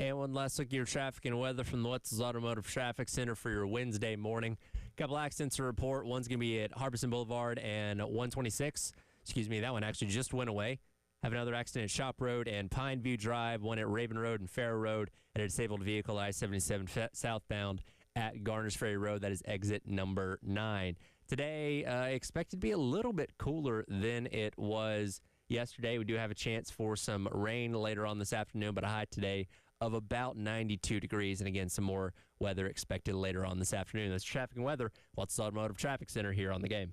And one last look at your traffic and weather from the Wetzel's Automotive Traffic Center for your Wednesday morning. A couple accidents to report. One's going to be at Harbison Boulevard and 126. Excuse me, that one actually just went away. Have another accident at Shop Road and Pineview Drive, one at Raven Road and Farrow Road, and a disabled vehicle I-77 southbound at Garners Ferry Road. That is exit number 9. Today, expected to be a little bit cooler than it was yesterday. We do have a chance for some rain later on this afternoon, but a high today of about 92 degrees. And again, some more weather expected later on this afternoon. That's traffic and weather. What's Automotive Traffic Center here on the game.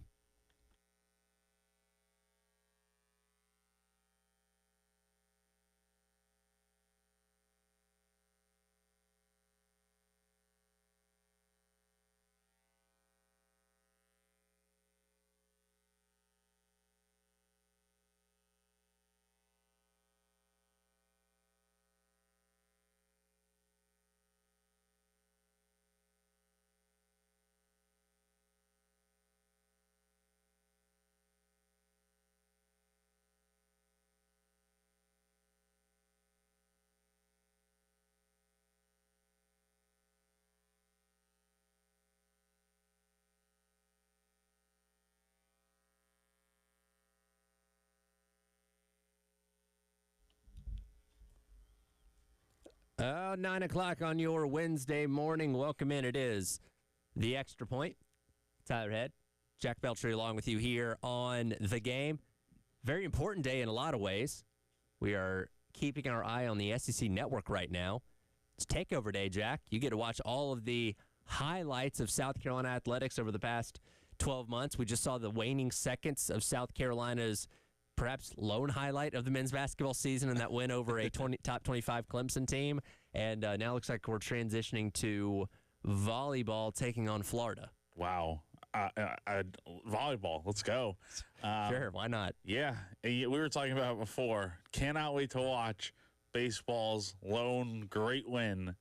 Oh, 9 o'clock on your Wednesday morning. Welcome in. It is The Extra Point. Tyler Head, Jack Beltry along with you here on The Game. Very important day in a lot of ways. We are keeping our eye on the SEC Network right now. It's Takeover Day, Jack. You get to watch all of the highlights of South Carolina athletics over the past 12 months. We just saw the waning seconds of South Carolina's perhaps lone highlight of the men's basketball season, and that win over a top 25 Clemson team. And now it looks like we're transitioning to volleyball taking on Florida. Wow. Volleyball, let's go. Sure, why not? Yeah, we were talking about it before. Cannot wait to watch baseball's lone great win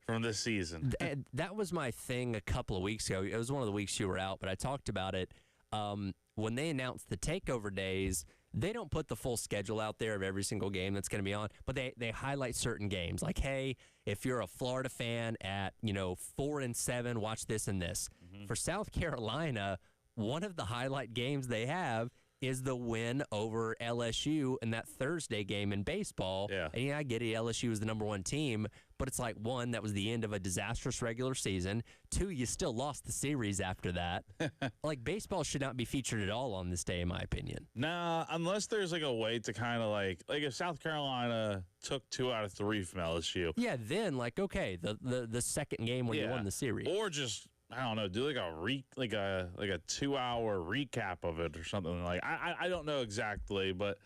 from this season. That was my thing a couple of weeks ago. It was one of the weeks you were out, but I talked about it. When they announced the takeover days, they don't put the full schedule out there of every single game that's going to be on, but they highlight certain games. Like, hey, if you're a Florida fan at 4-7, watch this and this. Mm-hmm. For South Carolina, one of the highlight games they have is the win over LSU in that Thursday game in baseball. Yeah. And I get it, LSU is the number one team, but it's like, one, that was the end of a disastrous regular season. 2, you still lost the series after that. Like, baseball should not be featured at all on this day, in my opinion. Nah, unless there's like a way to kind of like if South Carolina took 2 out of 3 from LSU. Yeah, then okay, the second game when you won the series. Or just, I don't know, do like a 2-hour recap of it or something. Like I don't know exactly, but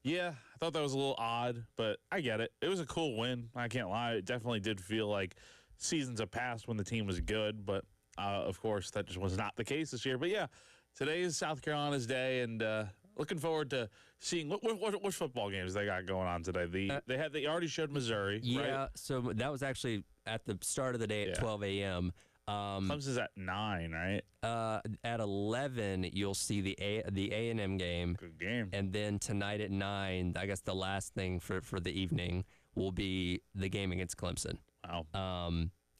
yeah, I thought that was a little odd, but I get it. It was a cool win. I can't lie. It definitely did feel like seasons have passed when the team was good, but of course that just was not the case this year. But yeah, today is South Carolina's day, and looking forward to seeing what football games they got going on today. They already showed Missouri. Yeah, right? So that was actually at the start of the day at 12 a.m. Clemson's at 9, right? At 11, you'll see the A&M game. Good game. And then tonight at 9, I guess the last thing for the evening will be the game against Clemson. Wow.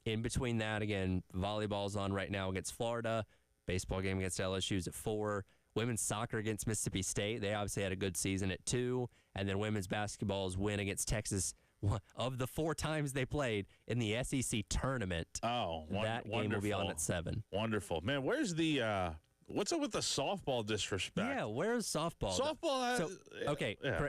In between that, again, volleyball's on right now against Florida. Baseball game against LSU's at 4. Women's soccer against Mississippi State. They obviously had a good season at 2. And then women's basketball's win against Texas. Of the 4 times they played in the SEC tournament, that game will be on at 7. Wonderful. Man, where's the what's up with the softball disrespect? Yeah, where's softball?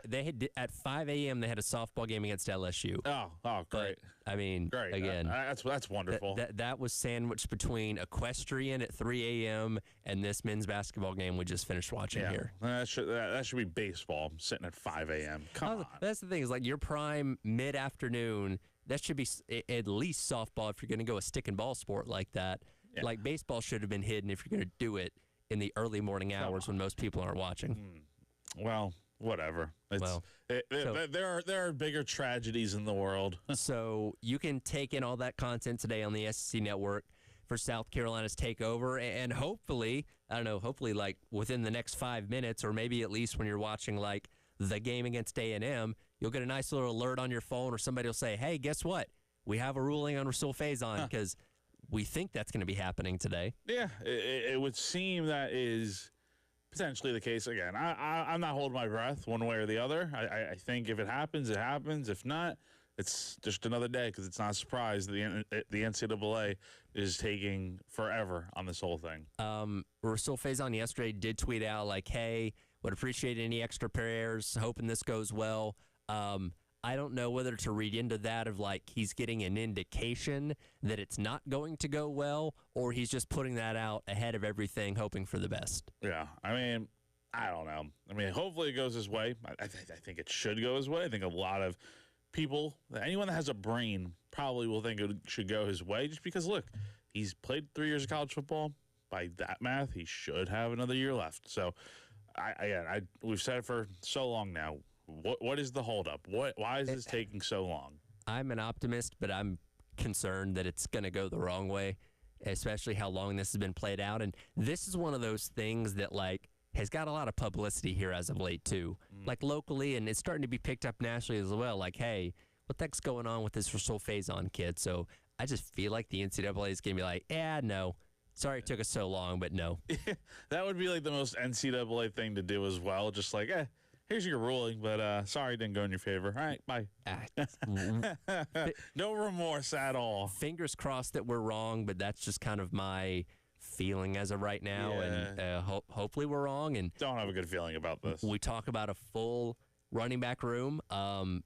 They had at 5 a.m. they had a softball game against LSU. Oh, great. But, I mean, great. Again, that's wonderful. That was sandwiched between Equestrian at 3 a.m. and this men's basketball game we just finished watching here. That should be baseball. I'm sitting at 5 a.m. Come on. That's the thing, is like your prime mid-afternoon, that should be at least softball if you're going to go a stick and ball sport like that. Yeah. Like, baseball should have been hidden if you're going to do it in the early morning hours when most people aren't watching. Well, whatever. There are bigger tragedies in the world. So you can take in all that content today on the SEC Network for South Carolina's takeover, and hopefully like within the next 5 minutes, or maybe at least when you're watching like the game against A&M, you'll get a nice little alert on your phone, or somebody will say, hey, guess what? we have a ruling on Rasul Faison because we think that's going to be happening today. Yeah, it would seem that is potentially the case. Again, I'm not holding my breath one way or the other. I think if it happens, it happens. If not, it's just another day because it's not a surprise that the NCAA is taking forever on this whole thing. Rasul Faison yesterday did tweet out like, hey, would appreciate any extra prayers, hoping this goes well. I don't know whether to read into that of like he's getting an indication that it's not going to go well, or he's just putting that out ahead of everything, hoping for the best. Yeah, I mean, I don't know. I mean, hopefully it goes his way. I think it should go his way. I think a lot of people, anyone that has a brain, probably will think it should go his way just because, look, he's played 3 years of college football. By that math, he should have another year left. So, we've said it for so long now. What is the holdup? Why is this taking so long? I'm an optimist, but I'm concerned that it's going to go the wrong way, especially how long this has been played out. And this is one of those things that, like, has got a lot of publicity here as of late, too. Like, locally, and it's starting to be picked up nationally as well. Like, hey, what the heck's going on with this Rasul Faison kid? So I just feel like the NCAA is going to be like, no. Sorry it took us so long, but no. That would be, like, the most NCAA thing to do as well. Just like, here's your ruling, but sorry it didn't go in your favor. All right, bye. No remorse at all. Fingers crossed that we're wrong, but that's just kind of my feeling as of right now. Yeah. And hopefully we're wrong. And don't have a good feeling about this. We talk about a full running back room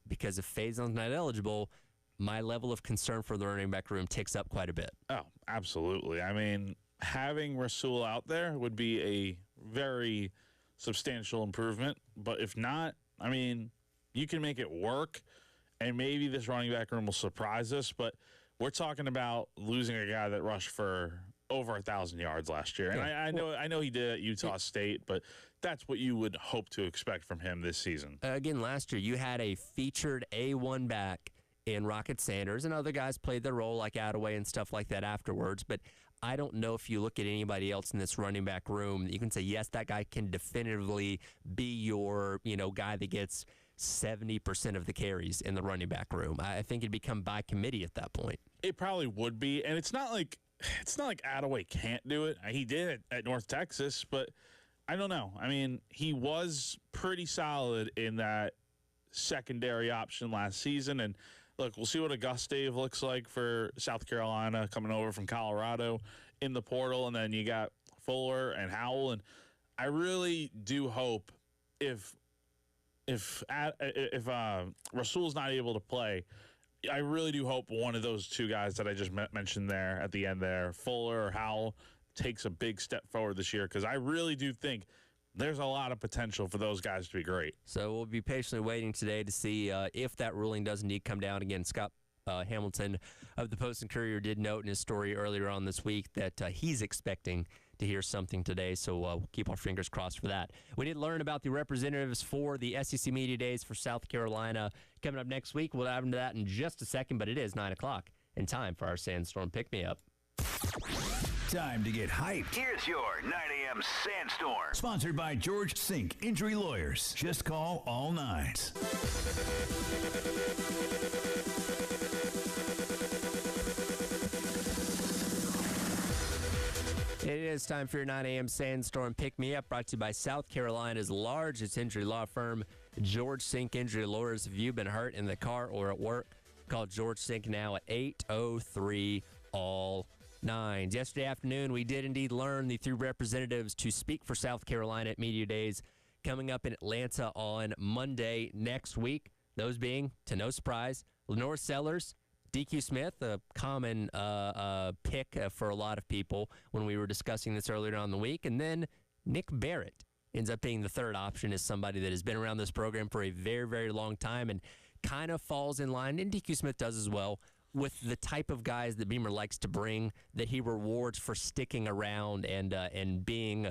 because if Faison's not eligible, my level of concern for the running back room ticks up quite a bit. Oh, absolutely. I mean, having Rasul out there would be a very substantial improvement, but if not, I mean, you can make it work, and maybe this running back room will surprise us, but we're talking about losing a guy that rushed for over 1,000 yards last year, and I know he did at Utah State, but that's what you would hope to expect from him this season. Again, last year you had a featured A1 back in Rocket Sanders, and other guys played their role like Attaway and stuff like that afterwards, but I don't know if you look at anybody else in this running back room, you can say, yes, that guy can definitively be your, guy that gets 70% of the carries in the running back room. I think it'd become by committee at that point. It probably would be, and it's not like Attaway can't do it. He did it at North Texas, but I don't know. I mean, he was pretty solid in that secondary option last season, and look, we'll see what Auguste looks like for South Carolina coming over from Colorado in the portal, and then you got Fuller and Howell, and I really do hope if Rasul's not able to play, I really do hope one of those two guys that I just mentioned there at the end there, Fuller or Howell, takes a big step forward this year because I really do think there's a lot of potential for those guys to be great. So we'll be patiently waiting today to see if that ruling does indeed come down. Again, Scott Hamilton of the Post and Courier did note in his story earlier on this week that he's expecting to hear something today, so we'll keep our fingers crossed for that. We did learn about the representatives for the SEC Media Days for South Carolina coming up next week. We'll dive into that in just a second, but it is 9 o'clock and time for our Sandstorm Pick-Me-Up. Time to get hyped. Here's your 9 a.m. Sandstorm. Sponsored by George Sink Injury Lawyers. Just call all nines. It is time for your 9 a.m. Sandstorm Pick-Me-Up, brought to you by South Carolina's largest injury law firm, George Sink Injury Lawyers. If you've been hurt in the car or at work, call George Sink now at 803-ALL-9s. Yesterday afternoon, we did indeed learn the three representatives to speak for South Carolina at Media Days coming up in Atlanta on Monday next week. Those being, to no surprise, Lenore Sellers, DQ Smith, a common pick for a lot of people when we were discussing this earlier on in the week. And then Nick Barrett ends up being the third option as somebody that has been around this program for a very, very long time and kind of falls in line, and DQ Smith does as well, with the type of guys that Beamer likes to bring that he rewards for sticking around and being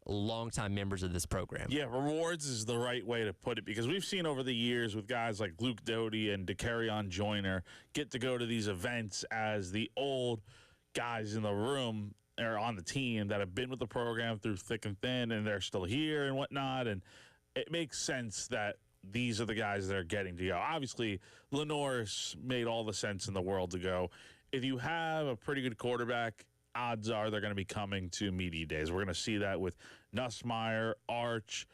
longtime members of this program. Yeah, rewards is the right way to put it because we've seen over the years with guys like Luke Doty and DeCarrion Joyner get to go to these events as the old guys in the room or on the team that have been with the program through thick and thin, and they're still here and whatnot. And it makes sense that these are the guys that are getting to go. Obviously, Lenore's made all the sense in the world to go. If you have a pretty good quarterback, odds are they're going to be coming to media days. We're going to see that with Nussmeier, Arch,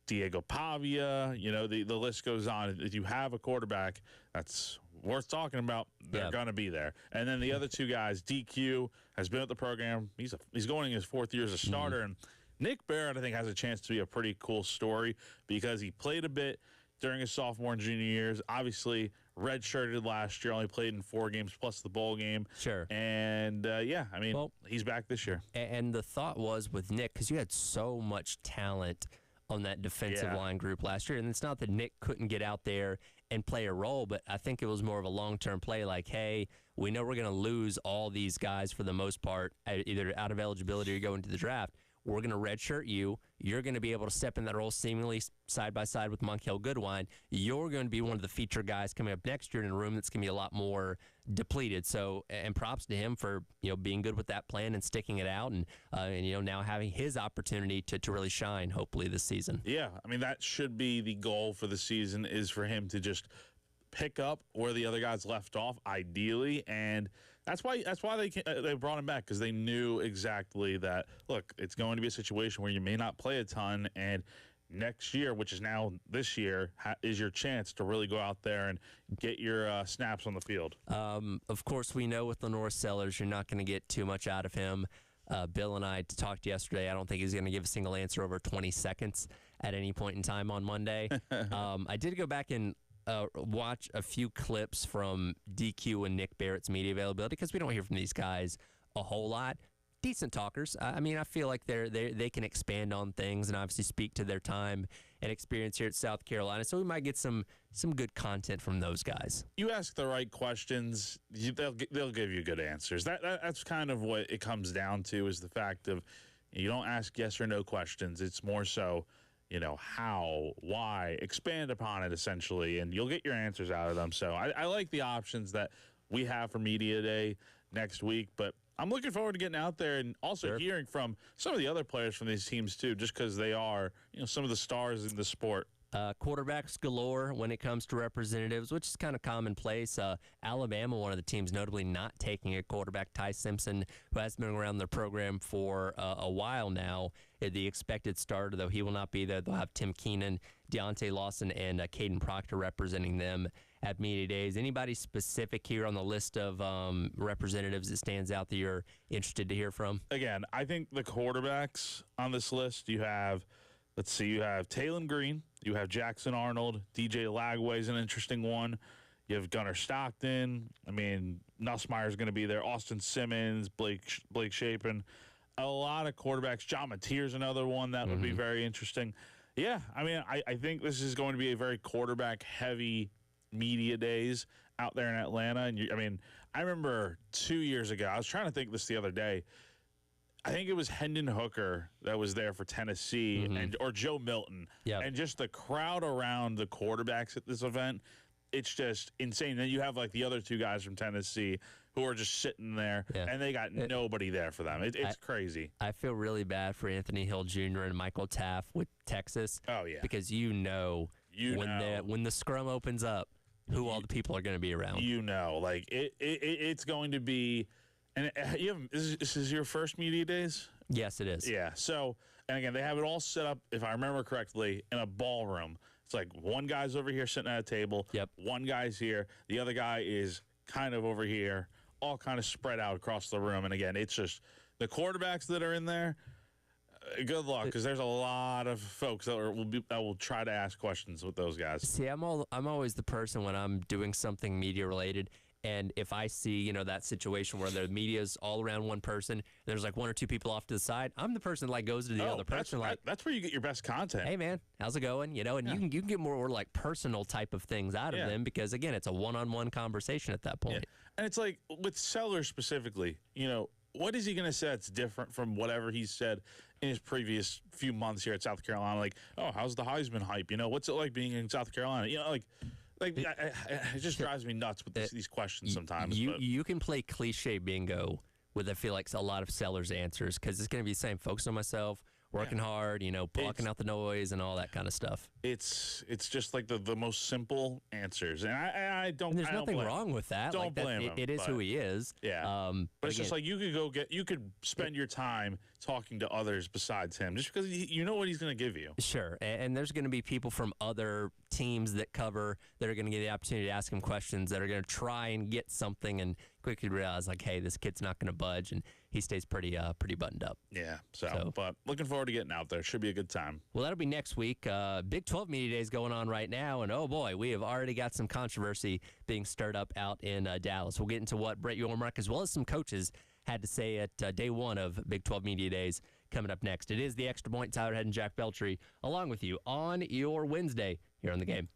Diego Pavia. You know, the list goes on. If you have a quarterback that's worth talking about, they're going to be there. And then the other two guys, DQ has been at the program. He's going in his fourth year as a starter. And Nick Barrett, I think, has a chance to be a pretty cool story because he played a bit during his sophomore and junior years. Obviously, redshirted last year, only played in 4 games plus the bowl game. Sure. And, he's back this year. And the thought was with Nick, because you had so much talent on that defensive line group last year, and it's not that Nick couldn't get out there and play a role, but I think it was more of a long-term play like, hey, we know we're going to lose all these guys for the most part, either out of eligibility or going to the draft. We're going to redshirt you. You're going to be able to step in that role seemingly side by side with Monkel Goodwine. You're going to be one of the feature guys coming up next year in a room that's going to be a lot more depleted. So, and props to him for being good with that plan and sticking it out, and now having his opportunity to really shine hopefully this season. Yeah, I mean that should be the goal for the season, is for him to just pick up where the other guys left off, ideally, and that's why they brought him back, because they knew exactly that. Look, it's going to be a situation where you may not play a ton, and next year, which is now this year, is your chance to really go out there and get your snaps on the field. Of course, we know with Lenore Sellers, you're not going to get too much out of him. Bill and I talked yesterday. I don't think he's going to give a single answer over 20 seconds at any point in time on Monday. I did go back and watch a few clips from DQ and Nick Barrett's media availability, because we don't hear from these guys a whole lot. Decent talkers. I mean, I feel like they can expand on things and obviously speak to their time and experience here at South Carolina. So we might get some good content from those guys. You ask the right questions, they'll give you good answers. That's kind of what it comes down to, is the fact of you don't ask yes or no questions. It's more so, how, why, expand upon it, essentially, and you'll get your answers out of them. So I like the options that we have for Media Day next week, but I'm looking forward to getting out there and also hearing from some of the other players from these teams, too, just because they are, some of the stars in the sport. Quarterbacks galore when it comes to representatives, which is kind of commonplace. Alabama, one of the teams notably not taking a quarterback, Ty Simpson, who has been around their program for a while now. The expected starter, though he will not be there. They'll have Tim Keenan, Deontay Lawson, and Caden Proctor representing them at media days. Anybody specific here on the list of representatives that stands out that you're interested to hear from? Again, I think the quarterbacks on this list, you have Taylon Green, you have Jackson Arnold, DJ Lagway is an interesting one. You have Gunnar Stockton. I mean, Nussmeier's going to be there. Austin Simmons, Blake Shapen. A lot of quarterbacks. John Mateer's another one that would be very interesting. Yeah, I mean, I think this is going to be a very quarterback-heavy media days out there in Atlanta. And I remember 2 years ago, I was trying to think this the other day. I think it was Hendon Hooker that was there for Tennessee, or Joe Milton. Yep. And just the crowd around the quarterbacks at this event, it's just insane. Then you have like the other two guys from Tennessee who are just sitting there, and they got nobody there for them. It's crazy. I feel really bad for Anthony Hill Jr. and Michael Taft with Texas. Oh, yeah. Because when the scrum opens up, who all the people are going to be around. Like it's going to be. And this is your first media days? Yes, it is. Yeah. So, and again, they have it all set up, if I remember correctly, in a ballroom. It's like one guy's over here sitting at a table. Yep. One guy's here. The other guy is kind of over here, all kind of spread out across the room. And again, it's just the quarterbacks that are in there. Good luck, because there's a lot of folks that will try to ask questions with those guys. See, I'm always the person when I'm doing something media related. And if I see, that situation where the media's all around one person, there's like one or two people off to the side, I'm the person that goes to the other person. That's where you get your best content. Hey, man, how's it going? And you can get more like personal type of things out of them because, again, it's a one-on-one conversation at that point. Yeah. And it's like with Sellers specifically, what is he going to say that's different from whatever he said in his previous few months here at South Carolina? Like, oh, how's the Heisman hype? What's it like being in South Carolina? It just drives me nuts with these questions sometimes. You can play cliche bingo with, I feel like, a lot of Sellers answers, because it's going to be the same. Focus on myself. working hard, blocking out the noise and all that kind of stuff. It's just like the most simple answers, and I don't. And there's I don't nothing blame wrong with that. Don't Like that, blame him. it is who he is. Yeah. But it's just again, like you could spend your time talking to others besides him, just because you know what he's going to give you. Sure. And there's going to be people from other teams that cover that are going to get the opportunity to ask him questions, that are going to try and get something and quickly realize, like, hey, this kid's not going to budge, and he stays pretty buttoned up. Yeah. So, but looking forward to getting out there. Should be a good time. Well, that'll be next week. Big 12 Media Days going on right now, and oh boy, we have already got some controversy being stirred up out in Dallas. We'll get into what Brett Yormark, as well as some coaches, had to say at day one of Big 12 Media Days coming up next. It is the Extra Point. Tyler Head and Jack Beltry along with you on your Wednesday here on The Game.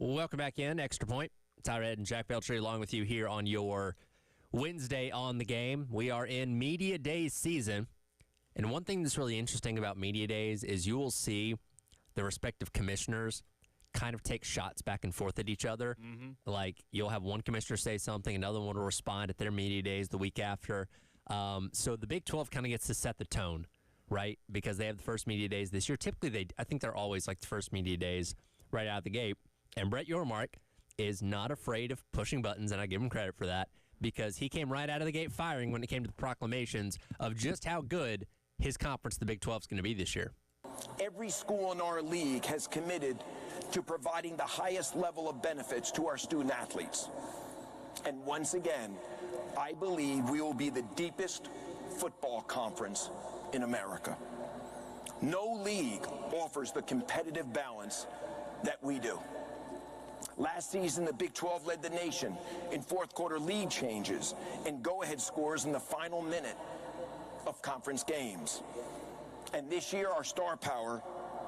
Welcome back in. Extra Point. Tyred and Jack Beltry along with you here on your Wednesday on the game. We are in Media Days season. And one thing that's really interesting about Media Days is you will see the respective commissioners kind of take shots back and forth at each other. Like, you'll have one commissioner say something, another one will respond at their Media Days the week after. So the Big 12 kind of gets to set the tone, right? Because they have the first Media Days this year. Typically, I think they're always like the first Media Days right out of the gate. And Brett Yormark is not afraid of pushing buttons, and I give him credit for that, because he came right out of the gate firing when it came to the proclamations of just how good his conference, the Big 12, is going to be this year. Every school in our league has committed to providing the highest level of benefits to our student athletes. And once again, I believe we will be the deepest football conference in America. No league offers the competitive balance that we do. Last season, the Big 12 led the nation in fourth quarter lead changes and go-ahead scores in the final minute of conference games. And this year, our star power,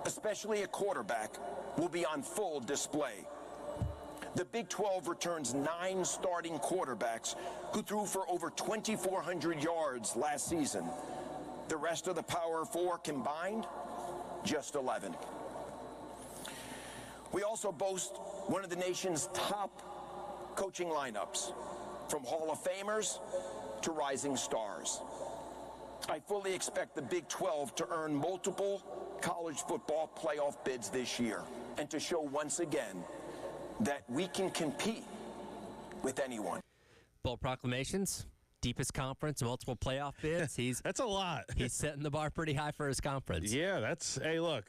especially at quarterback, will be on full display. The Big 12 returns 9 starting quarterbacks who threw for over 2,400 yards last season. The rest of the Power 4 combined, just 11. We also boast one of the nation's top coaching lineups, from Hall of Famers to rising stars. I fully expect the Big 12 to earn multiple college football playoff bids this year and to show once again that we can compete with anyone. Bold proclamations, deepest conference, multiple playoff bids. That's a lot. He's setting the bar pretty high for his conference. Yeah, hey, look.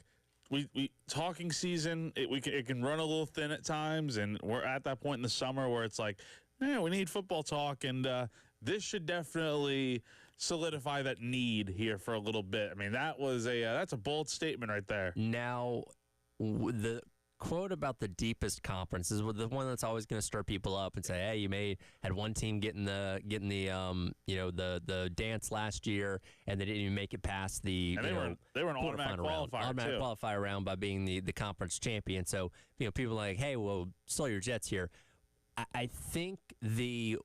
We talking season, it can run a little thin at times, and we're at that point in the summer where it's like, we need football talk, and this should definitely solidify that need here for a little bit. I mean, that's a bold statement right there. Now, the quote about the deepest conference is the one that's always going to stir people up and say, hey, you had one team getting the dance last year, and they didn't even make it past the they were an automatic qualifier round by being the conference champion. So people are like, hey, well, slow your jets here. I think the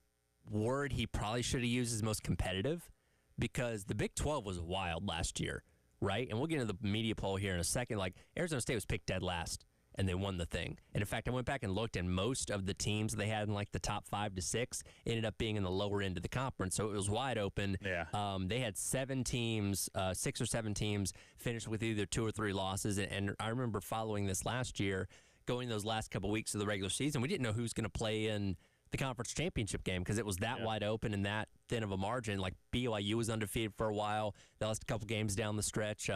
word he probably should have used is most competitive, because the Big 12 was wild last year, right? And we'll get into the media poll here in a second. Like, Arizona State was picked dead last, and they won the thing. And in fact, I went back and looked, and most of the teams they had in like the top 5 to 6 ended up being in the lower end of the conference. So it was wide open. Yeah. They had 7 teams, 6 or 7 teams finished with either 2 or 3 losses. And I remember following this last year, going those last couple weeks of the regular season. We didn't know who's going to play in the conference championship game because it was that wide open and that thin of a margin. Like, BYU was undefeated for a while. They lost a couple games down the stretch.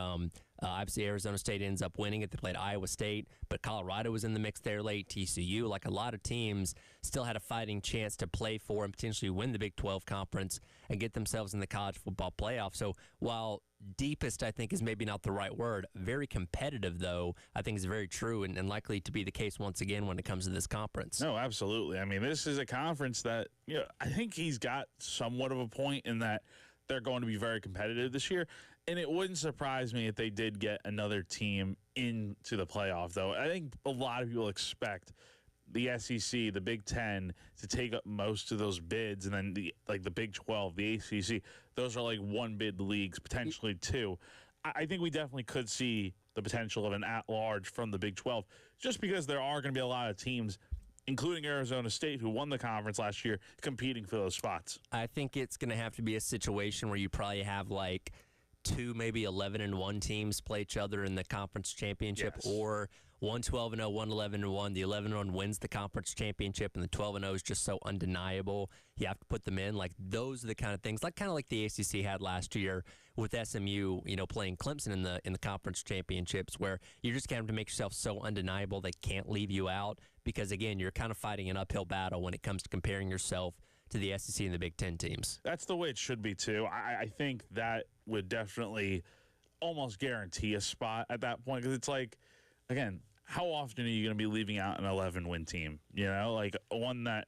Obviously, Arizona State ends up winning it. They played Iowa State, but Colorado was in the mix there late. TCU, like a lot of teams, still had a fighting chance to play for and potentially win the Big 12 conference and get themselves in the college football playoff. So while deepest, I think, is maybe not the right word, very competitive, though, I think is very true and likely to be the case once again when it comes to this conference. No, absolutely. I mean, this is a conference that, I think he's got somewhat of a point in that they're going to be very competitive this year. And it wouldn't surprise me if they did get another team into the playoff, though. I think a lot of people expect the SEC, the Big Ten, to take up most of those bids, and then the Big 12, the ACC, those are like one-bid leagues, potentially 2. I think we definitely could see the potential of an at-large from the Big 12, just because there are going to be a lot of teams, including Arizona State, who won the conference last year, competing for those spots. I think it's going to have to be a situation where you probably have like 2, maybe 11-1 teams play each other in the conference championship, or one 12-0, one 11-1. The 11-1 wins the conference championship, and the 12-0 is just so undeniable. You have to put them in. Like, those are the kind of things, kind of like the ACC had last year with SMU, playing Clemson in the conference championships, where you just have to make yourself so undeniable they can't leave you out, because again, you're kind of fighting an uphill battle when it comes to comparing yourself to the SEC and the Big Ten teams. That's the way it should be, too. I think that would definitely almost guarantee a spot at that point, because it's like, again, how often are you going to be leaving out an 11-win team? Like one that,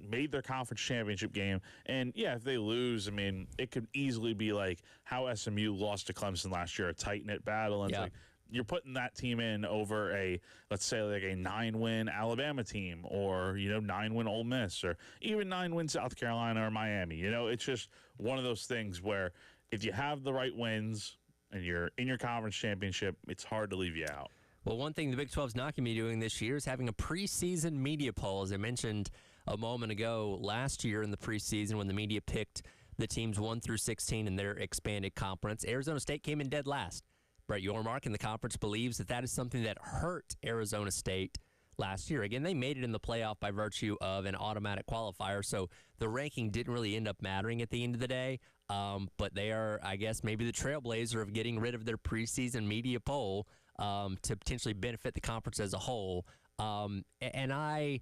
made their conference championship game. And, if they lose, I mean, it could easily be like how SMU lost to Clemson last year, a tight-knit battle. And it's like, you're putting that team in over a, let's say, like a 9-win Alabama team, or 9-win Ole Miss, or even 9-win South Carolina or Miami. It's just one of those things where if you have the right wins and you're in your conference championship, it's hard to leave you out. Well, one thing the Big 12's not going to be doing this year is having a preseason media poll. As I mentioned a moment ago, last year in the preseason when the media picked the teams 1 through 16 in their expanded conference, Arizona State came in dead last. Brett Yormark in the conference believes that is something that hurt Arizona State last year. Again, they made it in the playoff by virtue of an automatic qualifier, so the ranking didn't really end up mattering at the end of the day. But they are, I guess, maybe the trailblazer of getting rid of their preseason media poll to potentially benefit the conference as a whole. And I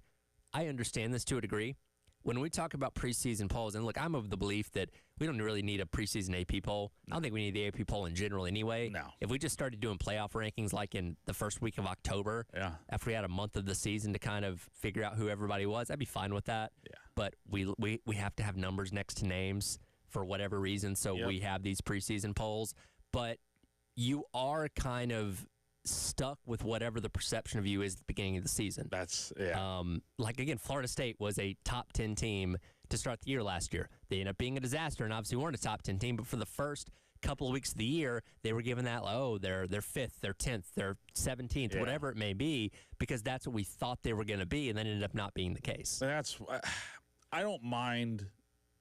understand this to a degree. When we talk about preseason polls, and look, I'm of the belief that we don't really need a preseason AP poll. I don't think we need the AP poll in general anyway. No. If we just started doing playoff rankings like in the first week of October, after we had a month of the season to kind of figure out who everybody was, I'd be fine with that. Yeah. But we have to have numbers next to names for whatever reason, so we have these preseason polls. But you are kind of stuck with whatever the perception of you is at the beginning of the season. Like, again, Florida State was a top 10 team to start the year last year. They ended up being a disaster and obviously weren't a top 10 team, but for the first couple of weeks of the year, they were given that, they're 5th, they're 10th, they're 17th, whatever it may be, because that's what we thought they were going to be, and then ended up not being the case. I don't mind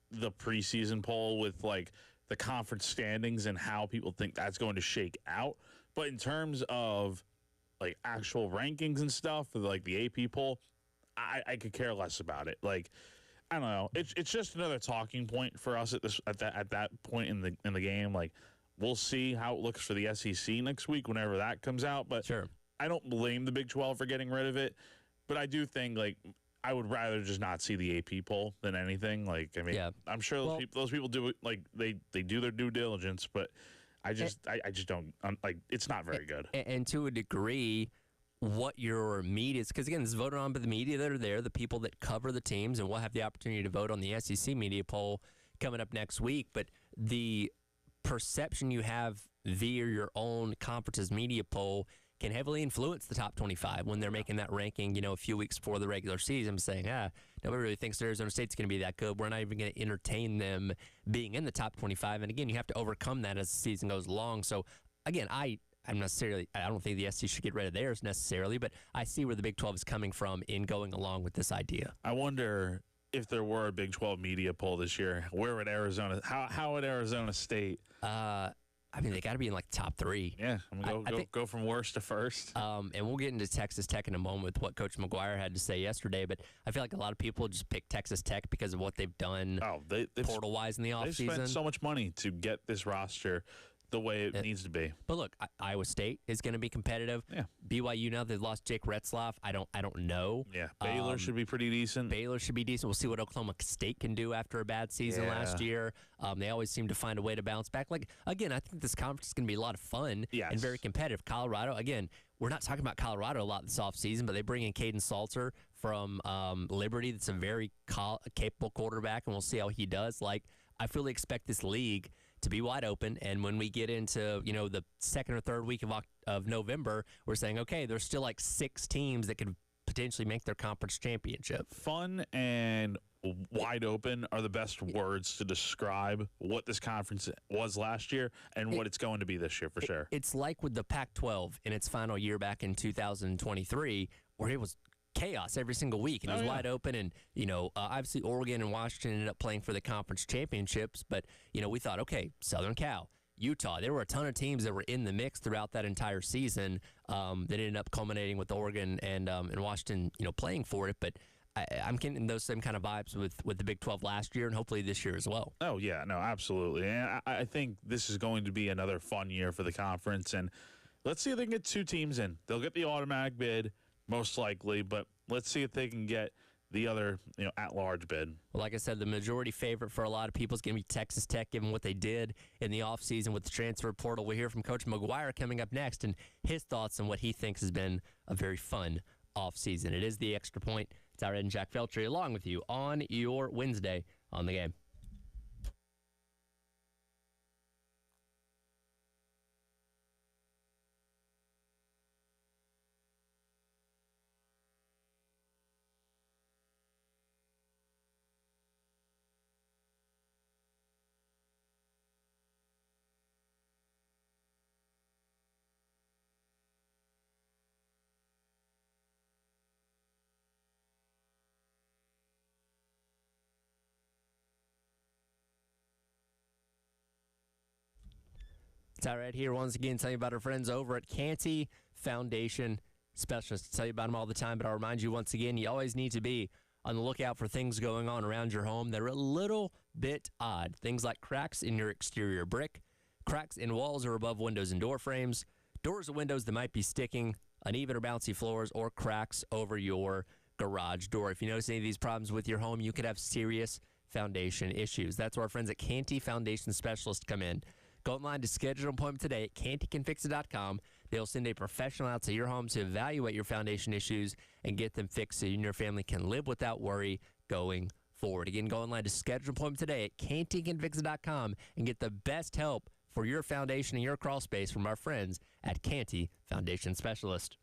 the preseason poll with, like, the conference standings and how people think that's going to shake out. But in terms of, like, actual rankings and stuff, for like the AP poll, I could care less about it. Like, I don't know. It's just another talking point for us at that point in the game. Like, we'll see how it looks for the SEC next week whenever that comes out. But sure, I don't blame the Big 12 for getting rid of it. But I do think, like, I would rather just not see the AP poll than anything. Like, I mean, I'm sure those people do it. Like, they do their due diligence, but I just don't like. It's not very good. And to a degree, what your media is, because again, this is voted on by the media that are there, the people that cover the teams, and we'll have the opportunity to vote on the SEC media poll coming up next week. But the perception you have via your own conference's media poll can heavily influence the top 25 when they're making that ranking, a few weeks before the regular season, saying, nobody really thinks Arizona State's going to be that good. We're not even going to entertain them being in the top 25. And again, you have to overcome that as the season goes along. So again, I don't think the SEC should get rid of theirs necessarily, but I see where the Big 12 is coming from in going along with this idea. I wonder if there were a Big 12 media poll this year, where would Arizona, how would Arizona State? I mean, they got to be in like the top 3. Yeah, go from worst to first. And we'll get into Texas Tech in a moment with what Coach McGuire had to say yesterday. But I feel like a lot of people just pick Texas Tech because of what they've done portal-wise in the offseason. They've spent so much money to get this roster the way it needs to be. But look, Iowa State is going to be competitive. Yeah. BYU, now they've lost Jake Retzlaff. I don't know. Yeah. Baylor should be pretty decent. Baylor should be decent. We'll see what Oklahoma State can do after a bad season last year. They always seem to find a way to bounce back. Like, again, I think this conference is going to be a lot of fun and very competitive. Colorado, again, we're not talking about Colorado a lot this offseason, but they bring in Caden Salter from Liberty. That's a very capable quarterback, and we'll see how he does. Like, I fully expect this league to be wide open, and when we get into the second or third week of November, we're saying, okay, there's still like 6 teams that could potentially make their conference championship. Fun and wide open are the best words to describe what this conference was last year and what it's going to be this year for sure. It's like with the Pac-12 in its final year back in 2023, where it was chaos every single week, and it was wide open. And obviously Oregon and Washington ended up playing for the conference championships, but we thought, okay, Southern Cal, Utah, there were a ton of teams that were in the mix throughout that entire season that ended up culminating with Oregon and Washington playing for it. But I'm getting those same kind of vibes with the Big 12 last year, and hopefully this year as well. Oh yeah, no, absolutely. And I think this is going to be another fun year for the conference, and let's see if they can get 2 teams in. They'll get the automatic bid most likely, but let's see if they can get the other, at-large bid. Well, like I said, the majority favorite for a lot of people is going to be Texas Tech, given what they did in the offseason with the transfer portal. We'll hear from Coach McGuire coming up next and his thoughts on what he thinks has been a very fun offseason. It is the Extra Point. It's our Ed and Jack Feltry along with you on your Wednesday on the Game. Ty right here once again telling you about our friends over at Canty Foundation Specialists. Tell you about them all the time, but I'll remind you once again, you always need to be on the lookout for things going on around your home that are a little bit odd. Things like cracks in your exterior brick, cracks in walls or above windows and door frames, doors or windows that might be sticking, uneven or bouncy floors, or cracks over your garage door. If you notice any of these problems with your home, you could have serious foundation issues. That's where our friends at Canty Foundation Specialists come in. Go online to schedule an appointment today at cantycanfixit.com. They'll send a professional out to your home to evaluate your foundation issues and get them fixed so you and your family can live without worry going forward. Again, go online to schedule an appointment today at cantycanfixit.com and get the best help for your foundation and your crawl space from our friends at Canty Foundation Specialist.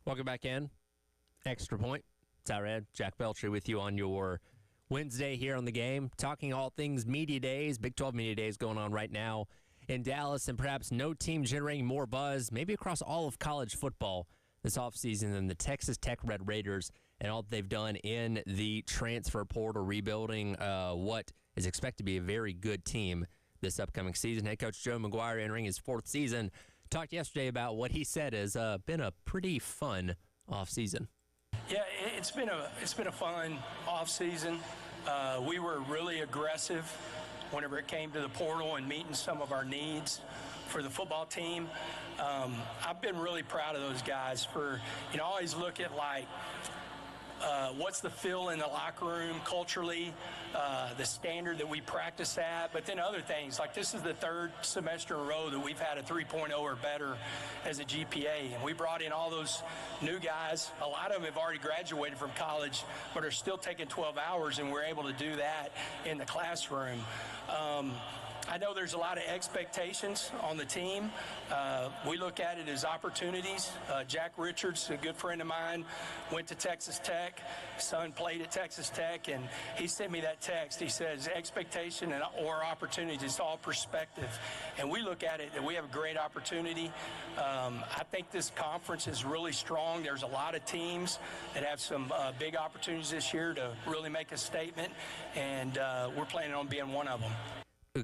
Welcome back in. Extra Point. Tyrad, Jack Belcher with you on your Wednesday here on the game. Talking all things media days, Big 12 media days going on right now in Dallas, and perhaps no team generating more buzz, maybe across all of college football this offseason than the Texas Tech Red Raiders and all that they've done in the transfer portal, rebuilding what is expected to be a very good team this upcoming season. Head coach Joe McGuire entering his 4th season talked yesterday about what he said has been a pretty fun offseason. Yeah, it's been a fun offseason. We were really aggressive whenever it came to the portal and meeting some of our needs for the football team. I've been really proud of those guys for, I always look at what's the feel in the locker room culturally, the standard that we practice at, but then other things. Like this is the 3rd semester in a row that we've had a 3.0 or better as a GPA, and we brought in all those new guys. A lot of them have already graduated from college, but are still taking 12 hours, and we're able to do that in the classroom. I know there's a lot of expectations on the team. We look at it as opportunities. Jack Richards, a good friend of mine, went to Texas Tech. His son played at Texas Tech, and he sent me that text. He says, expectation or opportunities, it's all perspective. And we look at it that we have a great opportunity. I think this conference is really strong. There's a lot of teams that have some big opportunities this year to really make a statement, and we're planning on being one of them.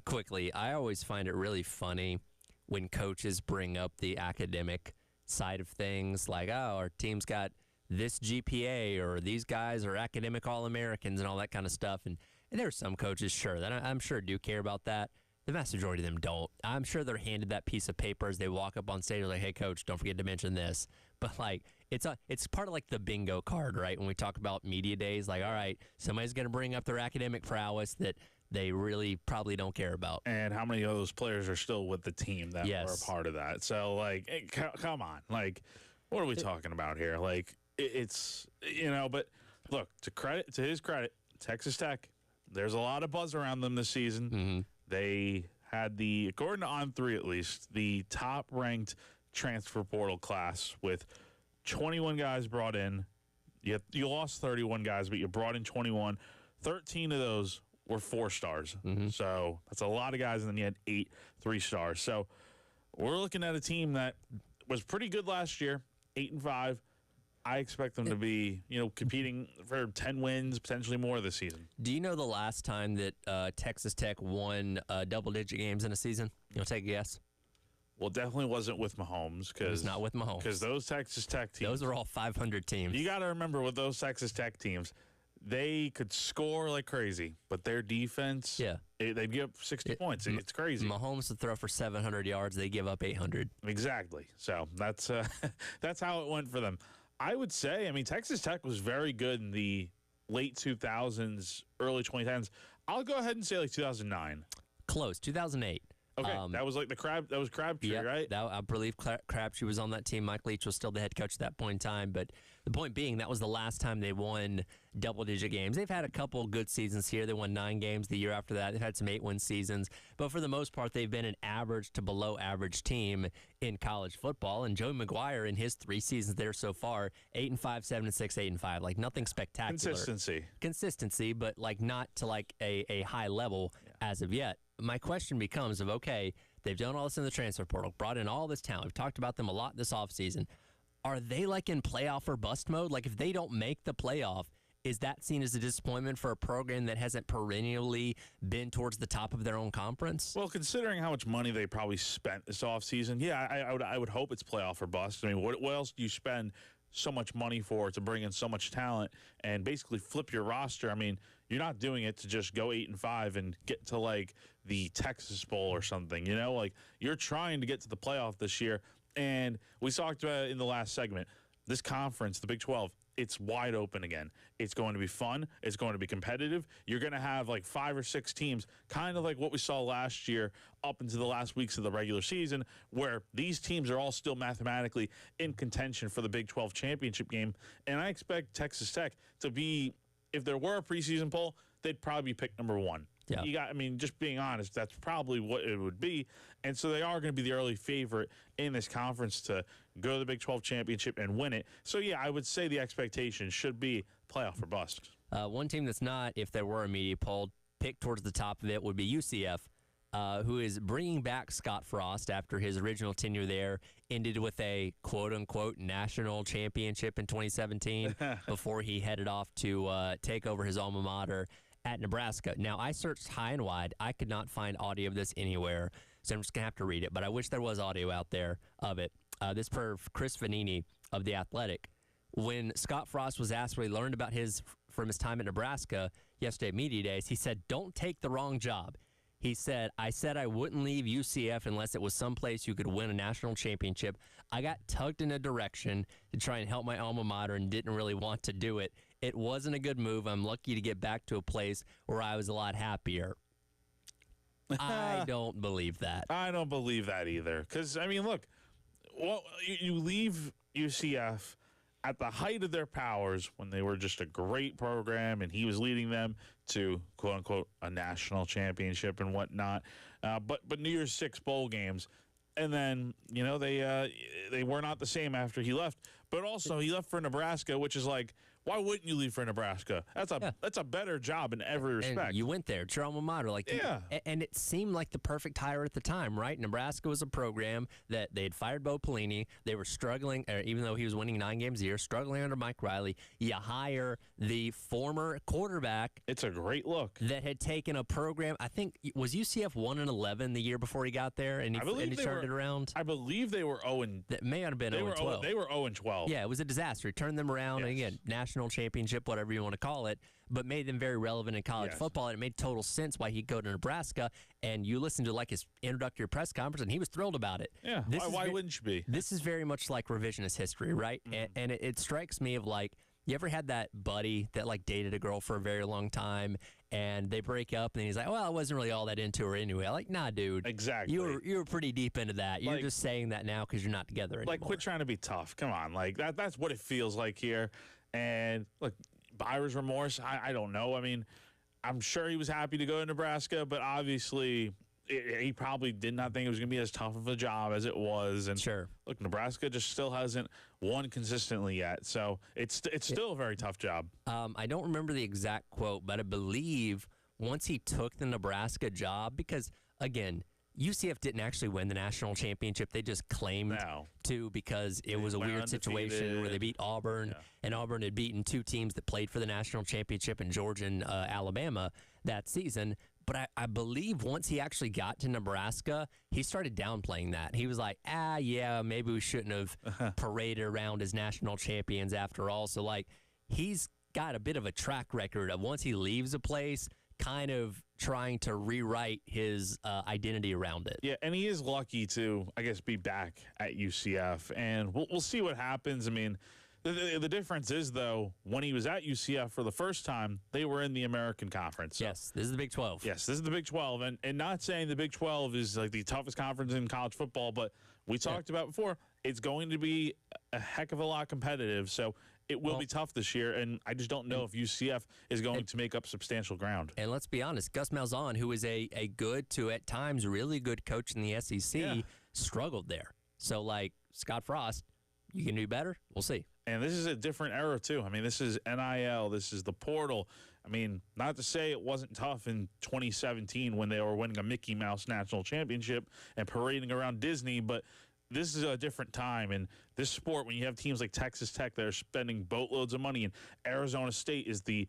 Quickly, I always find it really funny when coaches bring up the academic side of things, like, oh, our team's got this GPA, or these guys are academic All-Americans and all that kind of stuff. And there are some coaches, sure, that I'm sure do care about that. The vast majority of them don't. I'm sure they're handed that piece of paper as they walk up on stage, like, hey, coach, don't forget to mention this. But, it's part of, the bingo card, right? When we talk about media days, all right, somebody's going to bring up their academic prowess that they really probably don't care about. And how many of those players are still with the team that were a part of that? So, hey, come on. What are we talking about here? It's, but look, to his credit, Texas Tech, there's a lot of buzz around them this season. Mm-hmm. They had according to On3 at least, the top-ranked transfer portal class with 21 guys brought in. You lost 31 guys, but you brought in 21. 13 of those were 4 stars. Mm-hmm. So that's a lot of guys, and then you had 8 3-stars. So we're looking at a team that was pretty good last year, 8-5. I expect them to be, competing for 10 wins, potentially more this season. Do you know the last time that Texas Tech won double-digit games in a season? You'll take a guess? Well, it definitely wasn't with Mahomes. It was not with Mahomes. Because those Texas Tech teams. Those are all 500 teams. You got to remember with those Texas Tech teams, they could score like crazy, but their defense, they'd give up 60 points. It's crazy. Mahomes would throw for 700 yards. They give up 800. Exactly. So that's that's how it went for them. I would say, Texas Tech was very good in the late 2000s, early 2010s. I'll go ahead and say 2009. Close, 2008. Okay, that was Crabtree, right? I believe Crabtree was on that team. Mike Leach was still the head coach at that point in time. But the point being, that was the last time they won double-digit games. They've had a couple good seasons here. They won 9 games the year after that. They've had some 8-win seasons. But for the most part, they've been an average to below-average team in college football. And Joe McGuire, in his 3 seasons there so far, 8-5, 7-6, 8-5. Nothing spectacular. Consistency, but not to a high level as of yet. My question becomes okay, they've done all this in the transfer portal, brought in all this talent. We've talked about them a lot this offseason. Are they in playoff or bust mode? If they don't make the playoff, is that seen as a disappointment for a program that hasn't perennially been towards the top of their own conference? Well, considering how much money they probably spent this offseason, I would hope it's playoff or bust. What else do you spend so much money for to bring in so much talent and basically flip your roster? You're not doing it to just go 8-5 and get to the Texas Bowl or something. You're trying to get to the playoff this year. And we talked about it in the last segment. This conference, the Big 12, it's wide open again. It's going to be fun. It's going to be competitive. You're going to have 5 or 6 teams, kind of like what we saw last year up into the last weeks of the regular season, where these teams are all still mathematically in contention for the Big 12 championship game. And I expect Texas Tech to be, if there were a preseason poll, they'd probably be picked number 1. Yeah. Just being honest, that's probably what it would be. And so they are going to be the early favorite in this conference to go to the Big 12 championship and win it. So, I would say the expectation should be playoff or bust. One team that's not, if there were a media poll, picked towards the top of it would be UCF. who is bringing back Scott Frost after his original tenure there ended with a quote-unquote national championship in 2017 before he headed off to take over his alma mater at Nebraska. Now, I searched high and wide. I could not find audio of this anywhere, so I'm just going to have to read it, but I wish there was audio out there of it. This per Chris Vanini of The Athletic. When Scott Frost was asked what he learned about from his time at Nebraska yesterday at Media Days, he said, "Don't take the wrong job." He said, "I said I wouldn't leave UCF unless it was someplace you could win a national championship. I got tugged in a direction to try and help my alma mater and didn't really want to do it. It wasn't a good move. I'm lucky to get back to a place where I was a lot happier." I don't believe that. I don't believe that either. Because, I mean, look, you leave UCF at the height of their powers when they were just a great program and he was leading them to, quote unquote, a national championship and whatnot. But New Year's Six bowl games. And then, they were not the same after he left. But also, he left for Nebraska, which is like, why wouldn't you leave for Nebraska? That's a better job in every respect. And you went there, it's your alma mater. And it seemed like the perfect hire at the time, right? Nebraska was a program that they had fired Bo Pelini. They were struggling, even though he was winning 9 games a year, struggling under Mike Riley. You hire the former quarterback. It's a great look. That had taken a program, I think, was UCF 1-11 the year before he got there, and he turned it around? I believe they were 0. That may have been 0-12. They were 0-12. Yeah, it was a disaster. He turned them around, and again, national championship, whatever you want to call it, but made them very relevant in college football. And it made total sense why he'd go to Nebraska. And you listened to his introductory press conference, and he was thrilled about it. Yeah, why wouldn't you be? This is very much like revisionist history, right? Mm-hmm. And it strikes me of you ever had that buddy that dated a girl for a very long time, and they break up, and he's like, "Well, I wasn't really all that into her anyway." I'm like, nah, dude. Exactly. You were pretty deep into that. You're just saying that now because you're not together anymore. Quit trying to be tough. Come on, that's what it feels like here. And look, buyer's remorse, I don't know. I mean, I'm sure he was happy to go to Nebraska, but obviously he probably did not think it was going to be as tough of a job as it was. And sure, look, Nebraska just still hasn't won consistently yet, so it's still a very tough job. I don't remember the exact quote, but I believe once he took the Nebraska job, because again, UCF didn't actually win the national championship. They just claimed to because it was a weird situation where they beat Auburn, and Auburn had beaten 2 teams that played for the national championship in Georgia and Alabama that season. But I believe once he actually got to Nebraska, he started downplaying that. He was like, maybe we shouldn't have paraded around as national champions after all. So, he's got a bit of a track record of once he leaves a place, kind of trying to rewrite his identity around it. Yeah, and he is lucky to, I guess, be back at UCF, and we'll see what happens. I mean, the difference is, though, when he was at UCF for the first time, they were in the American Conference. So. Yes, this is the Big 12. Yes, this is the Big 12, and not saying the Big 12 is the toughest conference in college football, but we talked about before, it's going to be a heck of a lot competitive, so it will be tough this year, and I just don't know if UCF is going to make up substantial ground. And let's be honest, Gus Malzahn, who is a good to, at times, really good coach in the SEC, struggled there. So, Scott Frost, you can do better? We'll see. And this is a different era, too. I mean, this is NIL. This is the portal. I mean, not to say it wasn't tough in 2017 when they were winning a Mickey Mouse national championship and parading around Disney, but this is a different time, and this sport, when you have teams like Texas Tech that are spending boatloads of money, and Arizona State is the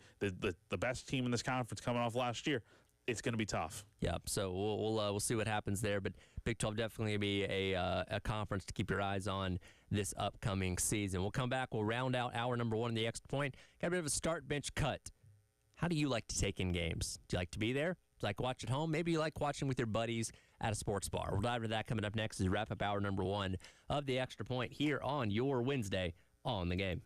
best team in this conference coming off last year, it's going to be tough. Yeah, so we'll see what happens there, but Big 12 definitely going to be a conference to keep your eyes on this upcoming season. We'll come back. We'll round out hour number 1 in the Extra Point. Got a bit of a start bench cut. How do you like to take in games? Do you like to be there? Do you like to watch at home? Maybe you like watching with your buddies at a sports bar. We'll dive into that coming up next as we wrap up hour number 1 of the Extra Point here on your Wednesday on the Game.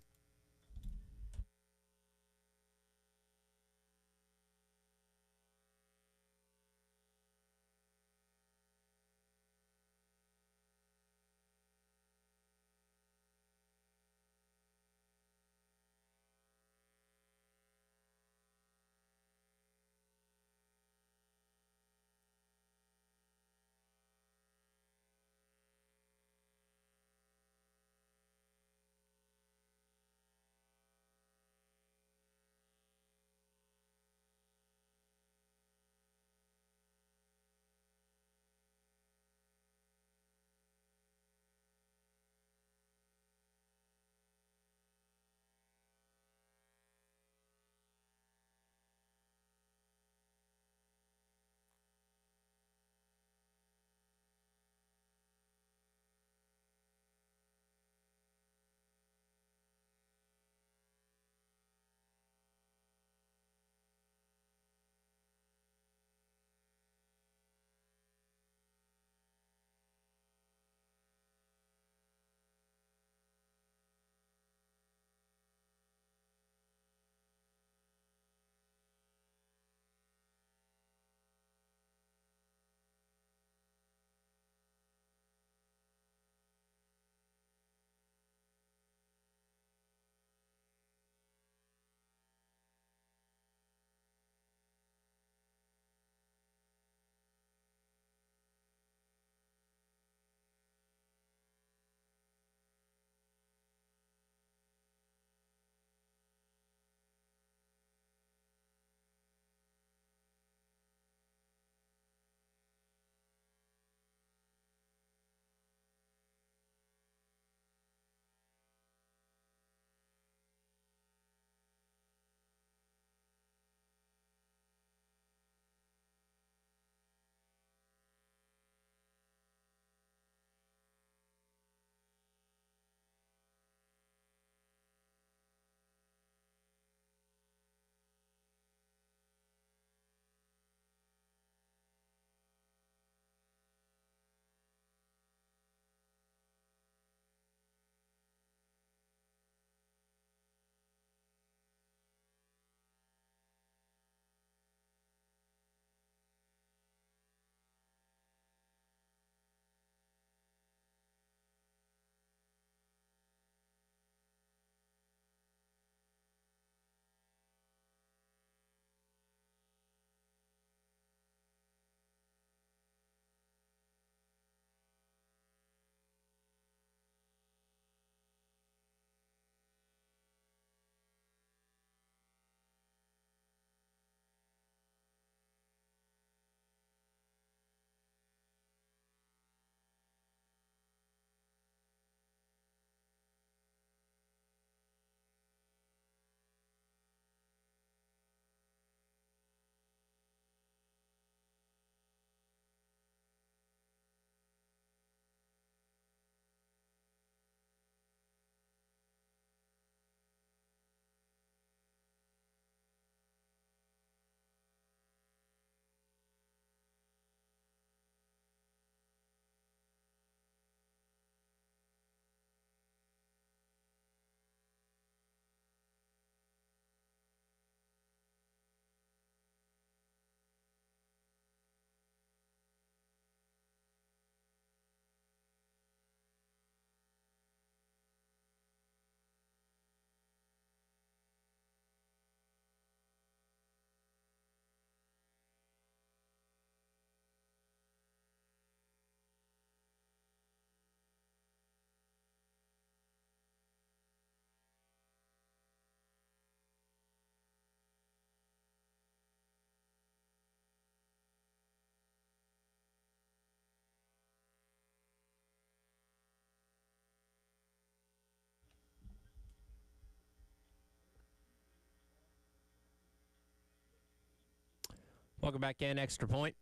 Welcome back in, Extra Point.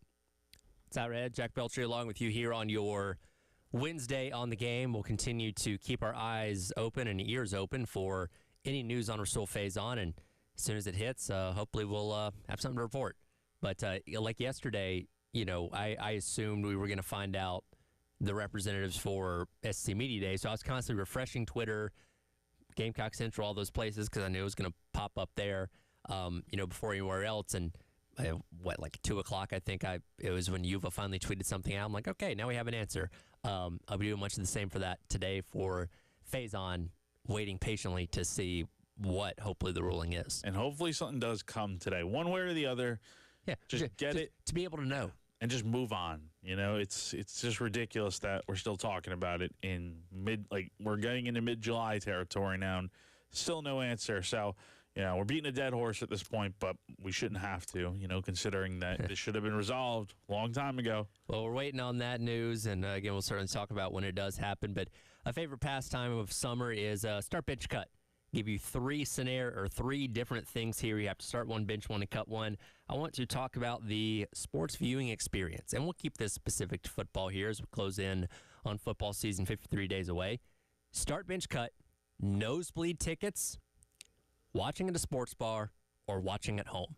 It's Outhead, Jack Belcher along with you here on your Wednesday on the game. We'll continue to keep our eyes open and ears open for any news on Rasul Faison, and as soon as it hits, hopefully we'll have something to report. But like yesterday, I assumed we were going to find out the representatives for SC Media Day, so I was constantly refreshing Twitter, Gamecock Central, all those places, because I knew it was going to pop up there, before anywhere else. And like 2 o'clock, I think it was when Yuva finally tweeted something out. I'm like, okay, now we have an answer. I'll be doing much of the same for that today for Faison, waiting patiently to see what hopefully the ruling is. And hopefully something does come today, one way or the other. Yeah, just get it to be able to know and just move on. It's just ridiculous that we're still talking about it in we're getting into mid-July territory now, and still no answer. So, we're beating a dead horse at this point, but we shouldn't have to, considering that this should have been resolved a long time ago. Well, we're waiting on that news, and again, we'll certainly talk about when it does happen. But a favorite pastime of summer is start, bench, cut. Give you three different things here. You have to start one, bench one, and cut one. I want to talk about the sports viewing experience, and we'll keep this specific to football here as we close in on football season 53 days away. Start, bench, cut, nosebleed tickets, watching at a sports bar, or watching at home.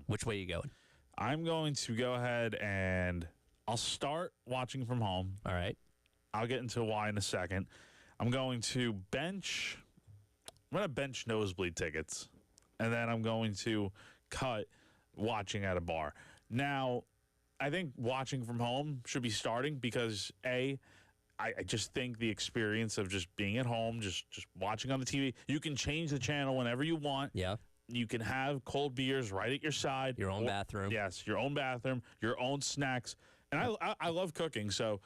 Which way are you going? I'm going to go ahead and I'll start watching from home. All right. I'll get into why in a second. I'm going to bench nosebleed tickets, and then I'm going to cut watching at a bar. Now, I think watching from home should be starting because, I just think the experience of just being at home, just watching on the TV, you can change the channel whenever you want. Yeah. You can have cold beers right at your side. Your own bathroom. Yes, your own bathroom, your own snacks. And I love cooking, so,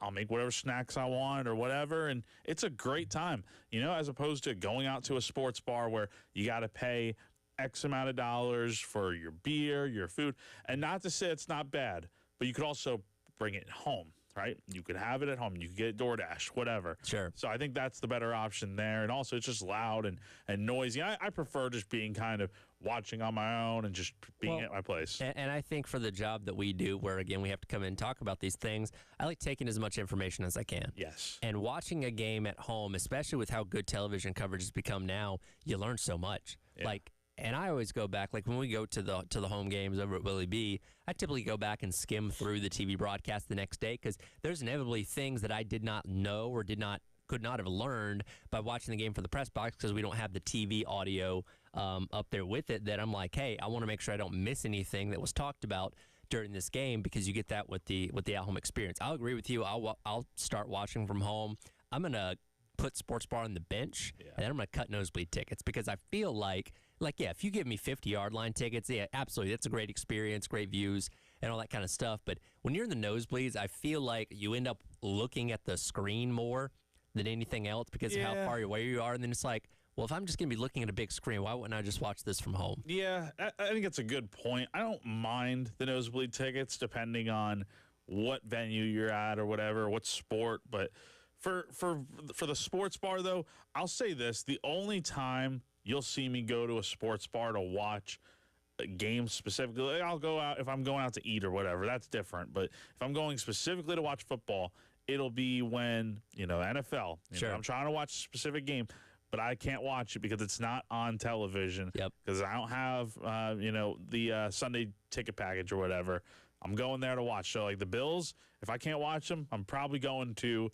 I'll make whatever snacks I want or whatever, and it's a great time, as opposed to going out to a sports bar where you got to pay X amount of dollars for your beer, your food. And not to say it's not bad, but you could also bring it home, right? You could have it at home. You could get it DoorDash, whatever. Sure. So I think that's the better option there. And also, it's just loud and noisy. I prefer just being kind of watching on my own and just being at my place. And I think for the job that we do, where, again, we have to come in and talk about these things, I like taking as much information as I can. Yes. And watching a game at home, especially with how good television coverage has become now, you learn so much. Yeah. And I always go back, when we go to the home games over at Willie B, I typically go back and skim through the TV broadcast the next day because there's inevitably things that I did not know or could not have learned by watching the game for the press box because we don't have the TV audio up there with it, that I'm like, hey, I want to make sure I don't miss anything that was talked about during this game, because you get that with the at-home experience. I'll agree with you. I'll start watching from home. I'm going to put sports bar on the bench, and then I'm going to cut nosebleed tickets because I feel like, if you give me 50-yard line tickets, yeah, absolutely, that's a great experience, great views, and all that kind of stuff. But when you're in the nosebleeds, I feel like you end up looking at the screen more than anything else because of how far away you are. And then it's like, well, if I'm just going to be looking at a big screen, why wouldn't I just watch this from home? Yeah, I think it's a good point. I don't mind the nosebleed tickets depending on what venue you're at or whatever, what sport. But for the sports bar, though, I'll say this. The only time you'll see me go to a sports bar to watch a game specifically, I'll go out if I'm going out to eat or whatever. That's different. But if I'm going specifically to watch football, it'll be when, NFL. Sure. I'm trying to watch a specific game, but I can't watch it because it's not on television. Yep. Because I don't have, the Sunday ticket package or whatever. I'm going there to watch. So, the Bills, if I can't watch them, I'm probably going to,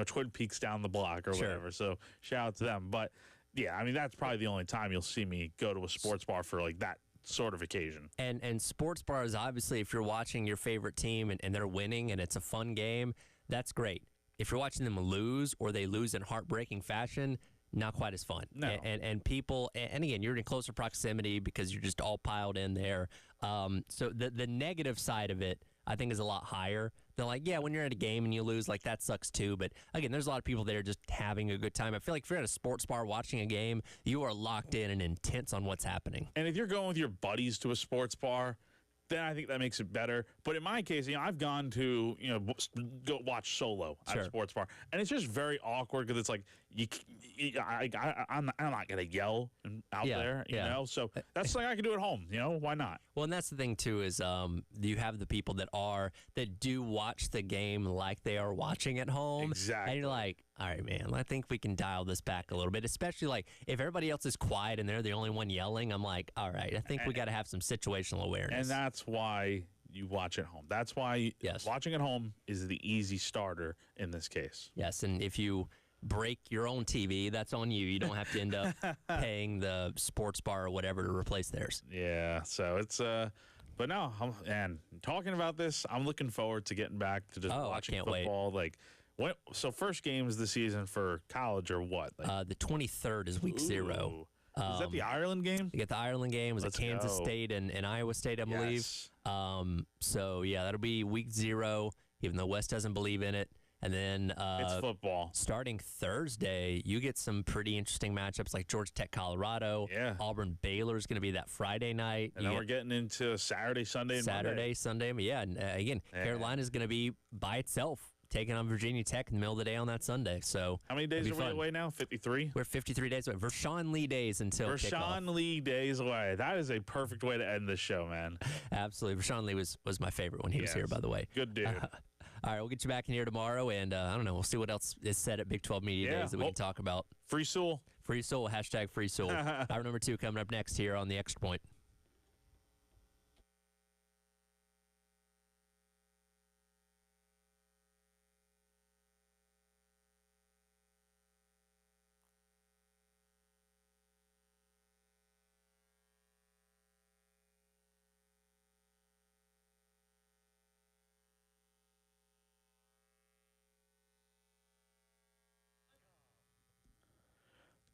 Twin Peaks down the block or whatever. So, shout out to them. But, yeah, that's probably the only time you'll see me go to a sports bar for, that sort of occasion. And sports bars, obviously, if you're watching your favorite team and they're winning and it's a fun game, that's great. If you're watching them lose or they lose in heartbreaking fashion, not quite as fun. No. And people, and again, you're in closer proximity because you're just all piled in there. So the negative side of it, I think, is a lot higher. They're when you're at a game and you lose, that sucks too. But again, there's a lot of people there just having a good time. I feel like if you're at a sports bar watching a game, you are locked in and intense on what's happening. And if you're going with your buddies to a sports bar, then I think that makes it better. But in my case, I've gone to, go watch solo at a sports bar, and it's just very awkward because it's like I'm not gonna yell out there, you know. So that's like I can do at home, Why not? Well, and that's the thing too is you have the people that do watch the game like they are watching at home, Exactly. and you're like, all right, man, I think we can dial this back a little bit. Especially like if everybody else is quiet and they're the only one yelling, I'm like, all right, I think we got to have some situational awareness. And that's why you watch at home. That's why watching at home is the easy starter in this case. Yes, and if you break your own TV, that's on you. You don't have to end up paying the sports bar or whatever to replace theirs. Yeah, so it's but no, and talking about this, I'm looking forward to getting back to just watching football. Wait. Like, so first games of the season for college or what? Like, the 23rd is week 0. Is that the Ireland game? You get the Ireland game. It was at Kansas State and Iowa State, I believe. Yes. So, yeah, that'll be week 0, even though West doesn't believe in it. And then it's football. Starting Thursday, you get some pretty interesting matchups like Georgia Tech, Colorado. Yeah. Auburn, Baylor is going to be that Friday night. And then we're getting into Saturday, Sunday, and Monday. Sunday. Yeah, and again, Carolina's going to be by itself, taking on Virginia Tech in the middle of the day on that Sunday. So how many days are we away now? 53? We're 53 days away. Vershawn Lee days until kickoff. Vershawn Lee days away. That is a perfect way to end this show, man. Absolutely. Vershawn Lee was my favorite when he was here, by the way. Good dude. All right, we'll get you back in here tomorrow, and I don't know, we'll see what else is said at Big 12 Media Days that we can talk about. Free Sewell. Free Sewell, hashtag Free Sewell. Hour number 2 coming up next here on The Extra Point.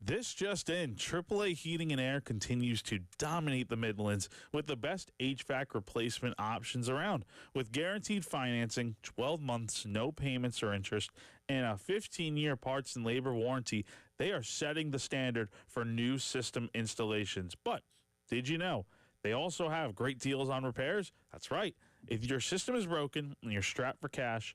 This just in, AAA Heating and Air continues to dominate the Midlands with the best HVAC replacement options around. With guaranteed financing, 12 months, no payments or interest, and a 15-year parts and labor warranty, they are setting the standard for new system installations. But did you know they also have great deals on repairs? That's right. If your system is broken and you're strapped for cash,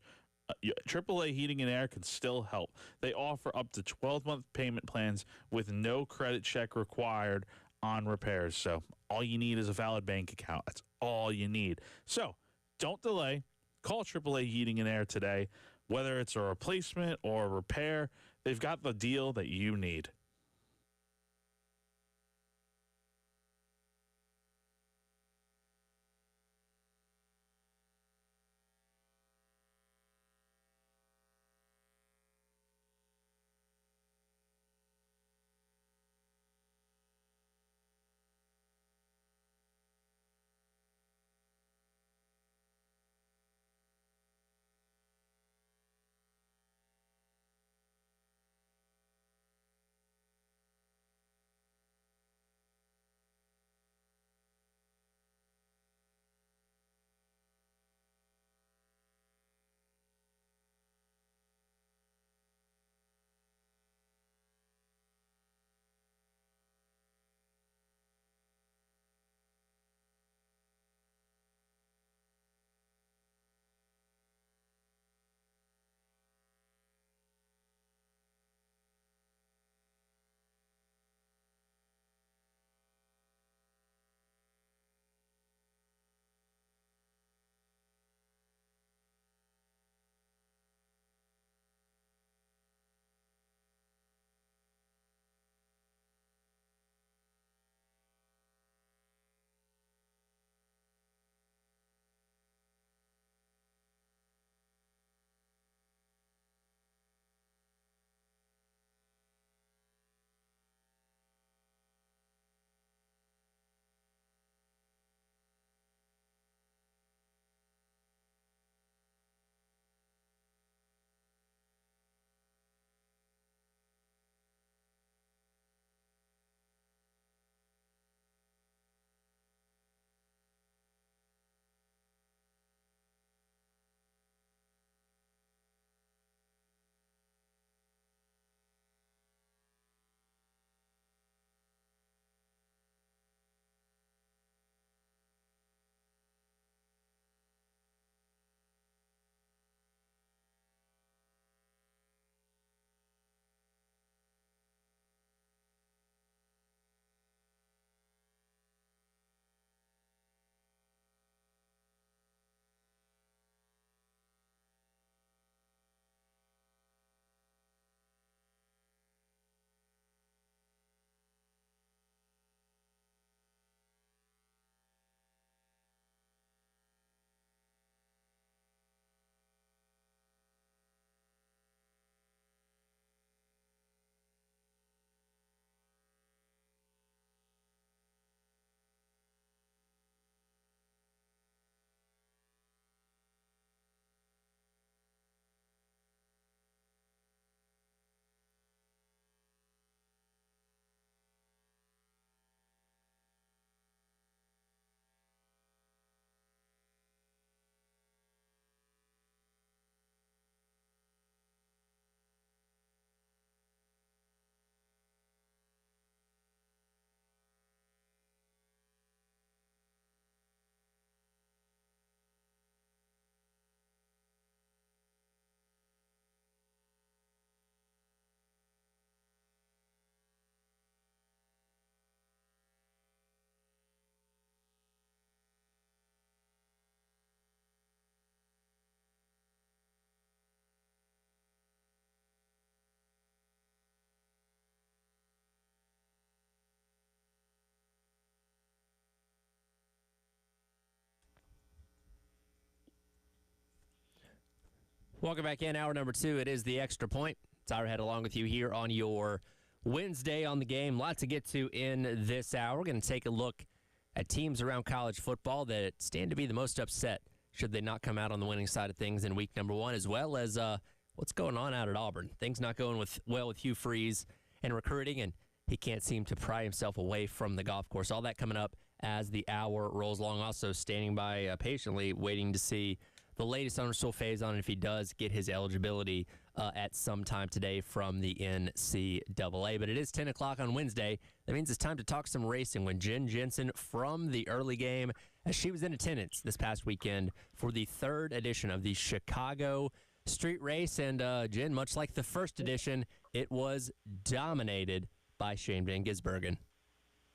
AAA Heating and Air can still help. They offer up to 12-month payment plans with no credit check required on repairs. So all you need is a valid bank account. That's all you need. So don't delay. Call AAA Heating and Air today. Whether it's a replacement or a repair, they've got the deal that you need. Welcome back in. Hour number 2. It is the Extra Point. Tyler Head along with you here on your Wednesday on the game. Lots to get to in this hour. We're going to take a look at teams around college football that stand to be the most upset should they not come out on the winning side of things in week number 1, as well as what's going on out at Auburn. Things not going well with Hugh Freeze and recruiting, and he can't seem to pry himself away from the golf course. All that coming up as the hour rolls along. Also standing by patiently waiting to see the latest on Rasul Faison, and if he does get his eligibility at some time today from the NCAA. But it is 10 o'clock on Wednesday. That means it's time to talk some racing when Jen Jensen from the early game, as she was in attendance this past weekend for the 3rd edition of the Chicago Street Race. And Jen, much like the first edition, it was dominated by Shane Van Gisbergen.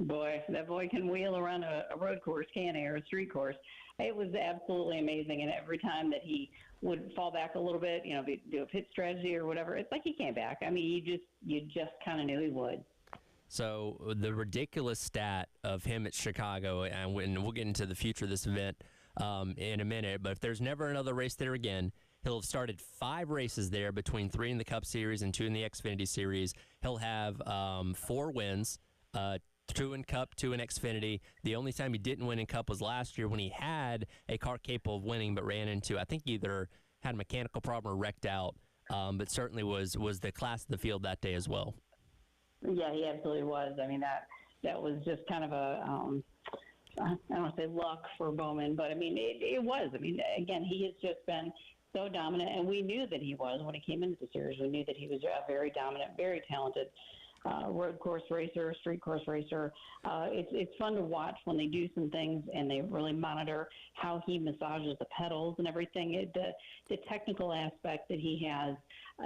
Boy, that boy can wheel around a road course, can he, or a street course. It was absolutely amazing, and every time that he would fall back a little bit, do a pit strategy or whatever, it's like he came back. I mean, you just kind of knew he would. So the ridiculous stat of him at Chicago, and we'll get into the future of this event in a minute, but if there's never another race there again, he'll have started 5 races there between 3 in the Cup Series and 2 in the Xfinity Series. He'll have 4 wins, 2 in Cup, 2 in Xfinity. The only time he didn't win in Cup was last year when he had a car capable of winning, but ran into, I think, either had a mechanical problem or wrecked out, but certainly was the class of the field that day as well. Yeah, he absolutely was. I mean, that was just kind of a, I don't want to say luck for Bowman, but I mean, it was. I mean, again, he has just been so dominant, and we knew that he was when he came into the series. We knew that he was a very dominant, very talented road course racer, street course racer. It's fun to watch when they do some things and they really monitor how he massages the pedals and everything. The technical aspect that he has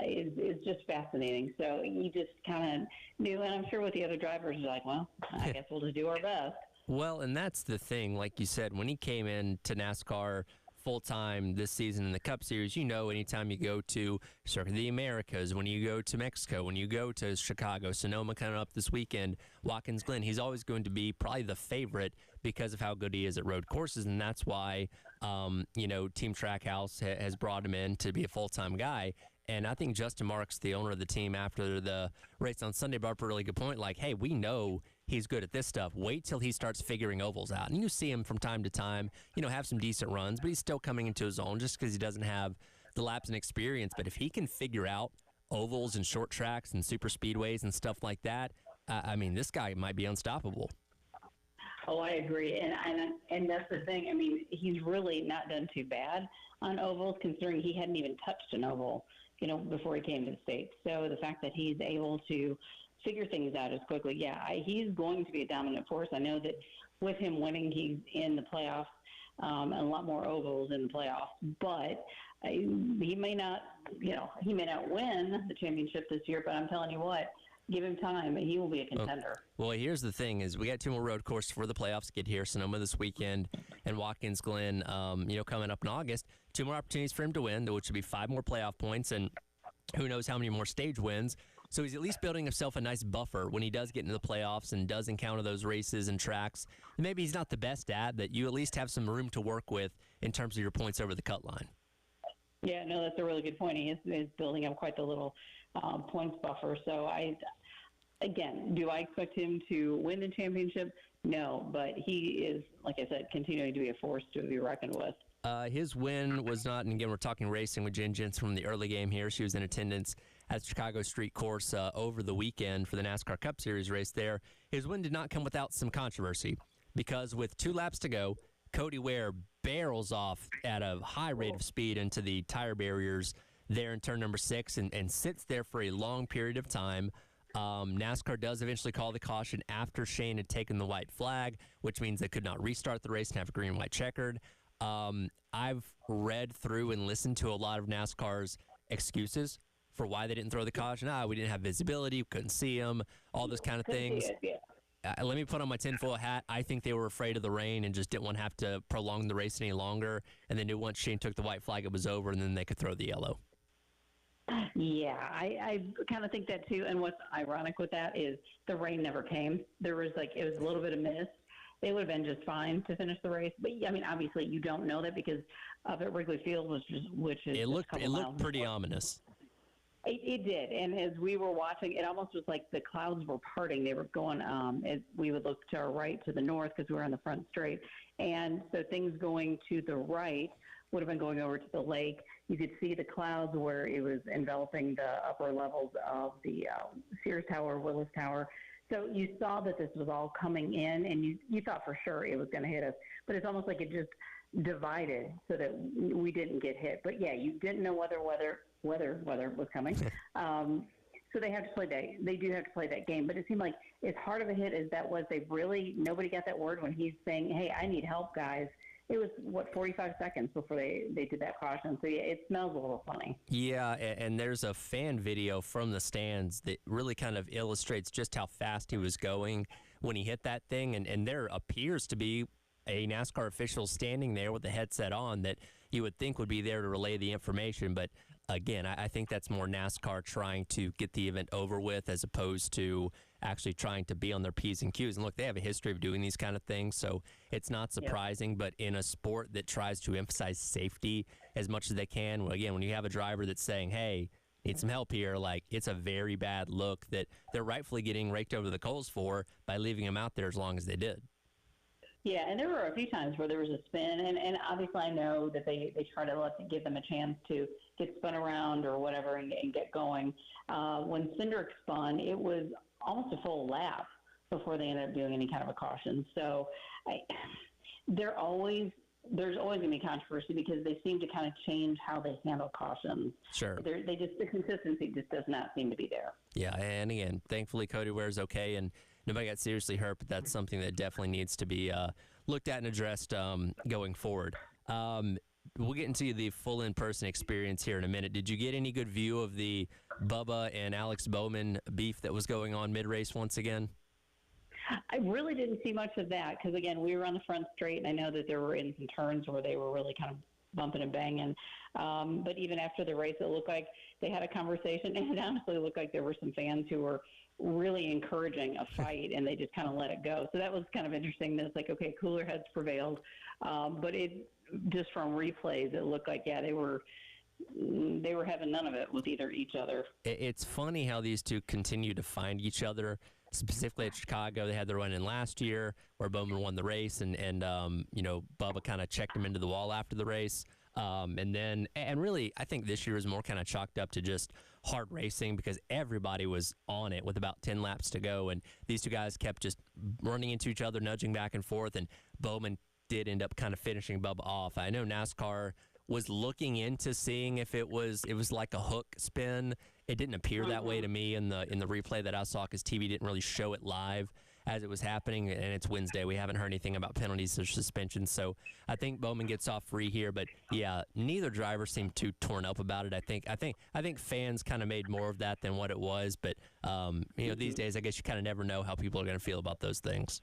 is just fascinating. So you just kind of knew, and I'm sure with the other drivers, you're like, well, I guess we'll just do our best. Well, and that's the thing, like you said, when he came in to NASCAR full-time this season in the Cup Series, anytime you go to Circuit of the Americas, when you go to Mexico, when you go to Chicago, Sonoma coming up this weekend, Watkins Glen, he's always going to be probably the favorite because of how good he is at road courses, and that's why, Team Trackhouse has brought him in to be a full-time guy. And I think Justin Marks, the owner of the team, after the race on Sunday, brought up a really good point. Like, hey, we know he's good at this stuff. Wait till he starts figuring ovals out. And you see him from time to time, have some decent runs, but he's still coming into his own just because he doesn't have the laps and experience. But if he can figure out ovals and short tracks and super speedways and stuff like that, this guy might be unstoppable. Oh, I agree. And that's the thing. I mean, he's really not done too bad on ovals, considering he hadn't even touched an oval, before he came to the States. So the fact that he's able to figure things out as quickly, he's going to be a dominant force. I know that with him winning, he's in the playoffs, and a lot more ovals in the playoffs, but he may not win the championship this year, but I'm telling you what, give him time, and he will be a contender. Well, here's the thing: is we got 2 more road courses for the playoffs to get here. Sonoma this weekend, and Watkins Glen, coming up in August. 2 more opportunities for him to win, which would be 5 more playoff points, and who knows how many more stage wins. So he's at least building himself a nice buffer when he does get into the playoffs and does encounter those races and tracks. And maybe he's not the best at, but you at least have some room to work with in terms of your points over the cut line. Yeah, no, that's a really good point. He is building up quite the little points buffer. So do I expect him to win the championship? No, but he is, like I said, continuing to be a force to be reckoned with. His win was not, and again, we're talking racing with Jen Jensen from the early game here. She was in attendance at the Chicago Street Course over the weekend for the NASCAR Cup Series race there. His win did not come without some controversy because with 2 laps to go, Cody Ware barrels off at a high rate of speed into the tire barriers there in turn number 6 and sits there for a long period of time. NASCAR does eventually call the caution after Shane had taken the white flag, which means they could not restart the race and have a green-white checkered. I've read through and listened to a lot of NASCAR's excuses for why they didn't throw the caution. We didn't have visibility, we couldn't see them, all those kind of things. Let me put on my tinfoil hat. I think they were afraid of the rain and just didn't want to have to prolong the race any longer, and they knew once Shane took the white flag, it was over, and then they could throw the yellow. Yeah, I kind of think that too. And what's ironic with that is the rain never came. There was it was a little bit of mist, they would have been just fine to finish the race. But I mean, obviously, you don't know that because up at Wrigley Field, which is It looked miles pretty before. ominous. It did, and as we were watching, it almost was like the clouds were parting. They were going. As we would look to our right, to the north, because we were on the front straight, and so things going to the right would have been going over to the lake. You could see the clouds where it was enveloping the upper levels of the Sears Tower, Willis Tower. So you saw that this was all coming in, and you thought for sure it was going to hit us. But it's almost like it just divided so that we didn't get hit. But yeah, you didn't know whether weather was coming. So they have to play that. They do have to play that game. But it seemed like as hard of a hit as that was, nobody got that word when he's saying, "Hey, I need help, guys." It was, 45 seconds before they did that caution. So, yeah, it smells a little funny. Yeah, and there's a fan video from the stands that really kind of illustrates just how fast he was going when he hit that thing. And there appears to be a NASCAR official standing there with the headset on that you would think would be there to relay the information. But, again, I think that's more NASCAR trying to get the event over with as opposed to actually trying to be on their P's and Q's. And look, they have a history of doing these kind of things, so it's not surprising. But in a sport that tries to emphasize safety as much as they can, well, again, when you have a driver that's saying, hey, need some help here, like, it's a very bad look that they're rightfully getting raked over the coals for by leaving him out there as long as they did. Yeah, and there were a few times where there was a spin, and obviously I know that they try to give them a chance to get spun around or whatever and get going. When Cindric spun, it was almost a full lap before they ended up doing any kind of a caution. So there's always going to be controversy because they seem to kind of change how they handle cautions. Sure. The consistency just does not seem to be there. Yeah, and again, thankfully Cody Ware's okay, and nobody got seriously hurt, but that's something that definitely needs to be looked at and addressed going forward. We'll get into the full in-person experience here in a minute. Did you get any good view of the Bubba and Alex Bowman beef that was going on mid-race once again? I really didn't see much of that because, again, we were on the front straight, and I know that there were in some turns where they were really kind of bumping and banging. But even after the race, it looked like they had a conversation, and it honestly looked like there were some fans who were really encouraging a fight, and they just kind of let it go. So that was kind of interesting. That it's like, okay, cooler heads prevailed. But it just from replays, it looked like, yeah, they were having none of it with each other. It's funny how these two continue to find each other. Specifically at Chicago, they had the run in last year where Bowman won the race, and Bubba kind of checked him into the wall after the race. And really, I think this year is more kind of chalked up to just hard racing because everybody was on it with about 10 laps to go, and these two guys kept just running into each other, nudging back and forth, and Bowman did end up kind of finishing Bubba off. I know NASCAR was looking into seeing if it was like a hook spin. It didn't appear that way to me in the replay that I saw because TV didn't really show it live as it was happening, and it's Wednesday. We haven't heard anything about penalties or suspensions, so I think Bowman gets off free here. But yeah, neither driver seemed too torn up about it. I think fans kind of made more of that than what it was. But these days, I guess you kind of never know how people are going to feel about those things.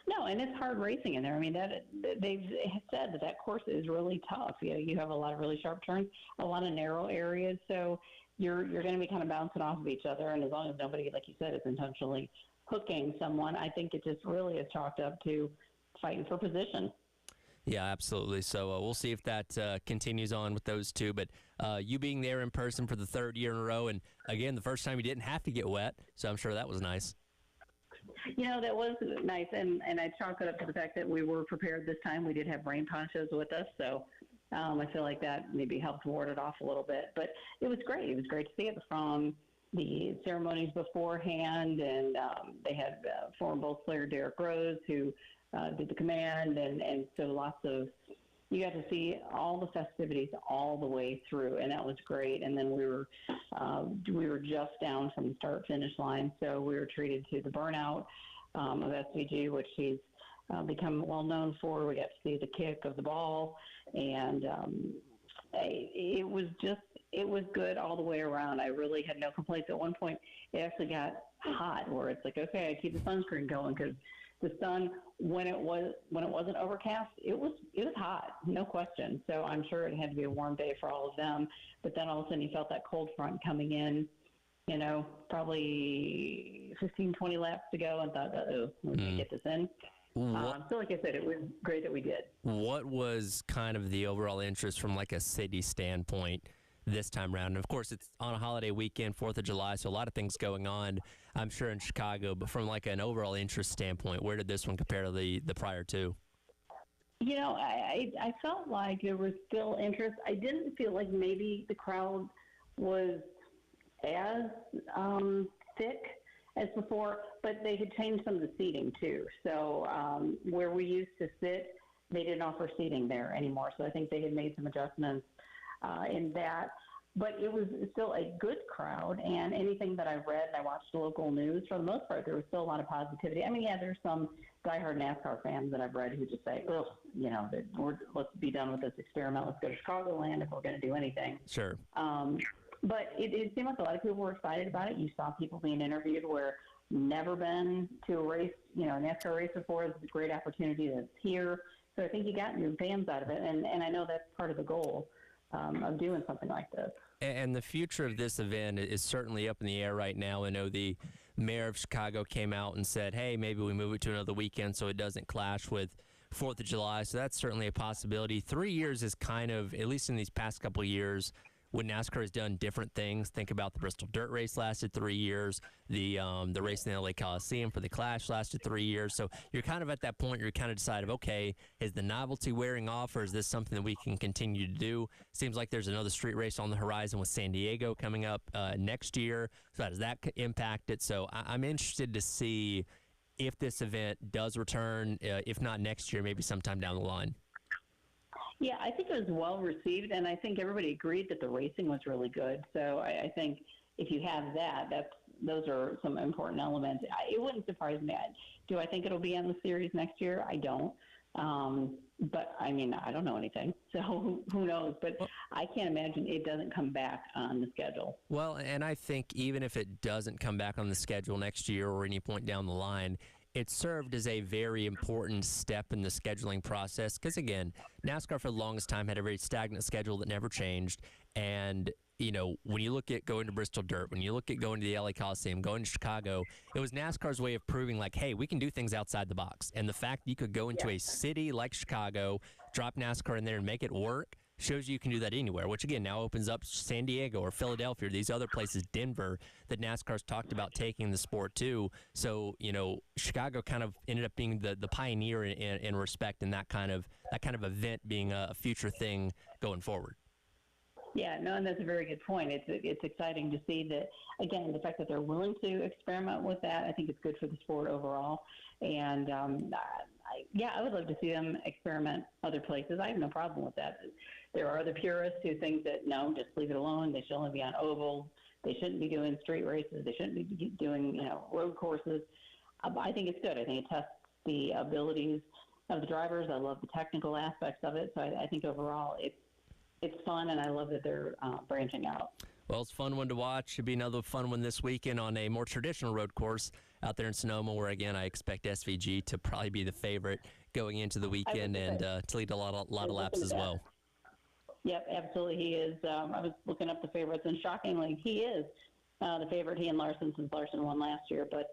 No, and it's hard racing in there. I mean, they've said that course is really tough. You have a lot of really sharp turns, a lot of narrow areas, so you're going to be kind of bouncing off of each other. And as long as nobody, like you said, is intentionally hooking someone, I think it just really is chalked up to fighting for position. Yeah, absolutely. So we'll see if that continues on with those two. But you being there in person for the third year in a row, and again, the first time you didn't have to get wet, so I'm sure that was nice. That was nice, and I chalk it up to the fact that we were prepared this time. We did have rain ponchos with us, so I feel like that maybe helped ward it off a little bit. But it was great. It was great to see it from the ceremonies beforehand, and they had former Bulls player Derek Rose who did the command, and so you got to see all the festivities all the way through, and that was great. And then we were just down from the start-finish line, so we were treated to the burnout of SVG, which he's become well known for. We got to see the kick of the ball, and it was good all the way around. I really had no complaints. At one point, it actually got hot, where it's like, okay, I keep the sunscreen going because the sun, when it wasn't overcast, it was hot, no question. So I'm sure it had to be a warm day for all of them. But then all of a sudden you felt that cold front coming in, probably 15, 20 laps to go, and thought, we're going to get this in. So like I said, it was great that we did. What was kind of the overall interest from like a city standpoint this time around? And of course, it's on a holiday weekend, 4th of July, so a lot of things going on, I'm sure, in Chicago. But from like an overall interest standpoint, where did this one compare to the prior two? You know, I felt like there was still interest. I didn't feel like maybe the crowd was as thick as before, but they had changed some of the seating too. So where we used to sit, they didn't offer seating there anymore. So I think they had made some adjustments in that. But it was still a good crowd, and anything that I read and I watched the local news, for the most part, there was still a lot of positivity. I mean, yeah, there's some diehard NASCAR fans that I've read who just say, "Oh, you know, let's be done with this experiment. Let's go to Chicagoland if we're going to do anything." Sure. But it seemed like a lot of people were excited about it. You saw people being interviewed where never been to a race, you know, a NASCAR race before. It's a great opportunity that's here. So I think you got your fans out of it, and I know that's part of the goal of doing something like this. And the future of this event is certainly up in the air right now. I know the mayor of Chicago came out and said, hey, maybe we move it to another weekend so it doesn't clash with 4th of July. So that's certainly a possibility. 3 years is kind of, at least in these past couple of years, when NASCAR has done different things. Think about the Bristol Dirt Race lasted 3 years. The race in the LA Coliseum for the Clash lasted 3 years. So you're kind of at that point, you're kind of decided, okay, is the novelty wearing off, or is this something that we can continue to do? Seems like there's another street race on the horizon with San Diego coming up next year. So how does that impact it? So I'm interested to see if this event does return, if not next year, maybe sometime down the line. Yeah, I think it was well received, and I think everybody agreed that the racing was really good. So I think if you have that, those are some important elements. It wouldn't surprise me. Do I think it'll be on the series next year? I don't. But, I mean, I don't know anything, so who knows? But I can't imagine it doesn't come back on the schedule. Well, and I think even if it doesn't come back on the schedule next year or any point down the line, it served as a very important step in the scheduling process because, again, NASCAR for the longest time had a very stagnant schedule that never changed. And, you know, when you look at going to Bristol Dirt, when you look at going to the LA Coliseum, going to Chicago, it was NASCAR's way of proving, like, hey, we can do things outside the box. And the fact that you could go into a city like Chicago, drop NASCAR in there and make it work, shows you can do that anywhere, which, again, now opens up San Diego or Philadelphia or these other places, Denver, that NASCAR's talked about taking the sport to. So, you know, Chicago kind of ended up being the pioneer in respect in that kind of event being a future thing going forward. Yeah, no, and that's a very good point. It's exciting to see that, again, the fact that they're willing to experiment with that, I think it's good for the sport overall. And, I would love to see them experiment other places. I have no problem with that. There are other purists who think that, no, just leave it alone. They should only be on oval. They shouldn't be doing street races. They shouldn't be doing, road courses. I think it's good. I think it tests the abilities of the drivers. I love the technical aspects of it. So I think overall it's fun, and I love that they're branching out. Well, it's a fun one to watch. Should be another fun one this weekend on a more traditional road course out there in Sonoma, where, again, I expect SVG to probably be the favorite going into the weekend and to lead a lot of laps as well. Yep, absolutely he is. I was looking up the favorites, and shockingly, he is the favorite. He and Larson, since Larson won last year. But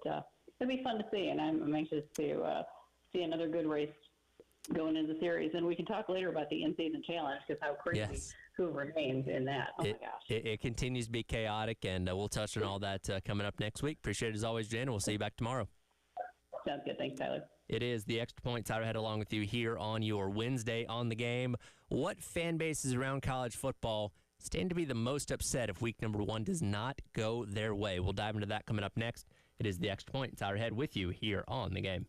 it'll be fun to see, and I'm anxious to see another good race going into the series. And we can talk later about the in-season challenge, because how crazy who remains in that. Oh, my gosh. It continues to be chaotic, and we'll touch on all that coming up next week. Appreciate it as always, Jen, and we'll see you back tomorrow. Sounds good. Thanks, Tyler. It is the Extra Point. Tyler Head along with you here on your Wednesday on the Game. What fan bases around college football stand to be the most upset if week number 1 does not go their way? We'll dive into that coming up next. It is the Extra Point. Tyler Head with you here on the Game.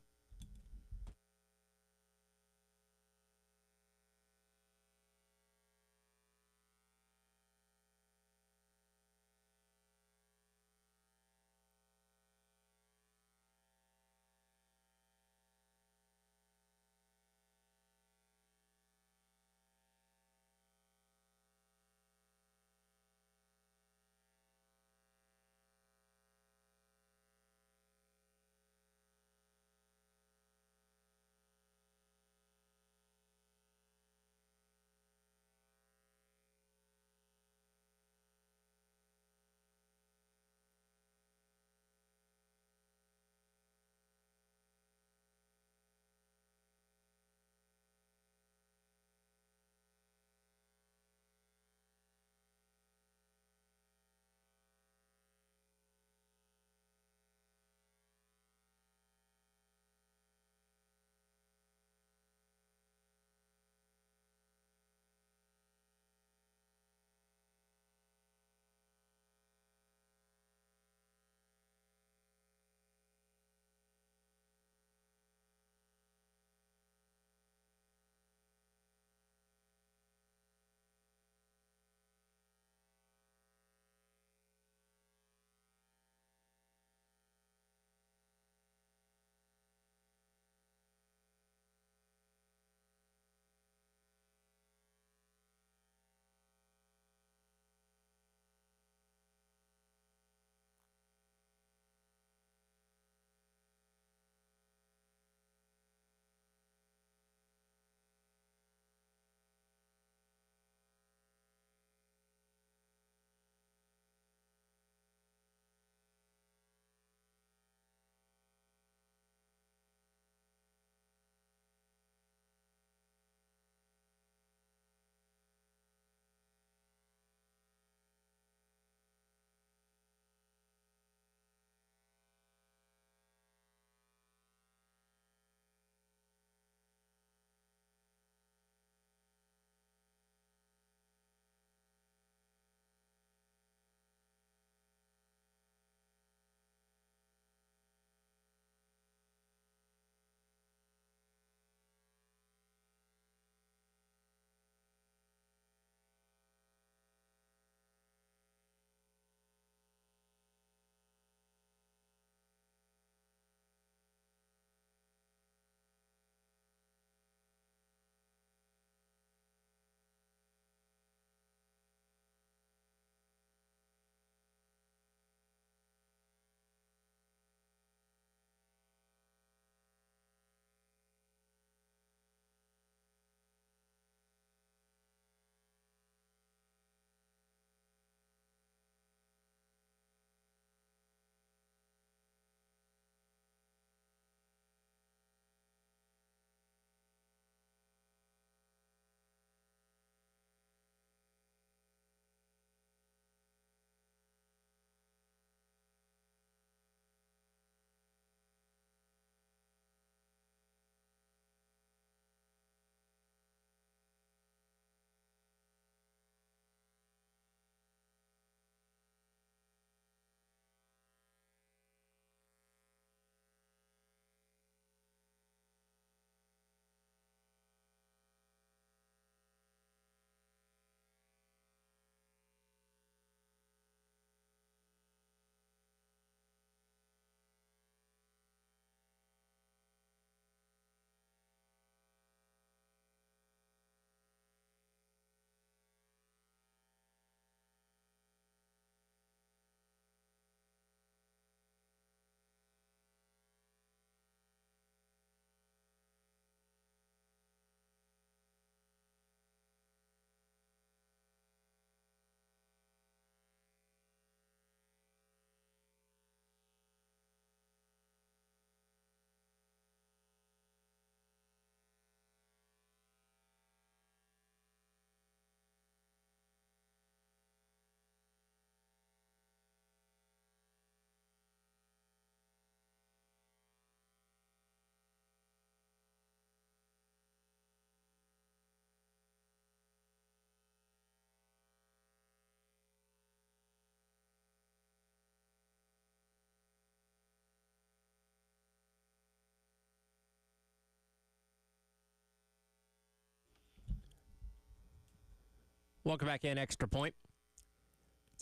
Welcome back in, Extra Point.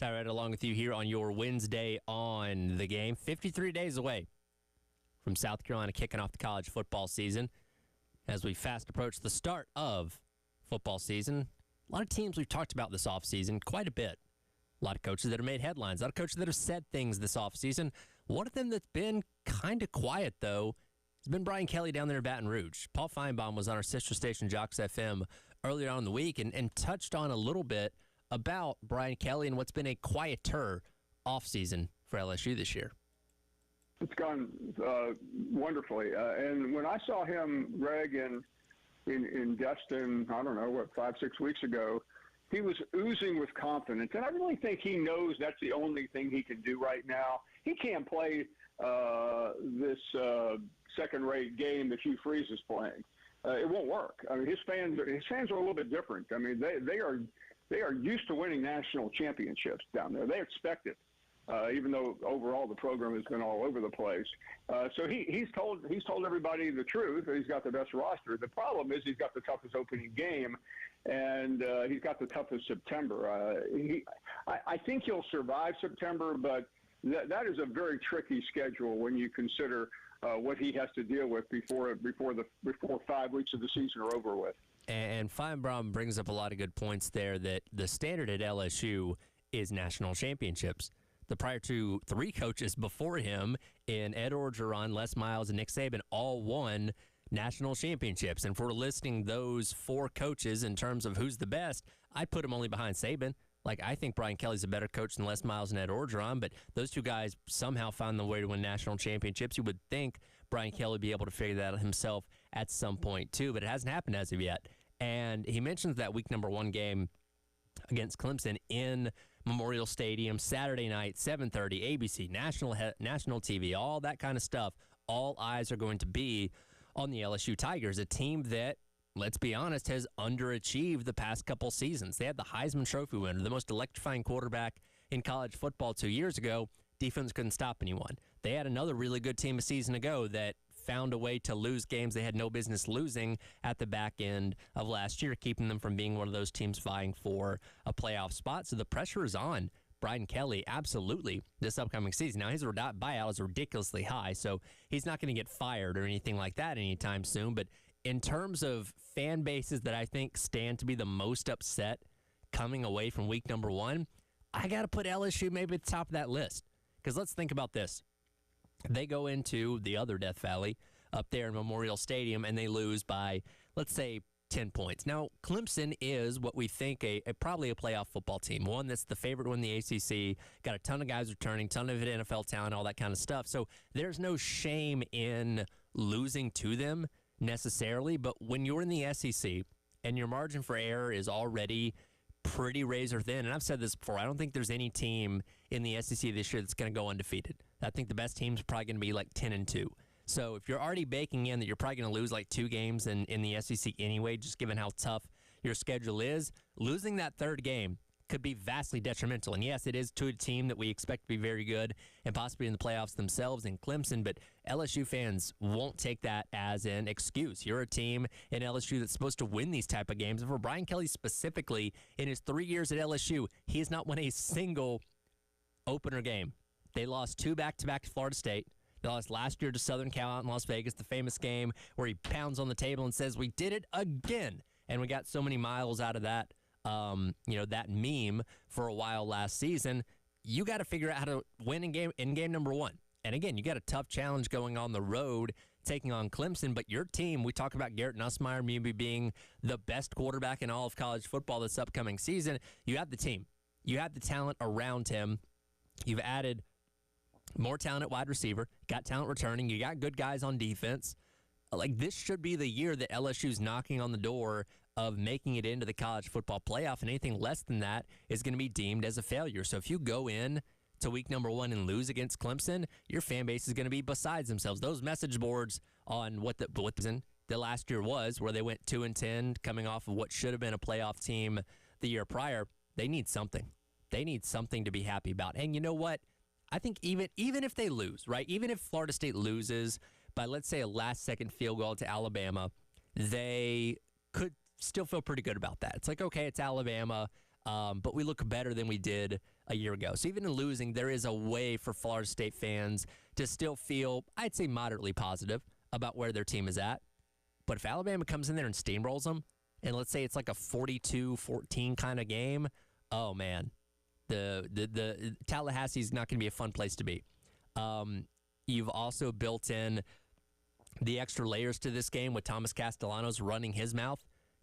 Tyrod along with you here on your Wednesday on the game. 53 days away from South Carolina kicking off the college football season. As we fast approach the start of football season, a lot of teams we've talked about this offseason quite a bit. A lot of coaches that have made headlines, a lot of coaches that have said things this offseason. One of them that's been kind of quiet, though, has been Brian Kelly down there in Baton Rouge. Paul Feinbaum was on our sister station, Jocks FM, earlier on in the week and touched on a little bit about Brian Kelly and what's been a quieter offseason for LSU this year. It's gone wonderfully. And when I saw him, Greg, in Destin, I don't know, 5-6 weeks ago, he was oozing with confidence. And I really think he knows that's the only thing he can do right now. He can't play this second-rate game that Hugh Freeze is playing. It won't work. I mean, his fans are a little bit different. I mean, they are used to winning national championships down there. They expect it, even though overall the program has been all over the place. So he's told everybody the truth. He's got the best roster. The problem is he's got the toughest opening game, and he's got the toughest September. I think he'll survive September, but that is a very tricky schedule when you consider what he has to deal with before 5 weeks of the season are over with. And Feinbaum brings up a lot of good points there that the standard at LSU is national championships. The prior 3 coaches before him in Ed Orgeron, Les Miles, and Nick Saban all won national championships. And if we're listing those 4 coaches in terms of who's the best, I'd put him only behind Saban. Like, I think Brian Kelly's a better coach than Les Miles and Ed Orgeron, but those 2 guys somehow found the way to win national championships. You would think Brian Kelly would be able to figure that out himself at some point, too, but it hasn't happened as of yet. And he mentions that week number 1 game against Clemson in Memorial Stadium, Saturday night, 7:30, ABC, national TV, all that kind of stuff. All eyes are going to be on the LSU Tigers, a team that, let's be honest, has underachieved the past couple seasons. They had the Heisman Trophy winner, the most electrifying quarterback in college football 2 years ago. Defense couldn't stop anyone. They had another really good team a season ago that found a way to lose games they had no business losing at the back end of last year, keeping them from being one of those teams vying for a playoff spot. So the pressure is on Brian Kelly, absolutely, this upcoming season. Now, his buyout is ridiculously high, so he's not going to get fired or anything like that anytime soon. But in terms of fan bases that I think stand to be the most upset coming away from week number 1, I got to put LSU maybe at the top of that list. Because let's think about this. They go into the other Death Valley up there in Memorial Stadium, and they lose by, let's say, 10 points. Now, Clemson is what we think probably a playoff football team, one that's the favorite to win the ACC, got a ton of guys returning, ton of NFL talent, all that kind of stuff. So there's no shame in losing to them necessarily, but when you're in the SEC and your margin for error is already pretty razor thin, and I've said this before, I don't think there's any team in the SEC this year that's going to go undefeated. I think the best team's probably going to be like 10-2. So if you're already baking in that you're probably going to lose like 2 games in the SEC anyway, just given how tough your schedule is, losing that 3rd game could be vastly detrimental. And yes, it is to a team that we expect to be very good and possibly in the playoffs themselves in Clemson, but LSU fans won't take that as an excuse. You're a team in LSU that's supposed to win these type of games. And for Brian Kelly specifically, in his 3 years at LSU, he has not won a single opener game. They lost 2 back-to-back to Florida State. They lost last year to Southern Cal out in Las Vegas, the famous game where he pounds on the table and says, "We did it again." And we got so many miles out of that, that meme for a while last season. You got to figure out how to win in game number 1. And again, you got a tough challenge going on the road, taking on Clemson. But your team, we talk about Garrett Nussmeier maybe being the best quarterback in all of college football this upcoming season. You have the team. You have the talent around him. You've added more talent at wide receiver, got talent returning, you got good guys on defense. Like, this should be the year that LSU's knocking on the door of making it into the college football playoff, and anything less than that is going to be deemed as a failure. So if you go in to week number 1 and lose against Clemson, your fan base is going to be besides themselves. Those message boards on what the last year was, where they went 2-10, coming off of what should have been a playoff team the year prior, they need something. They need something to be happy about. And you know what? I think even if they lose, right, even if Florida State loses by, let's say, a last-second field goal to Alabama, they could still feel pretty good about that. It's like, okay, it's Alabama. but we look better than we did a year ago. So even in losing, there is a way for Florida State fans to still feel, I'd say, moderately positive about where their team is at. But if Alabama comes in there and steamrolls them, and let's say it's like a 42-14 kind of game, oh, man, the Tallahassee's not going to be a fun place to be. You've also built in the extra layers to this game with Thomas Castellanos running his mouth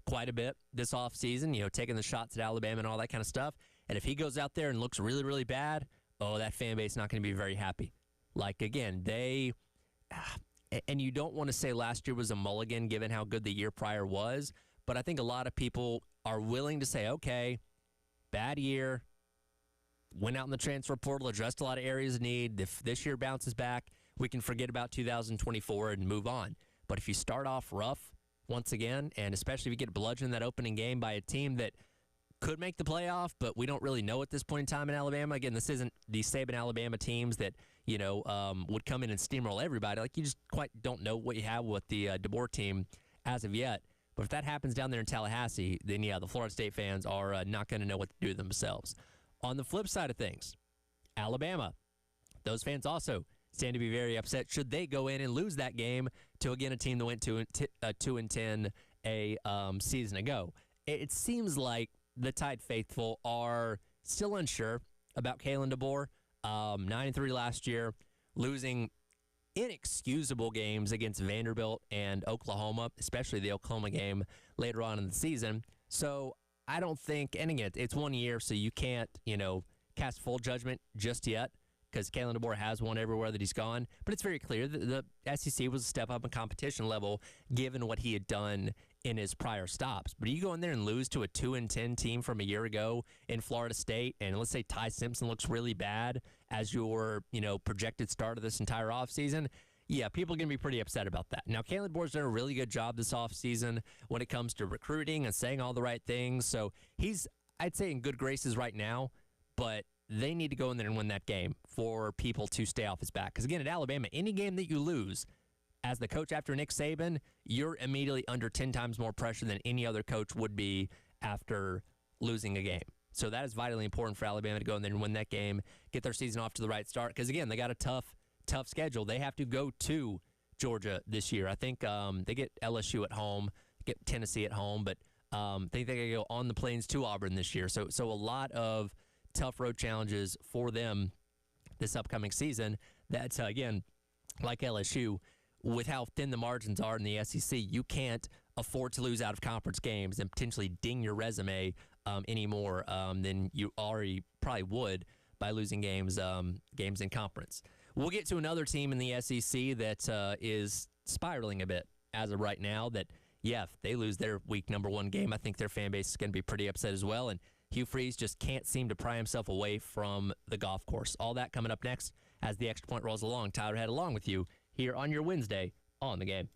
quite a bit this offseason, taking the shots at Alabama and all that kind of stuff. And if he goes out there and looks really, really bad, that fan base is not going to be very happy. Like, again, and you don't want to say last year was a mulligan given how good the year prior was, but I think a lot of people are willing to say, okay, bad year, went out in the transfer portal, addressed a lot of areas of need. If this year bounces back, we can forget about 2024 and move on. But if you start off rough once again, and especially if you get bludgeoned in that opening game by a team that could make the playoff, but we don't really know at this point in time in Alabama. Again, this isn't the Saban Alabama teams that, would come in and steamroll everybody. Like, you just quite don't know what you have with the DeBoer team as of yet. But if that happens down there in Tallahassee, then, the Florida State fans are not going to know what to do themselves. On the flip side of things, Alabama, those fans also stand to be very upset should they go in and lose that game to, again, a team that went 2-10 a season ago. It seems like the Tide faithful are still unsure about Kalen DeBoer. 9-3 last year, losing inexcusable games against Vanderbilt and Oklahoma, especially the Oklahoma game later on in the season. So I don't think, and again, it's 1 year, so you can't, cast full judgment just yet because Kalen DeBoer has won everywhere that he's gone. But it's very clear that the SEC was a step up in competition level given what he had done in his prior stops. But you go in there and lose to a 2-10 team from a year ago in Florida State, and let's say Ty Simpson looks really bad as your, projected start of this entire offseason. Yeah, people are going to be pretty upset about that. Now, Kalen DeBoer's done a really good job this offseason when it comes to recruiting and saying all the right things. So he's, I'd say, in good graces right now, but they need to go in there and win that game for people to stay off his back. Because, again, at Alabama, any game that you lose as the coach after Nick Saban, you're immediately under 10 times more pressure than any other coach would be after losing a game. So that is vitally important for Alabama to go in there and win that game, get their season off to the right start. Because, again, they got a tough schedule. They have to go to Georgia this year. I think they get LSU at home, get Tennessee at home, but I think they go on the plains to Auburn this year. So a lot of tough road challenges for them this upcoming season. That's, again, like LSU, with how thin the margins are in the SEC, you can't afford to lose out of conference games and potentially ding your resume any more than you already probably would by losing games in conference. We'll get to another team in the SEC that is spiraling a bit as of right now that, if they lose their week number 1 game, I think their fan base is going to be pretty upset as well. And Hugh Freeze just can't seem to pry himself away from the golf course. All that coming up next as the Extra Point rolls along. Tyler Head along with you here on your Wednesday on the Game.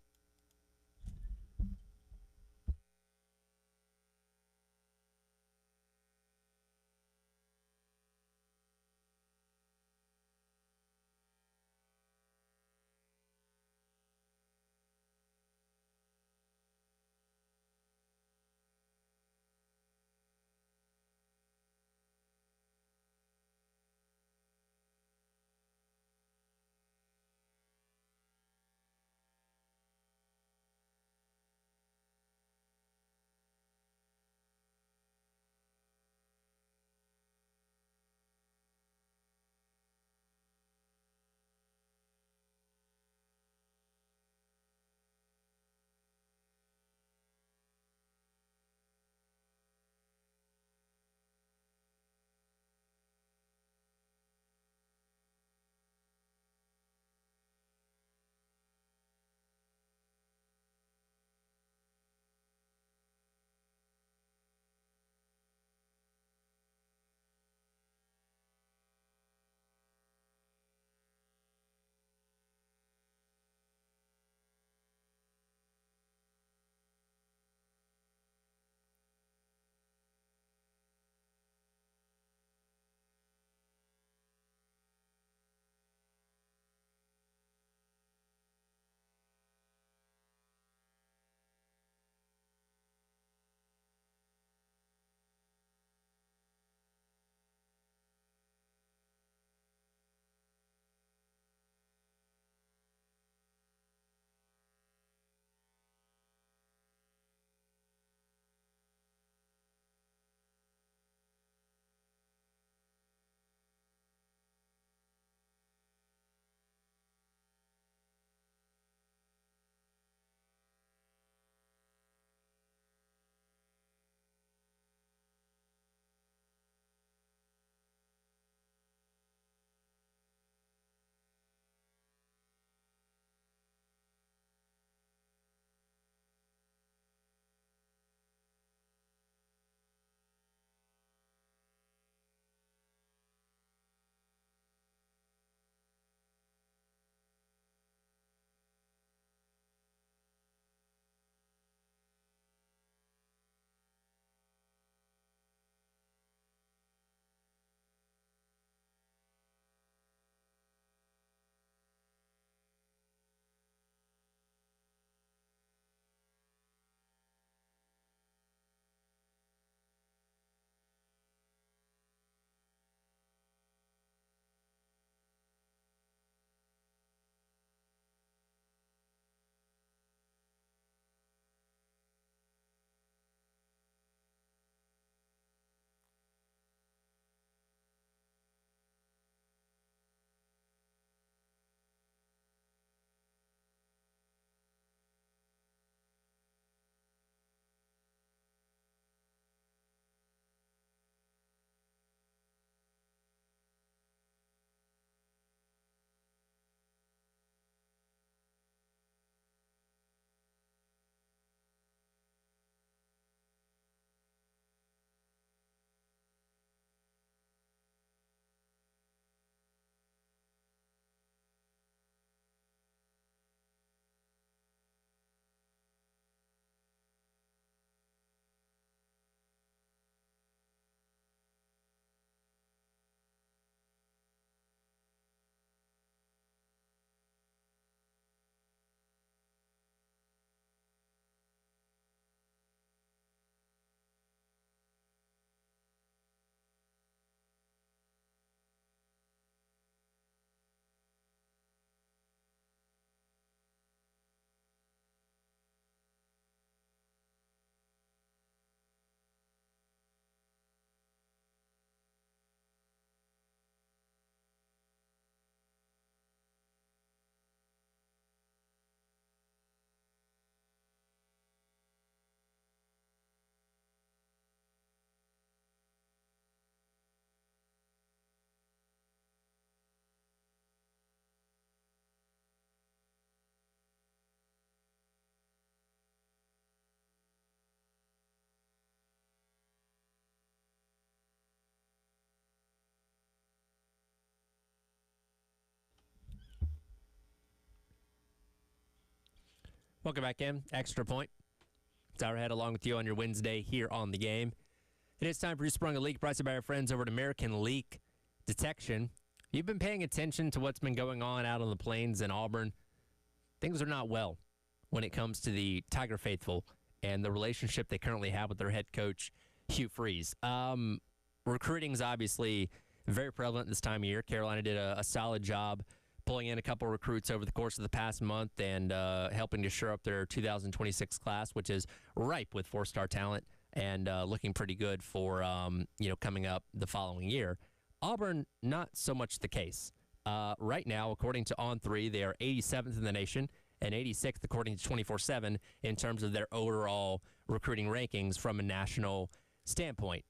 Welcome back in. Extra Point. Tower Head along with you on your Wednesday here on the game. It is time for You Sprung a Leak, brought to you by our friends over at American Leak Detection. You've been paying attention to what's been going on out on the plains in Auburn. Things are not well when it comes to the Tiger faithful and the relationship they currently have with their head coach, Hugh Freeze. Recruiting is obviously very prevalent this time of year. Carolina did a solid job pulling in a couple recruits over the course of the past month and helping to shore up their 2026 class, which is ripe with four-star talent and looking pretty good for coming up the following year. Auburn, not so much the case. Right now, according to On3, they are 87th in the nation and 86th according to 24/7 in terms of their overall recruiting rankings from a national standpoint.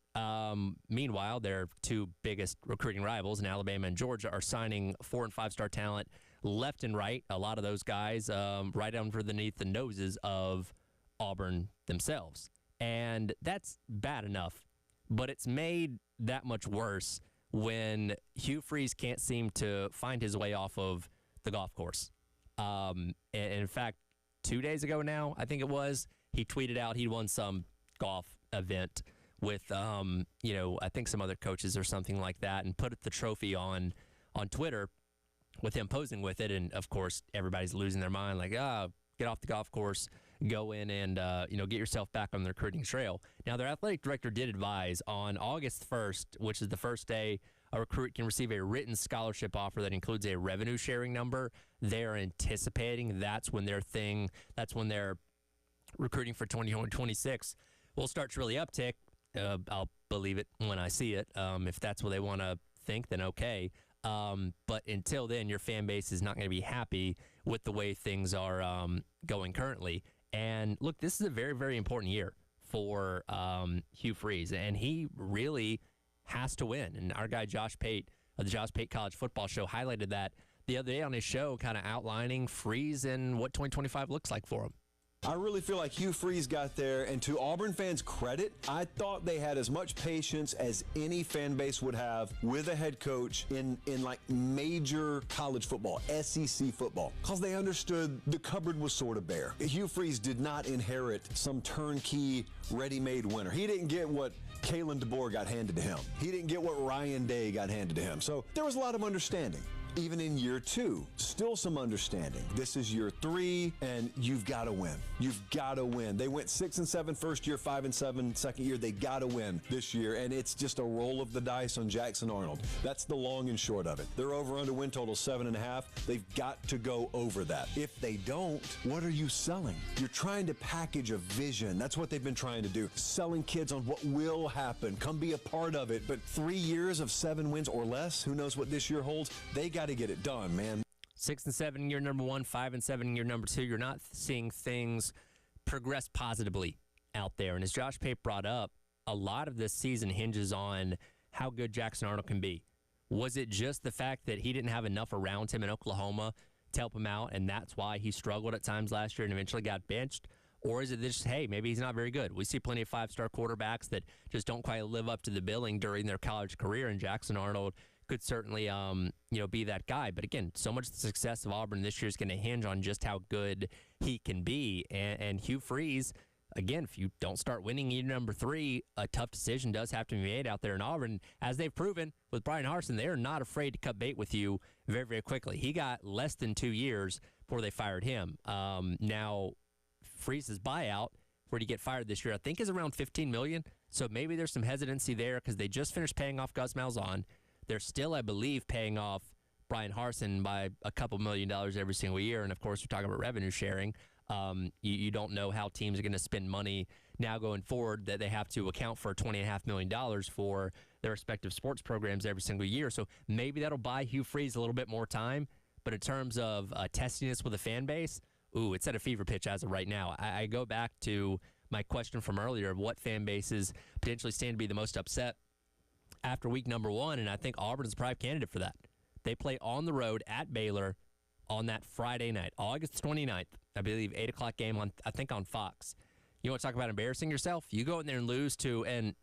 Meanwhile, their two biggest recruiting rivals in Alabama and Georgia are signing 4- and 5-star talent left and right. A lot of those guys right underneath the noses of Auburn themselves. And that's bad enough, but it's made that much worse when Hugh Freeze can't seem to find his way off of the golf course. And in fact, 2 days ago now, I think it was, he tweeted out he'd won some golf event with, I think some other coaches or something like that, and put the trophy on Twitter with him posing with it. And, of course, everybody's losing their mind, like, get off the golf course, go in and, get yourself back on the recruiting trail. Now, their athletic director did advise on August 1st, which is the first day a recruit can receive a written scholarship offer that includes a revenue sharing number. They're anticipating that's when their recruiting for 2026 will start to really uptick. I'll believe it when I see it. If that's what they want to think, then okay. But until then, your fan base is not going to be happy with the way things are going currently. And look, this is a very, very important year for Hugh Freeze, and he really has to win. And our guy Josh Pate of the Josh Pate College Football Show highlighted that the other day on his show, kind of outlining Freeze and what 2025 looks like for him. I really feel like Hugh Freeze got there, and to Auburn fans' credit, I thought they had as much patience as any fan base would have with a head coach in like major college football, SEC football, because they understood the cupboard was sort of bare. Hugh Freeze did not inherit some turnkey, ready-made winner. He didn't get what Kalen DeBoer got handed to him. He didn't get what Ryan Day got handed to him. So there was a lot of understanding. Even in year 2, still some understanding. This is year 3, and you've got to win. You've got to win. They went 6-7 first year, 5-7 second year. They got to win this year, and it's just a roll of the dice on Jackson Arnold. That's the long and short of it. Their over-under win total 7.5. They've got to go over that. If they don't, what are you selling? You're trying to package a vision. That's what they've been trying to do. Selling kids on what will happen. Come be a part of it. But 3 years of 7 wins or less, who knows what this year holds? They got to get it done, man. 6-7 in year number 1, 5-7 in year number 2. You're not seeing things progress positively out there. And as Josh Pate brought up, a lot of this season hinges on how good Jackson Arnold can be. Was it just the fact that he didn't have enough around him in Oklahoma to help him out, and that's why he struggled at times last year and eventually got benched? Or is it just, hey, maybe he's not very good? We see plenty of 5-star quarterbacks that just don't quite live up to the billing during their college career, and Jackson Arnold could certainly, be that guy. But again, so much of the success of Auburn this year is going to hinge on just how good he can be. And Hugh Freeze, again, if you don't start winning year number 3, a tough decision does have to be made out there in Auburn. As they've proven with Brian Harsin, they are not afraid to cut bait with you very, very quickly. He got less than 2 years before they fired him. Now, Freeze's buyout, where he get fired this year, I think is around $15 million. So maybe there's some hesitancy there because they just finished paying off Gus Malzahn. They're still, I believe, paying off Brian Harsin by a couple $1 million every single year. And, of course, we're talking about revenue sharing. You don't know how teams are going to spend money now going forward that they have to account for $20.5 million for their respective sports programs every single year. So maybe that'll buy Hugh Freeze a little bit more time. But in terms of testing this with a fan base, it's at a fever pitch as of right now. I go back to my question from earlier of what fan bases potentially stand to be the most upset after week number 1, and I think Auburn is a prime candidate for that. They play on the road at Baylor on that Friday night, August 29th, I believe, 8 o'clock game, on Fox. You want to talk about embarrassing yourself? You go in there and lose to an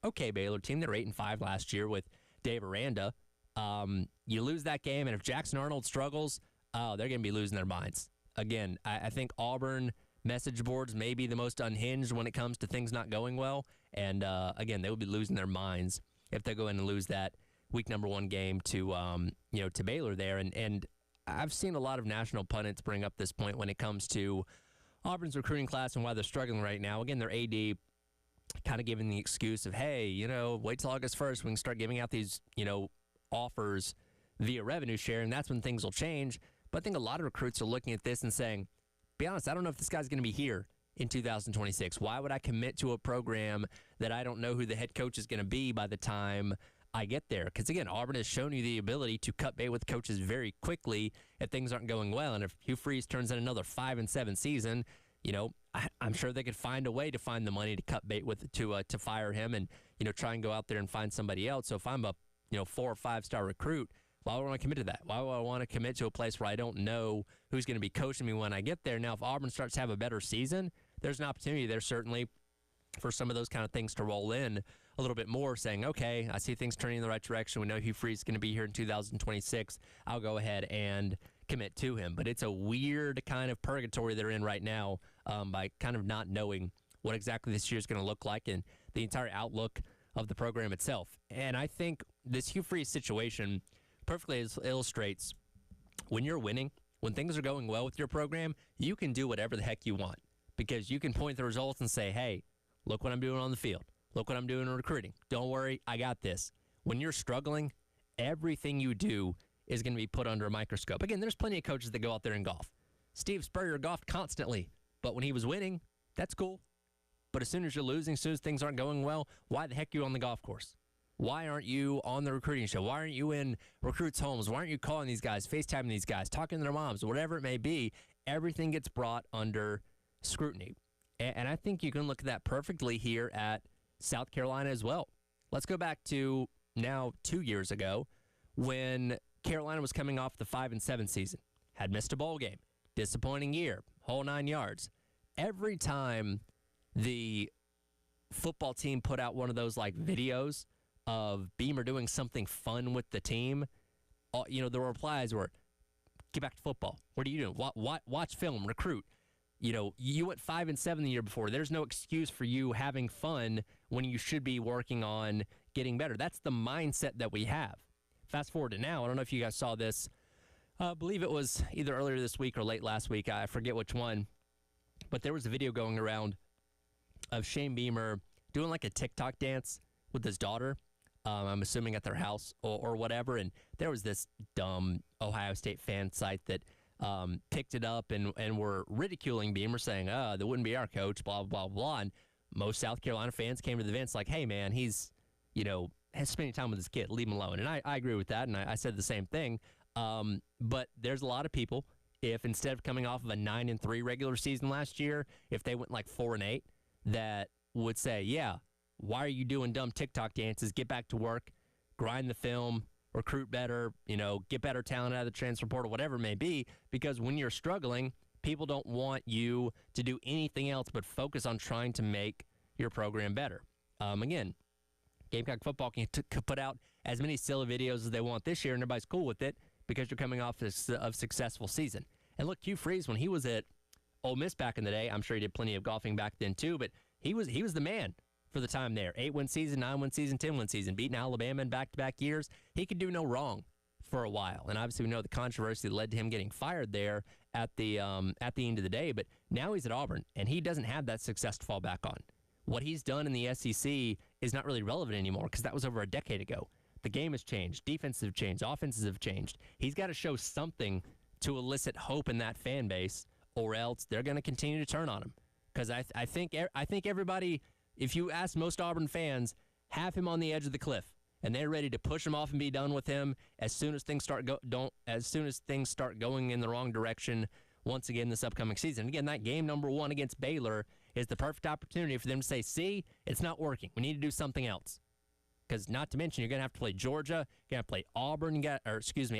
okay Baylor team. They were 8-5 last year with Dave Aranda. You lose that game, and if Jackson Arnold struggles, they're going to be losing their minds. again, I think Auburn message boards may be the most unhinged when it comes to things not going well. And, again, they would be losing their minds if they go in and lose that week number 1 game to, to Baylor there. And I've seen a lot of national pundits bring up this point when it comes to Auburn's recruiting class and why they're struggling right now. Again, their AD kind of giving the excuse of, hey, wait till August 1st. We can start giving out these, offers via revenue share, and that's when things will change. But I think a lot of recruits are looking at this and saying, be honest, I don't know if this guy's going to be here in 2026. Why would I commit to a program that I don't know who the head coach is going to be by the time I get there? Because, again, Auburn has shown you the ability to cut bait with coaches very quickly if things aren't going well. And if Hugh Freeze turns in another 5-7 season, I'm sure they could find a way to find the money to cut bait with to fire him and, try and go out there and find somebody else. So if I'm a, 4 or 5 star recruit, why would I want to commit to that? Why would I want to commit to a place where I don't know who's going to be coaching me when I get there? Now, if Auburn starts to have a better season, there's an opportunity there certainly for some of those kind of things to roll in a little bit more, saying, okay, I see things turning in the right direction. We know Hugh Freeze is going to be here in 2026. I'll go ahead and commit to him. But it's a weird kind of purgatory they're in right now by kind of not knowing what exactly this year is going to look like and the entire outlook of the program itself. And I think this Hugh Freeze situation perfectly illustrates when you're winning, when things are going well with your program, you can do whatever the heck you want because you can point the results and say, hey, look what I'm doing on the field. Look what I'm doing in recruiting. Don't worry, I got this. When you're struggling, everything you do is going to be put under a microscope. Again, there's plenty of coaches that go out there and golf. Steve Spurrier golfed constantly, but when he was winning, that's cool. But as soon as you're losing, as soon as things aren't going well, why the heck are you on the golf course? Why aren't you on the recruiting show? Why aren't you in recruits' homes? Why aren't you calling these guys, FaceTiming these guys, talking to their moms, whatever it may be? Everything gets brought under scrutiny. And I think you can look at that perfectly here at South Carolina as well. Let's go back to now 2 years ago when Carolina was coming off the 5-7 season, had missed a bowl game, disappointing year, whole 9 yards. Every time the football team put out one of those like videos of Beamer doing something fun with the team, the replies were, get back to football. What are you doing? Watch film, recruit. You went 5-7 the year before. There's no excuse for you having fun when you should be working on getting better. That's the mindset that we have. Fast forward to now. I don't know if you guys saw this. I believe it was either earlier this week or late last week. I forget which one. But there was a video going around of Shane Beamer doing like a TikTok dance with his daughter. I'm assuming at their house or whatever. And there was this dumb Ohio State fan site that picked it up and were ridiculing Beamer, saying, that wouldn't be our coach, blah, blah, blah. And most South Carolina fans came to the events like, hey, man, he's, has spending time with his kid. Leave him alone. And I agree with that, and I said the same thing. But there's a lot of people, if instead of coming off of a 9-3 regular season last year, if they went like 4-8, that would say, yeah, why are you doing dumb TikTok dances? Get back to work, grind the film, recruit better, get better talent out of the transfer portal, whatever it may be, because when you're struggling, people don't want you to do anything else but focus on trying to make your program better. Again, Gamecock football can put out as many silly videos as they want this year, and everybody's cool with it because you're coming off of successful season. And look, Hugh Freeze, when he was at Ole Miss back in the day, I'm sure he did plenty of golfing back then too, but he was the man for the time there. 8-win season, 9-win season, 10-win season, beating Alabama in back-to-back years. He could do no wrong for a while. And obviously we know the controversy that led to him getting fired there at the end of the day. But now he's at Auburn, and he doesn't have that success to fall back on. What he's done in the SEC is not really relevant anymore because that was over a decade ago. The game has changed. Defenses have changed. Offenses have changed. He's got to show something to elicit hope in that fan base, or else they're going to continue to turn on him. Because I think everybody, if you ask most Auburn fans, have him on the edge of the cliff, and they're ready to push him off and be done with him as soon as things start going in the wrong direction once again this upcoming season. Again, that game number 1 against Baylor is the perfect opportunity for them to say, see, it's not working. We need to do something else. Because not to mention, you're going to have to play Georgia, you're going to play Auburn,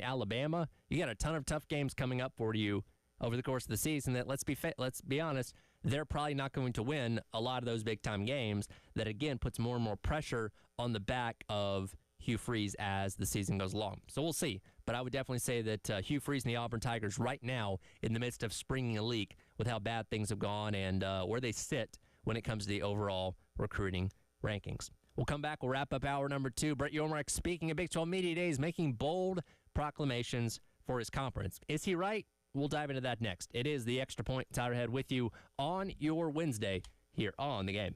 Alabama. You got a ton of tough games coming up for you over the course of the season that, let's be honest, they're probably not going to win a lot of those big-time games. That, again, puts more and more pressure on the back of Hugh Freeze as the season goes along. So we'll see. But but I would definitely say that Hugh Freeze and the Auburn Tigers right now in the midst of springing a leak with how bad things have gone and where they sit when it comes to the overall recruiting rankings. We'll come back. We'll wrap up hour number 2. Brett Yormark speaking at Big 12 Media Days, making bold proclamations for his conference. Is he right? We'll dive into that next. It is the Extra Point. Tyler Head with you on your Wednesday here on The Game.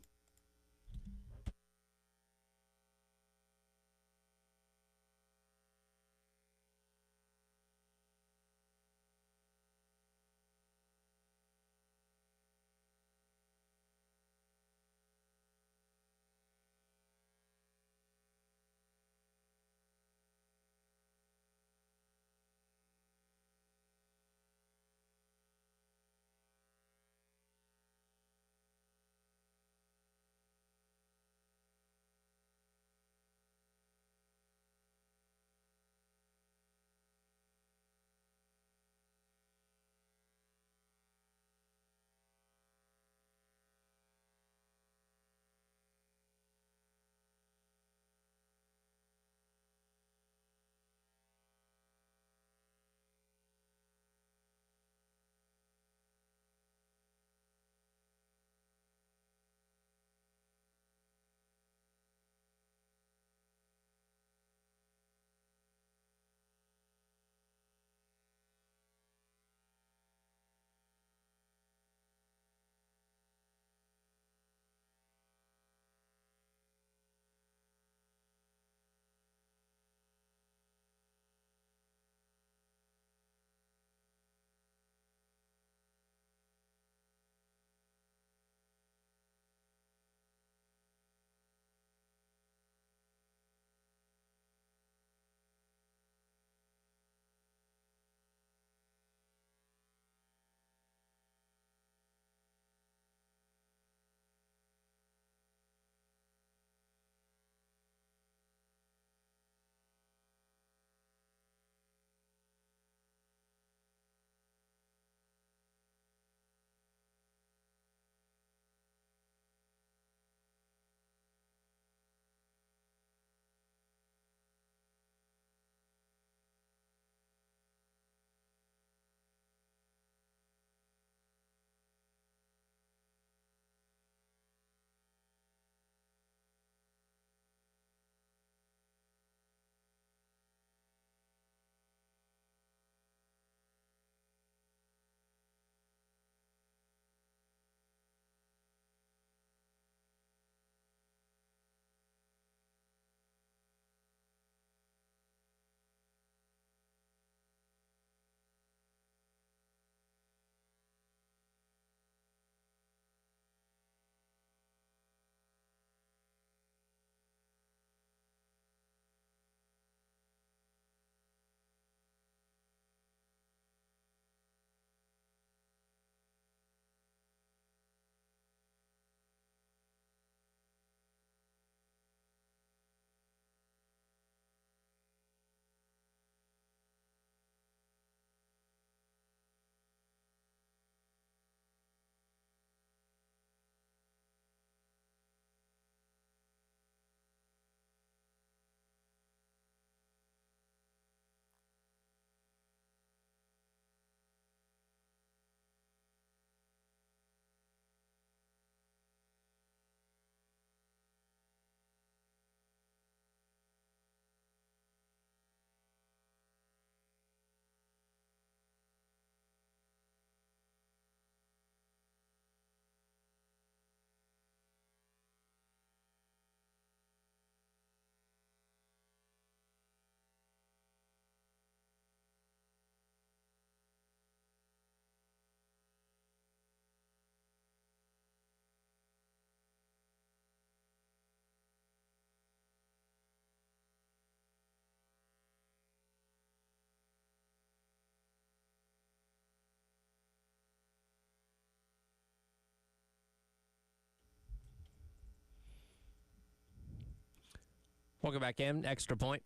Welcome back in. Extra Point.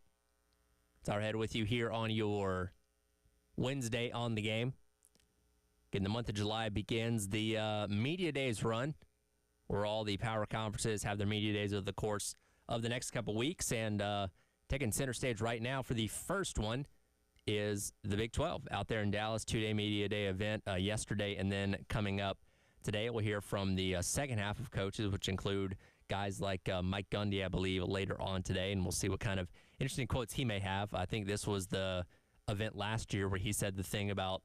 Tyler Head with you here on your Wednesday on The Game. Again, the month of July begins the Media Days run, where all the power conferences have their Media Days over the course of the next couple weeks. And taking center stage right now for the first one is the Big 12 out there in Dallas, 2-day media day event yesterday, and then coming up today, we'll hear from the second half of coaches, which include guys like Mike Gundy, I believe, later on today, and we'll see what kind of interesting quotes he may have. I think this was the event last year where he said the thing about,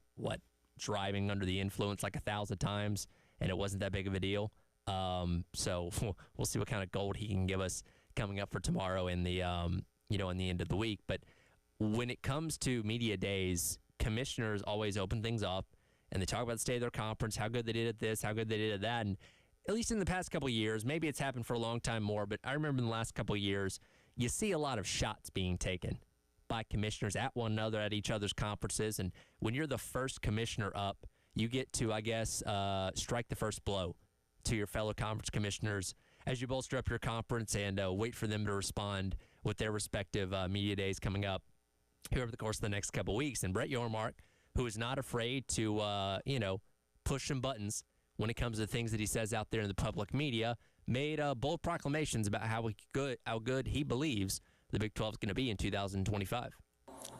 driving under the influence like 1,000 times, and it wasn't that big of a deal. So we'll see what kind of gold he can give us coming up for tomorrow in the, in the end of the week. But when it comes to media days, commissioners always open things up, and they talk about the state of their conference, how good they did at this, how good they did at that. And at least in the past couple of years, maybe it's happened for a long time more, but I remember in the last couple of years, you see a lot of shots being taken by commissioners at one another, at each other's conferences. And when you're the first commissioner up, you get to, strike the first blow to your fellow conference commissioners as you bolster up your conference and wait for them to respond with their respective media days coming up here over the course of the next couple of weeks. And Brett Yormark, who is not afraid to, push some buttons when it comes to things that he says out there in the public media, made bold proclamations about how good he believes the Big 12 is going to be in 2025.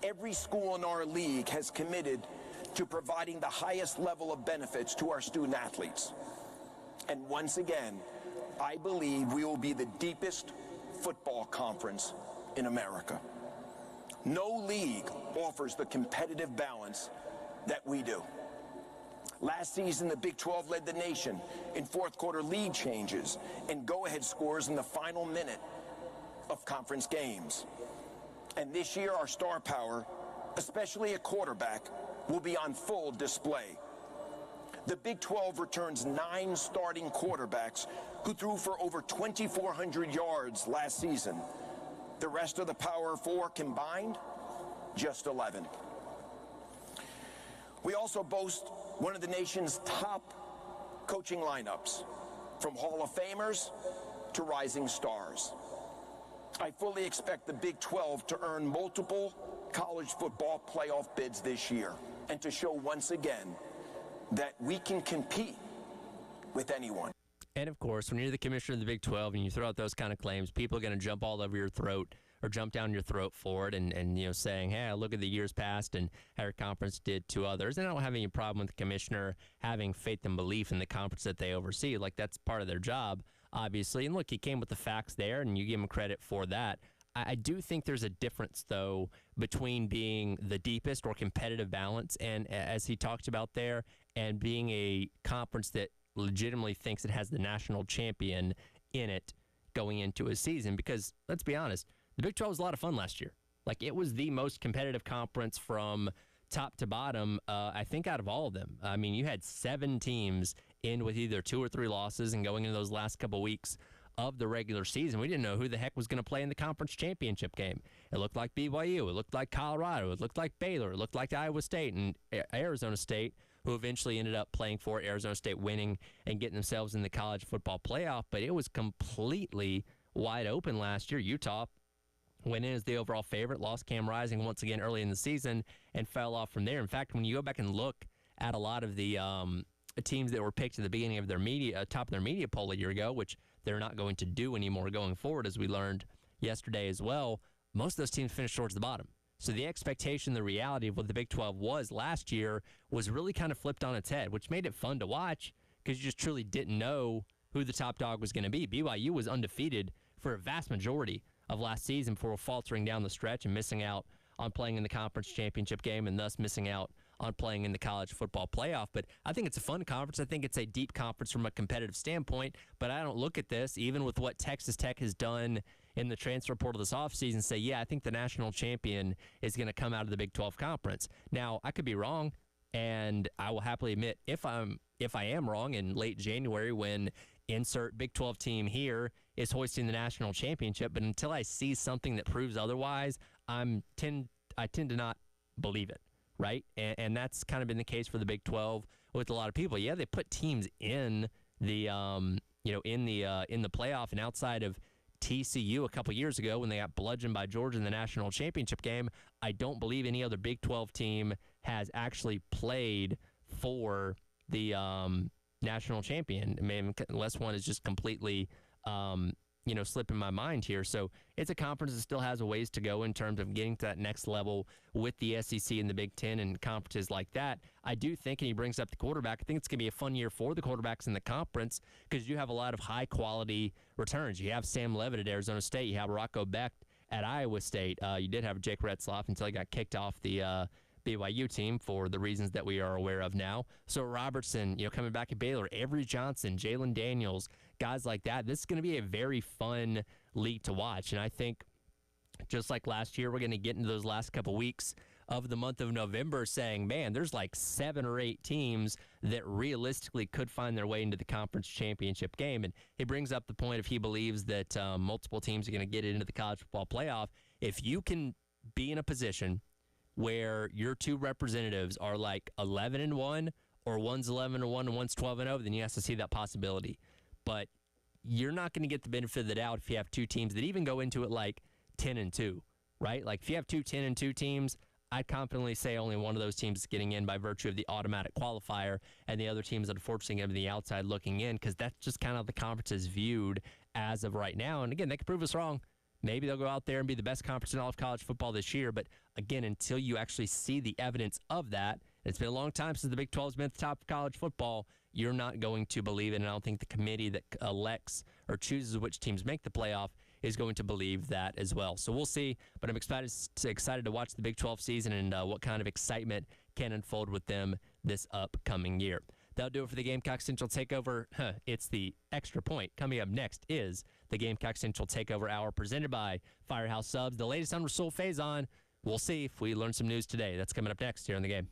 Every school in our league has committed to providing the highest level of benefits to our student athletes. And once again, I believe we will be the deepest football conference in America. No league offers the competitive balance that we do. Last season, the Big 12 led the nation in fourth quarter lead changes and go-ahead scores in the final minute of conference games. And this year, our star power, especially at quarterback, will be on full display. The Big 12 returns 9 starting quarterbacks who threw for over 2,400 yards last season. The rest of the Power 4 combined, just 11. We also boast one of the nation's top coaching lineups, from Hall of Famers to rising stars. I fully expect the Big 12 to earn multiple college football playoff bids this year and to show once again that we can compete with anyone. And, of course, when you're the commissioner of the Big 12 and you throw out those kind of claims, people are going to jump all over your throat or jump down your throat for it and saying, hey, look at the years past and how your conference did to others. And I don't have any problem with the commissioner having faith and belief in the conference that they oversee. That's part of their job, obviously. And, look, he came with the facts there, and you give him credit for that. I do think there's a difference, though, between being the deepest or competitive balance, and as he talked about there, and being a conference that legitimately thinks it has the national champion in it going into a season. Because, let's be honest, the Big 12 was a lot of fun last year. It was the most competitive conference from top to bottom, I think, out of all of them. I mean, you had 7 teams in with either 2 or 3 losses, and going into those last couple weeks of the regular season, we didn't know who the heck was going to play in the conference championship game. It looked like BYU. It looked like Colorado. It looked like Baylor. It looked like Iowa State and Arizona State, who eventually ended up playing for it, Arizona State winning and getting themselves in the college football playoff. But it was completely wide open last year. Utah went in as the overall favorite, lost Cam Rising once again early in the season, and fell off from there. In fact, when you go back and look at a lot of the teams that were picked at the beginning of their top of their media poll a year ago, which they're not going to do anymore going forward, as we learned yesterday as well, most of those teams finished towards the bottom. So the expectation, the reality of what the Big 12 was last year was really kind of flipped on its head, which made it fun to watch because you just truly didn't know who the top dog was going to be. BYU was undefeated for a vast majority of last season before faltering down the stretch and missing out on playing in the conference championship game and thus missing out on playing in the college football playoff. But I think it's a fun conference. I think it's a deep conference from a competitive standpoint. But I don't look at this, even with what Texas Tech has done in the transfer portal this offseason, say, yeah, I think the national champion is going to come out of the Big 12 conference. Now, I could be wrong, and I will happily admit if I am wrong in late January when insert Big 12 team here is hoisting the national championship. But until I see something that proves otherwise, I tend to not believe it. Right, and that's kind of been the case for the Big 12 with a lot of people. Yeah, they put teams in the in the playoff, and outside of TCU a couple years ago when they got bludgeoned by Georgia in the national championship game, I don't believe any other Big 12 team has actually played for the national champion. I mean, unless one is just completely slipping my mind here. So it's a conference that still has a ways to go in terms of getting to that next level with the SEC and the Big Ten and conferences like that. I do think, and he brings up the quarterback, I think it's going to be a fun year for the quarterbacks in the conference because you have a lot of high-quality returns. You have Sam Levitt at Arizona State. You have Rocco Becht at Iowa State. You did have Jake Retzloff until he got kicked off the BYU team for the reasons that we are aware of now. So Robertson, coming back at Baylor, Avery Johnson, Jalen Daniels, guys like that. This is going to be a very fun league to watch. And I think just like last year, we're going to get into those last couple weeks of the month of November saying, man, there's like 7 or 8 teams that realistically could find their way into the conference championship game. And he brings up the point if he believes that multiple teams are going to get into the college football playoff. If you can be in a position where your 2 representatives are like 11-1 or one's 11-1 and one's 12-0, then you have to see that possibility. But you're not going to get the benefit of the doubt if you have 2 teams that even go into it like 10-2, right? Like if you have 2 10-2 teams, I'd confidently say only one of those teams is getting in by virtue of the automatic qualifier, and the other teams unfortunately going to be the outside looking in because that's just kind of the conference is viewed as of right now. And again, they could prove us wrong. Maybe they'll go out there and be the best conference in all of college football this year. But again, until you actually see the evidence of that, it's been a long time since the Big 12's been at the top of college football, you're not going to believe it. And I don't think the committee that elects or chooses which teams make the playoff is going to believe that as well. So we'll see. But I'm excited to watch the Big 12 season and what kind of excitement can unfold with them this upcoming year. That'll do it for the Gamecock Central Takeover. It's the extra point. Coming up next is the Gamecock Central Takeover Hour presented by Firehouse Subs. The latest on Rasul Faison. We'll see if we learn some news today. That's coming up next here on the game.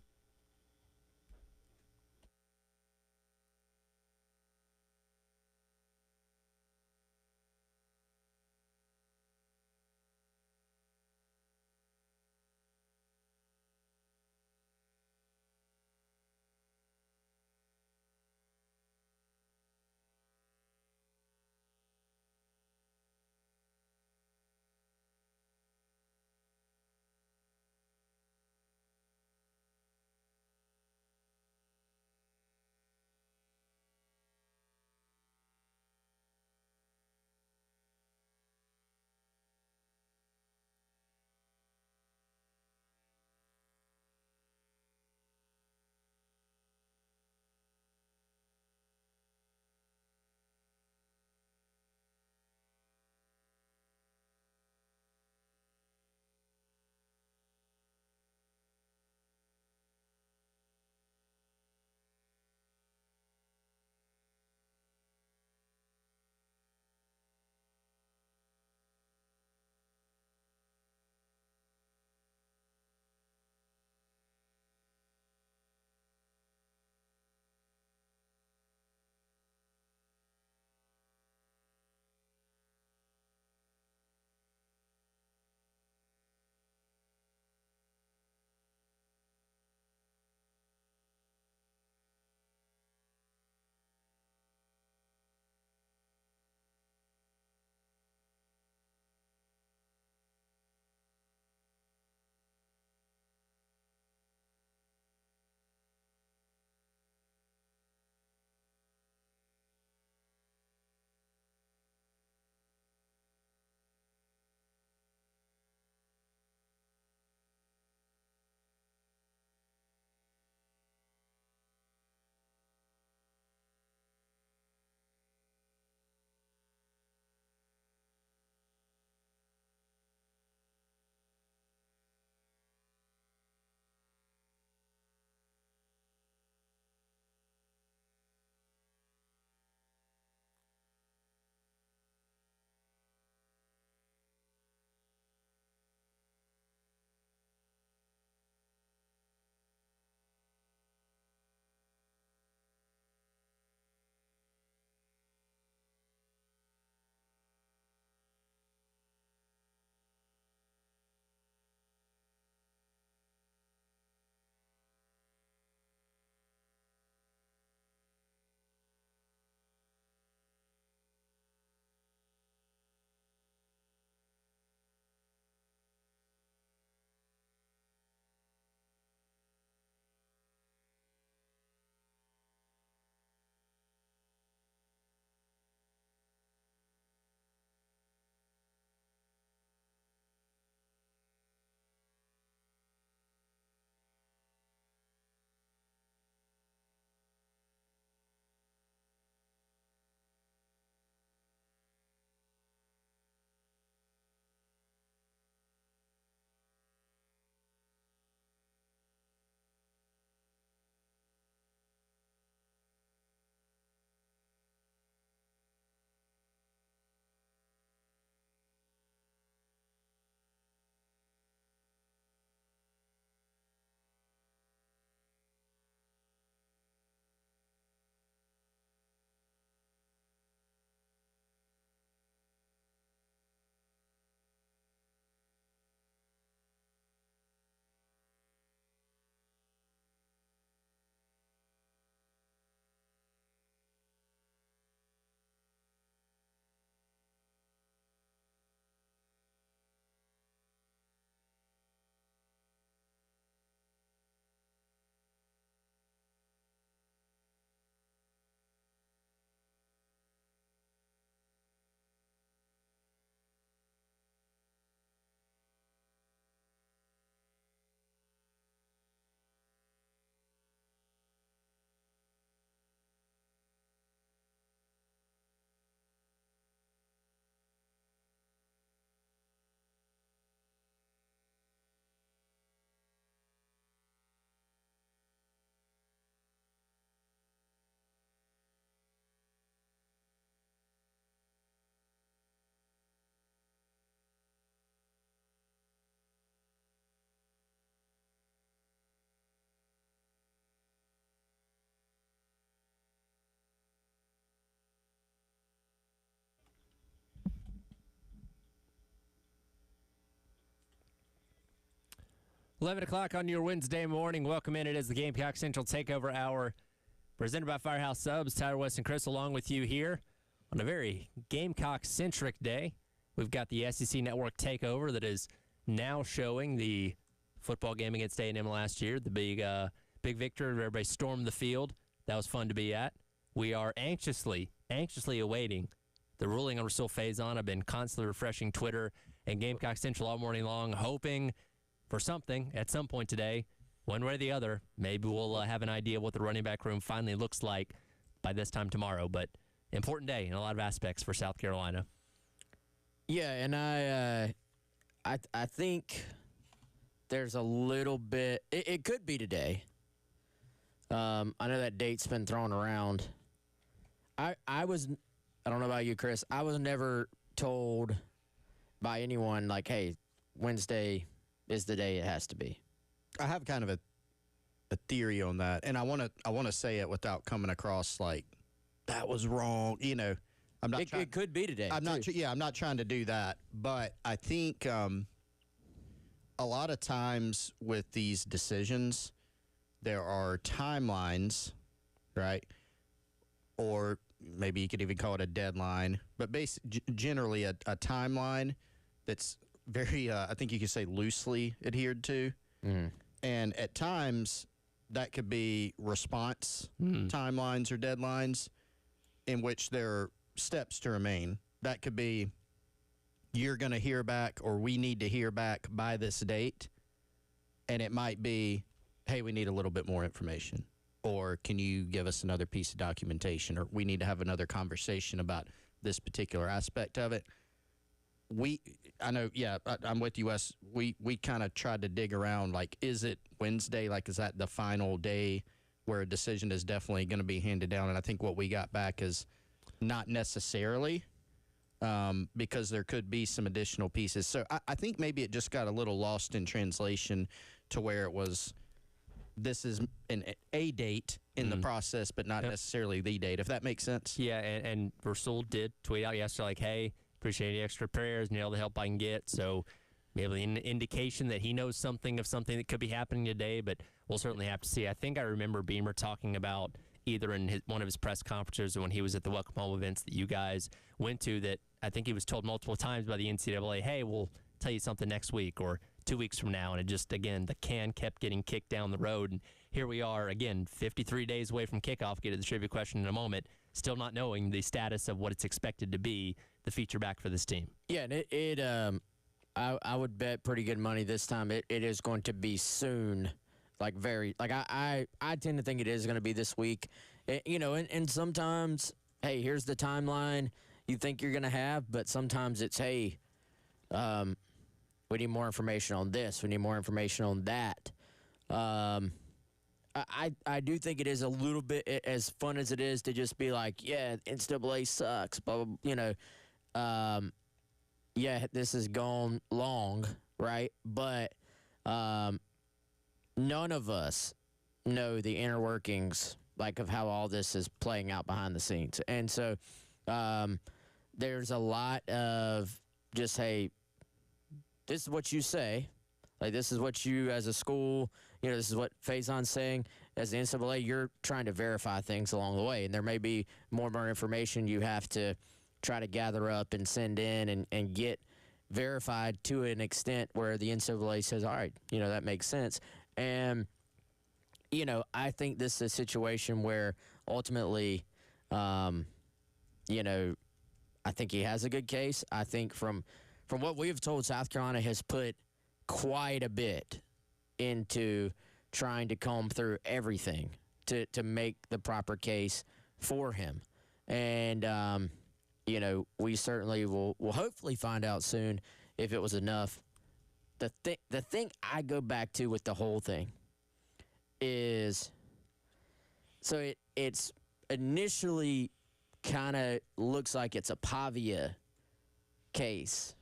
11 o'clock on your Wednesday morning. Welcome in. It is the Gamecock Central Takeover Hour presented by Firehouse Subs. Tyler, West, and Chris along with you here on a very Gamecock-centric day. We've got the SEC Network Takeover that is now showing the football game against A&M last year, the big victory. Everybody stormed the field. That was fun to be at. We are anxiously awaiting the ruling on Rasul Faison. I've been constantly refreshing Twitter and Gamecock Central all morning long, hoping for something at some point today, one way or the other. Maybe we'll have an idea of what the running back room finally looks like by this time tomorrow. But important day in a lot of aspects for South Carolina. Yeah, and I think there's a little bit. It could be today. I know that date's been thrown around. I don't know about you, Chris. I was never told by anyone like, hey, Wednesday is the day it has to be. I have kind of a theory on that, and I want to say it without coming across like that was wrong. You know, I'm not. It could be today. I'm not. Yeah, I'm not trying to do that, but I think a lot of times with these decisions, there are timelines, right? Or maybe you could even call it a deadline, but generally a timeline that's very, I think you could say loosely adhered to. Mm. And at times, that could be response timelines or deadlines in which there are steps to remain. That could be you're going to hear back or we need to hear back by this date. And it might be, hey, we need a little bit more information. Or can you give us another piece of documentation? Or we need to have another conversation about this particular aspect of it. I know, yeah, I'm with you, Wes. We kind of tried to dig around, like, is it Wednesday? Like, is that the final day where a decision is definitely going to be handed down? And I think what we got back is not necessarily, because there could be some additional pieces. So I think maybe it just got a little lost in translation to where it was, this is a date in the process, but not necessarily the date, if that makes sense. Yeah, and Rasul did tweet out yesterday, like, hey, appreciate any extra prayers and all the help I can get. So maybe an indication that he knows something of something that could be happening today, but we'll certainly have to see. I think I remember Beamer talking about either in one of his press conferences or when he was at the Welcome Home events that you guys went to, that I think he was told multiple times by the NCAA, hey, we'll tell you something next week or 2 weeks from now. And it just, again, the can kept getting kicked down the road. And here we are, again, 53 days away from kickoff. Get to the trivia question in a moment. Still not knowing the status of what it's expected to be, the feature back for this team. Yeah, and I would bet pretty good money this time it is going to be soon. Like I tend to think it is going to be this week. And sometimes, hey, here's the timeline you think you're going to have, but sometimes it's, hey, we need more information on this. We need more information on that. I do think it is a little bit as fun as it is to just be like, yeah, NCAA sucks, blah, blah, yeah, this has gone long, right? But none of us know the inner workings, like, of how all this is playing out behind the scenes. And so there's a lot of just, hey, this is what you say. Like, this is what you, as a school, this is what Faison's saying. As the NCAA, you're trying to verify things along the way. And there may be more and more information you have to try to gather up and send in and get verified to an extent where the NCAA says, all right, that makes sense. And, I think this is a situation where ultimately, I think he has a good case. I think from what we've told, South Carolina has put quite a bit into trying to comb through everything to make the proper case for him. And, we certainly will hopefully find out soon if it was enough. The thing I go back to with the whole thing is, so it's initially kind of looks like it's a Pavia case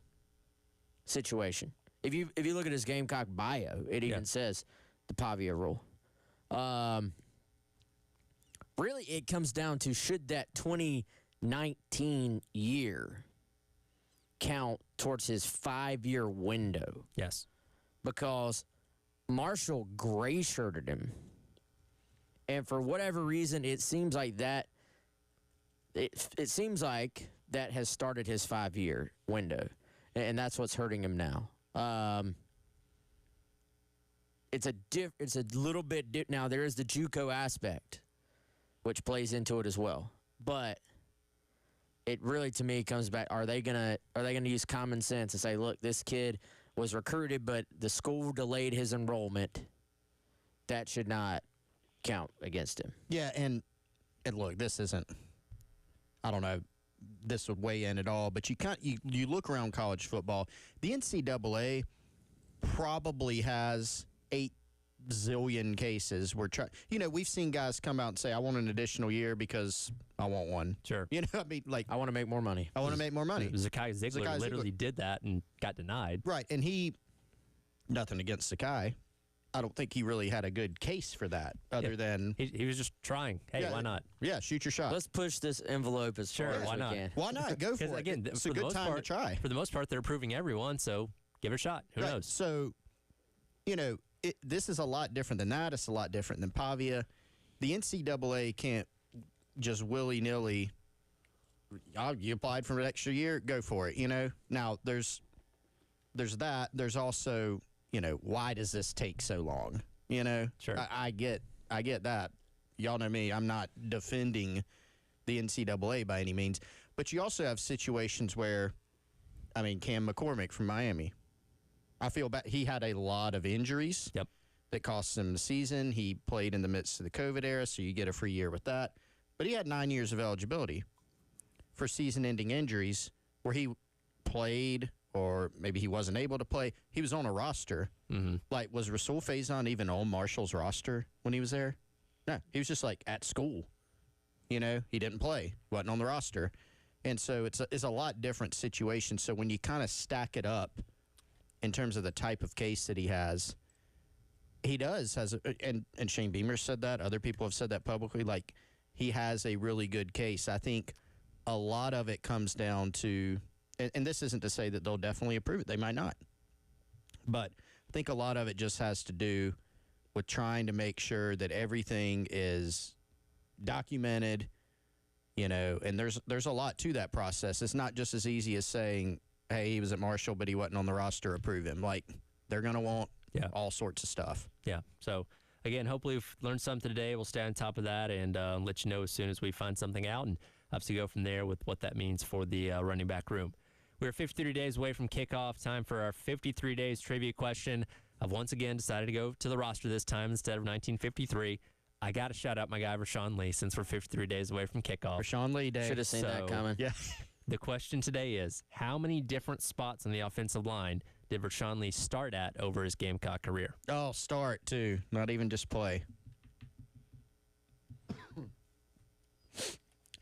situation. If you look at his Gamecock bio, it even says the Pavia rule. Really, it comes down to, should that 2019 year count towards his 5-year window? Yes. Because Marshall gray shirted him. And for whatever reason, it seems like that has started his 5-year window. And that's what's hurting him now. It's a little bit now there is the JUCO aspect, which plays into it as well. But it really, to me, comes back, are they gonna use common sense and say, look, this kid was recruited, but the school delayed his enrollment. That should not count against him. Yeah, and look, this isn't, I don't know, this would weigh in at all, but you look around college football, the NCAA probably has 8 zillion cases where we've seen guys come out and say, I want an additional year because I want one. Sure. I mean, like, I want to make more money. I want to make more money. Zakai Ziegler literally did that and got denied. Right, and nothing against Zakai. I don't think he really had a good case for that other than... He was just trying. Hey, why not? Yeah, shoot your shot. Let's push this envelope as far as why we not? can. Why not? Go for it. Again, it's a good time to try. For the most part, they're approving everyone, so give it a shot. Who knows? So, this is a lot different than that. It's a lot different than Pavia. The NCAA can't just willy-nilly, you applied for an extra year, go for it, Now, there's that. There's also, why does this take so long? Sure. I get that. Y'all know me. I'm not defending the NCAA by any means. But you also have situations where, Cam McCormick from Miami, I feel bad. He had a lot of injuries that cost him the season. He played in the midst of the COVID era, so you get a free year with that. But he had 9 years of eligibility for season-ending injuries where he played or maybe he wasn't able to play. He was on a roster. Mm-hmm. Like, was Rasul Faison even on Marshall's roster when he was there? No, he was just, at school. He didn't play, wasn't on the roster. And so it's a lot different situation. So when you kind of stack it up in terms of the type of case that he has, and Shane Beamer said that, other people have said that publicly, he has a really good case. I think a lot of it comes down to, and this isn't to say that they'll definitely approve it. They might not. But I think a lot of it just has to do with trying to make sure that everything is documented, and there's a lot to that process. It's not just as easy as saying, hey, he was at Marshall, but he wasn't on the roster, approve him. They're going to want all sorts of stuff. Yeah. So, again, hopefully we've learned something today. We'll stay on top of that and let you know as soon as we find something out, and obviously go from there with what that means for the running back room. We're 53 days away from kickoff. Time for our 53 days trivia question. I've once again decided to go to the roster this time instead of 1953. I got to shout out my guy, Rashawn Lee, since we're 53 days away from kickoff. Rashawn Lee Day. Should have seen that coming. Yeah. The question today is, how many different spots on the offensive line did Rashawn Lee start at over his Gamecock career? Oh, start, too. Not even just play.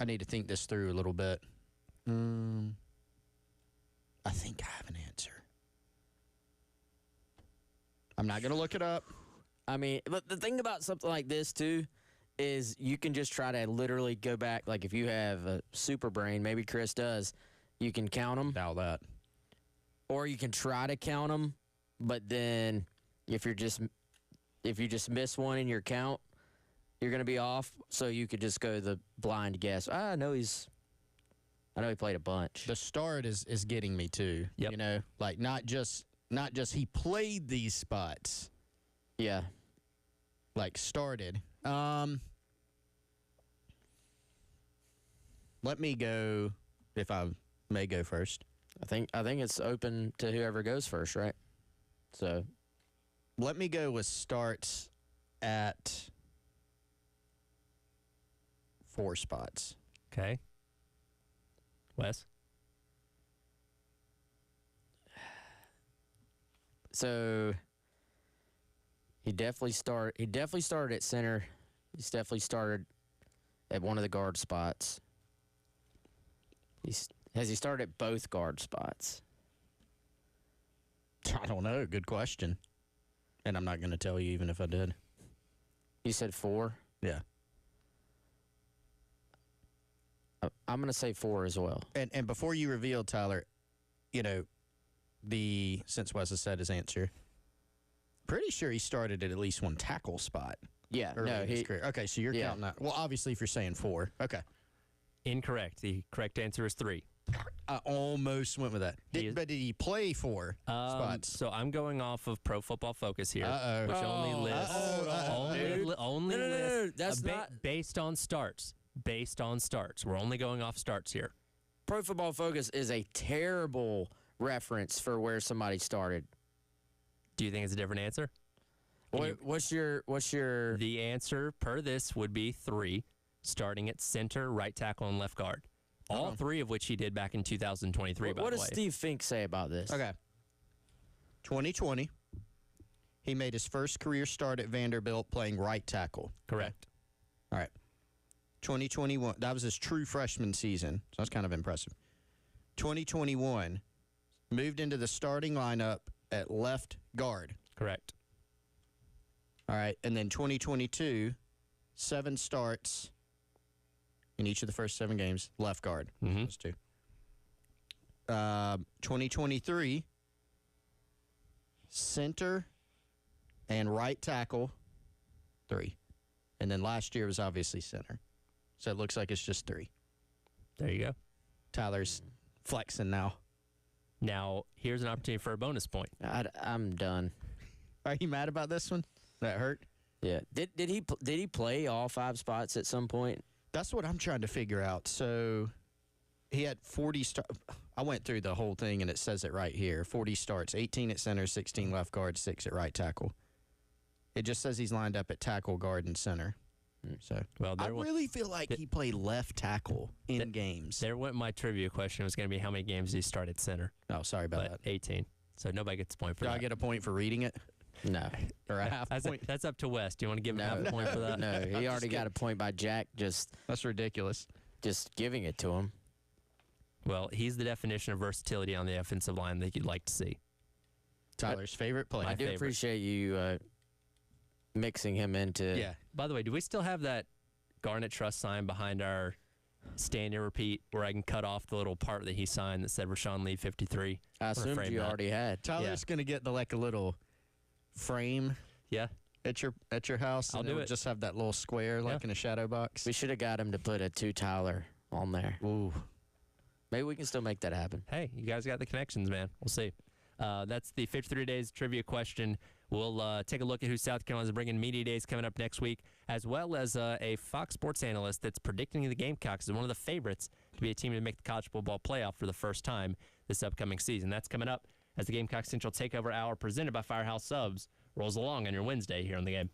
I need to think this through a little bit. I think I have an answer. I'm not going to look it up. But the thing about something like this, too, is you can just try to literally go back. Like, if you have a super brain, maybe Chris does, you can count them. Doubt that. Or you can try to count them, but then if you just miss one in your count, you're going to be off. So you could just go the blind guess. I know he played a bunch. The start is getting me, too. Yep. Not just he played these spots. Yeah. Started. Let me go, if I may go first. I think it's open to whoever goes first, right? So, let me go with starts at 4 spots. Okay. Wes? So he definitely started at center. He's definitely started at one of the guard spots. Has he started at both guard spots? I don't know. Good question. And I'm not going to tell you even if I did. You said 4? Yeah. I'm going to say 4 as well. And before you reveal, Tyler, since Wes has said his answer, pretty sure he started at least one tackle spot. Yeah, early no, in his career. Okay, so you're counting that. Well, obviously, if you're saying 4. Okay. Incorrect. The correct answer is 3. I almost went with that. But did he play 4 spots? So I'm going off of Pro Football Focus here, Uh-oh. which only lists No, that's not based on starts. Based on starts. We're only going off starts here. Pro Football Focus is a terrible reference for where somebody started. Do you think it's a different answer? What's your The answer per this would be 3, starting at center, right tackle, and left guard. All 3 of which he did back in 2023, by the way. What does Steve Fink say about this? Okay. 2020, he made his first career start at Vanderbilt playing right tackle. Correct. All right. 2021, that was his true freshman season, so that's kind of impressive. 2021, moved into the starting lineup at left guard. Correct. All right, and then 2022, 7 starts in each of the first 7 games, left guard. Mm-hmm. Those 2. 2023, center and right tackle, 3. And then last year was obviously center. So it looks like it's just 3. There you go. Tyler's flexing now. Now, here's an opportunity for a bonus point. I'm done. Are you mad about this one? That hurt? Yeah. Did he play all 5 spots at some point? That's what I'm trying to figure out. So he had 40 I went through the whole thing, and it says it right here. 40 starts, 18 at center, 16 left guard, 6 at right tackle. It just says he's lined up at tackle, guard, and center. So I really feel like he played left tackle in games. There went my trivia question. It was going to be how many games did he start at center? Oh, sorry about that. 18. So nobody gets a point for Do that. I get a point for reading it? No. Or a half point? That's up to Wes. Do you want to give him half a point for that? No, he already got a point by Jack That's ridiculous. just giving it to him. Well, he's the definition of versatility on the offensive line that you'd like to see. Tyler's favorite player. I do appreciate you mixing him into. Yeah. By the way, do we still have that Garnet Trust sign behind our stand and repeat where I can cut off the little part that he signed that said Rashawn Lee 53? I assumed you already had. Tyler's going to get a little frame. Yeah. At your house. I'll and do it'll it. just have that little square in a shadow box. We should have got him to put a 2 Tyler on there. Ooh. Maybe we can still make that happen. Hey, you guys got the connections, man. We'll see. That's the 53 Days trivia question. We'll take a look at who South Carolina's bringing Media Days coming up next week, as well as a Fox Sports analyst that's predicting the Gamecocks as one of the favorites to be a team to make the college football playoff for the first time this upcoming season. That's coming up as the Gamecock Central Takeover Hour presented by Firehouse Subs rolls along on your Wednesday here on the game.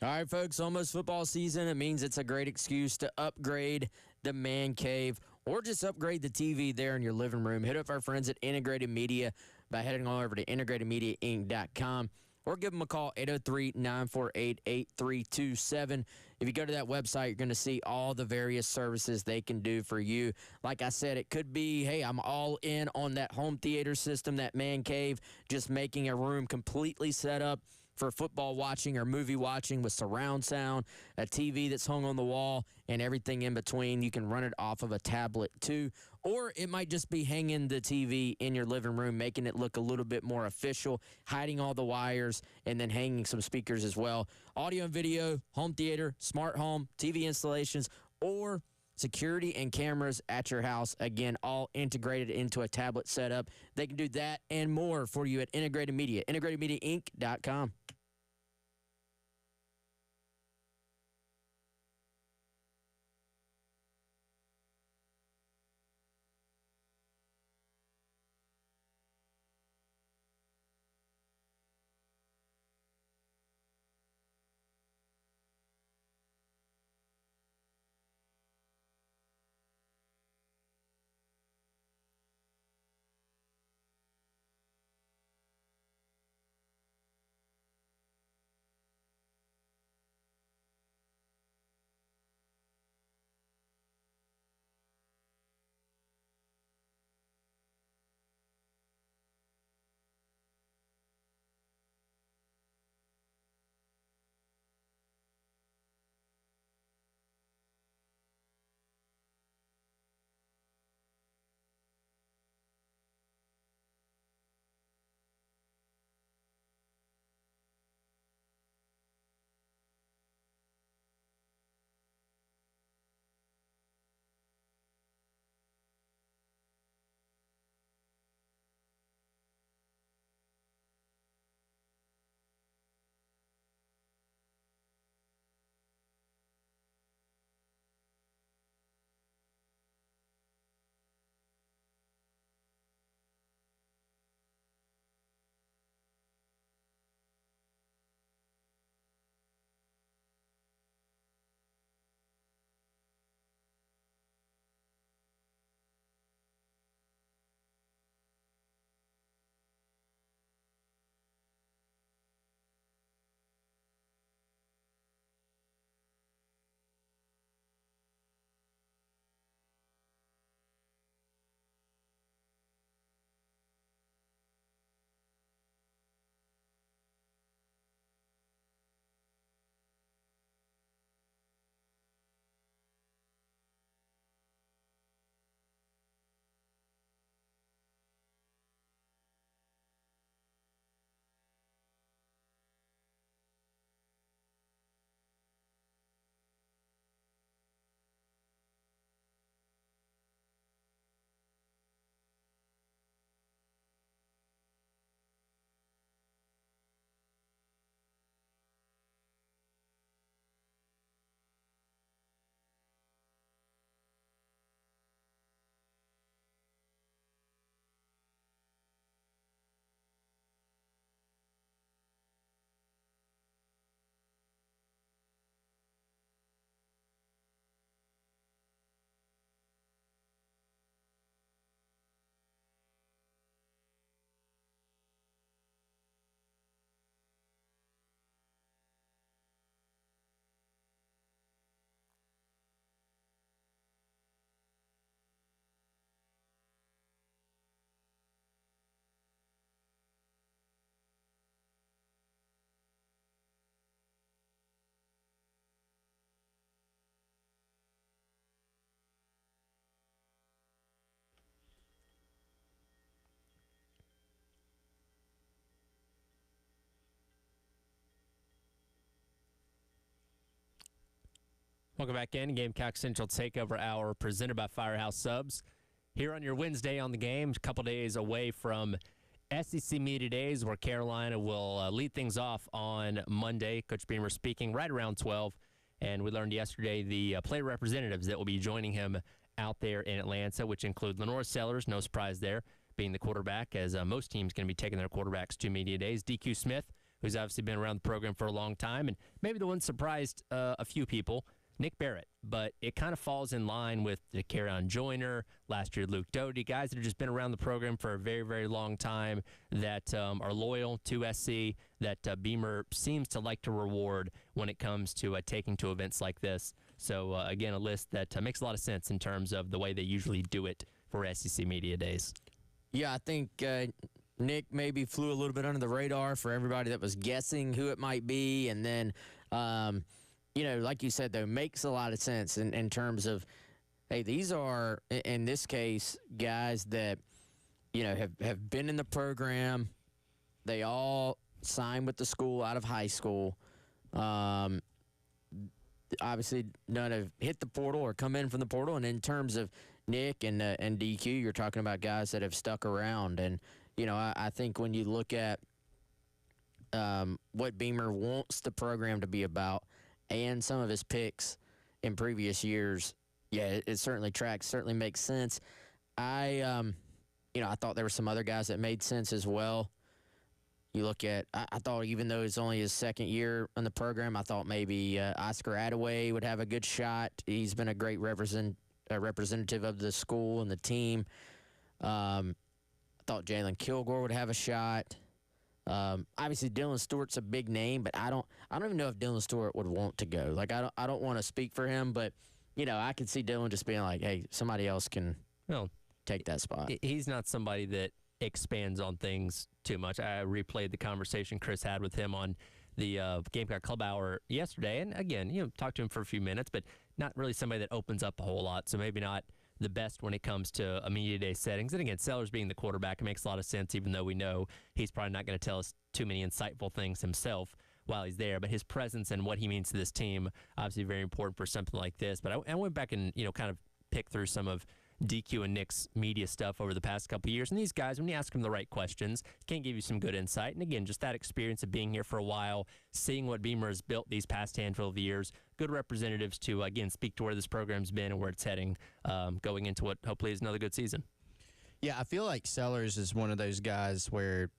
All right, folks, almost football season. It means it's a great excuse to upgrade the man cave or just upgrade the TV there in your living room. Hit up our friends at Integrated Media by heading on over to integratedmediainc.com or give them a call, 803-948-8327. If you go to that website, you're going to see all the various services they can do for you. Like I said, it could be, hey, I'm all in on that home theater system, that man cave, just making a room completely set up for football watching or movie watching with surround sound, a TV that's hung on the wall, and everything in between. You can run it off of a tablet, too. Or it might just be hanging the TV in your living room, making it look a little bit more official, hiding all the wires, and then hanging some speakers as well. Audio and video, home theater, smart home, TV installations, or security and cameras at your house. Again, all integrated into a tablet setup. They can do that and more for you at Integrated Media, integratedmediainc.com. Welcome back in. Gamecock Central Takeover Hour presented by Firehouse Subs. Here on your Wednesday on the game, a couple days away from SEC Media Days, where Carolina will lead things off on Monday. Coach Beamer speaking right around 12. And we learned yesterday the player representatives that will be joining him out there in Atlanta, which include Lenore Sellers, no surprise there, being the quarterback, as most teams going to be taking their quarterbacks to Media Days. DQ Smith, who's obviously been around the program for a long time, and maybe the one surprised a few people, Nick Barrett. But it kind of falls in line with the Carrion Joyner, last year Luke Doty, guys that have just been around the program for a very, very long time, that are loyal to SC, that Beamer seems to like to reward when it comes to taking to events like this. So, again, a list that makes a lot of sense in terms of the way they usually do it for SEC Media Days. Yeah, I think Nick maybe flew a little bit under the radar for everybody that was guessing who it might be. And then, like you said, though, makes a lot of sense in terms of, hey, these are, in this case, guys that, have been in the program. They all signed with the school out of high school. Obviously, none have hit the portal or come in from the portal. And in terms of Nick and DQ, you're talking about guys that have stuck around. And, I think when you look at what Beamer wants the program to be about and some of his picks in previous years, yeah, it certainly tracks, certainly makes sense. I thought there were some other guys that made sense as well. You look at, I thought even though it's only his second year in the program, I thought maybe Oscar Attaway would have a good shot. He's been a great representative of the school and the team. I thought Jalen Kilgore would have a shot. Obviously, Dylan Stewart's a big name, but I don't even know if Dylan Stewart would want to go. Like, I don't want to speak for him, but I could see Dylan just being like, hey, somebody else can take that spot. He's not somebody that expands on things too much. I replayed the conversation Chris had with him on the Gamecock Club Hour yesterday, and again, talked to him for a few minutes, but not really somebody that opens up a whole lot, so maybe not the best when it comes to a media day settings. And again, Sellers being the quarterback, it makes a lot of sense, even though we know he's probably not going to tell us too many insightful things himself while he's there, but his presence and what he means to this team, obviously very important for something like this. But I went back and, kind of picked through some of DQ and Nick's media stuff over the past couple of years. And these guys, when you ask them the right questions, can give you some good insight. And again, just that experience of being here for a while, seeing what Beamer has built these past handful of years, good representatives to, again, speak to where this program's been and where it's heading going into what hopefully is another good season. Yeah, I feel like Sellers is one of those guys where,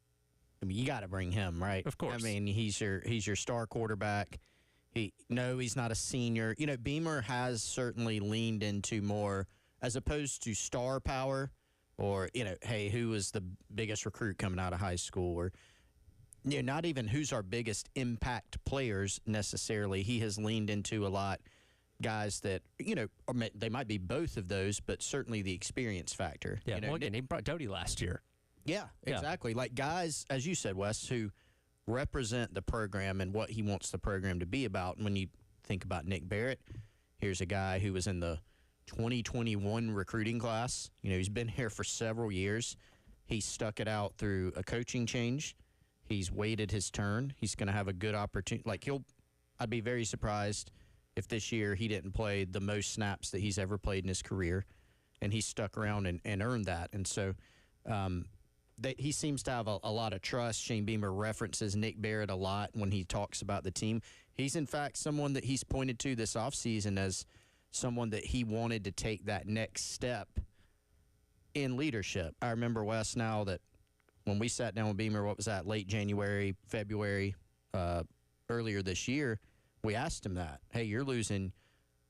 you got to bring him, right? Of course. He's your star quarterback. He's not a senior. Beamer has certainly leaned into more, as opposed to star power or, hey, who was the biggest recruit coming out of high school, or, not even who's our biggest impact players necessarily. He has leaned into a lot guys that, they might be both of those, but certainly the experience factor. Yeah, again, he brought Doty last year. Yeah, exactly. Like guys, as you said, Wes, who represent the program and what he wants the program to be about. And when you think about Nick Barrett, here's a guy who was in the 2021 recruiting class. He's been here for several years. He stuck it out through a coaching change. He's waited his turn. He's going to have a good opportunity. I'd be very surprised if this year he didn't play the most snaps that he's ever played in his career, and he stuck around and earned that. And so he seems to have a lot of trust. Shane Beamer references Nick Barrett a lot when he talks about the team. He's, in fact, someone that he's pointed to this offseason as someone that he wanted to take that next step in leadership. I remember, Wes, now that when we sat down with Beamer, what was that, late January, February, earlier this year, we asked him that. Hey, you're losing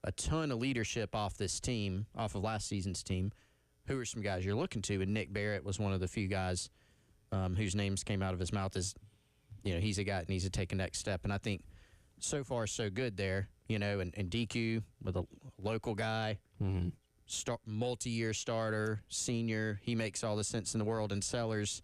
a ton of leadership off this team, off of last season's team. Who are some guys you're looking to? And Nick Barrett was one of the few guys whose names came out of his mouth as, he's a guy that needs to take a next step. And I think so far so good there, and DQ with a local guy, multi-year starter, senior. He makes all the sense in the world. And Sellers,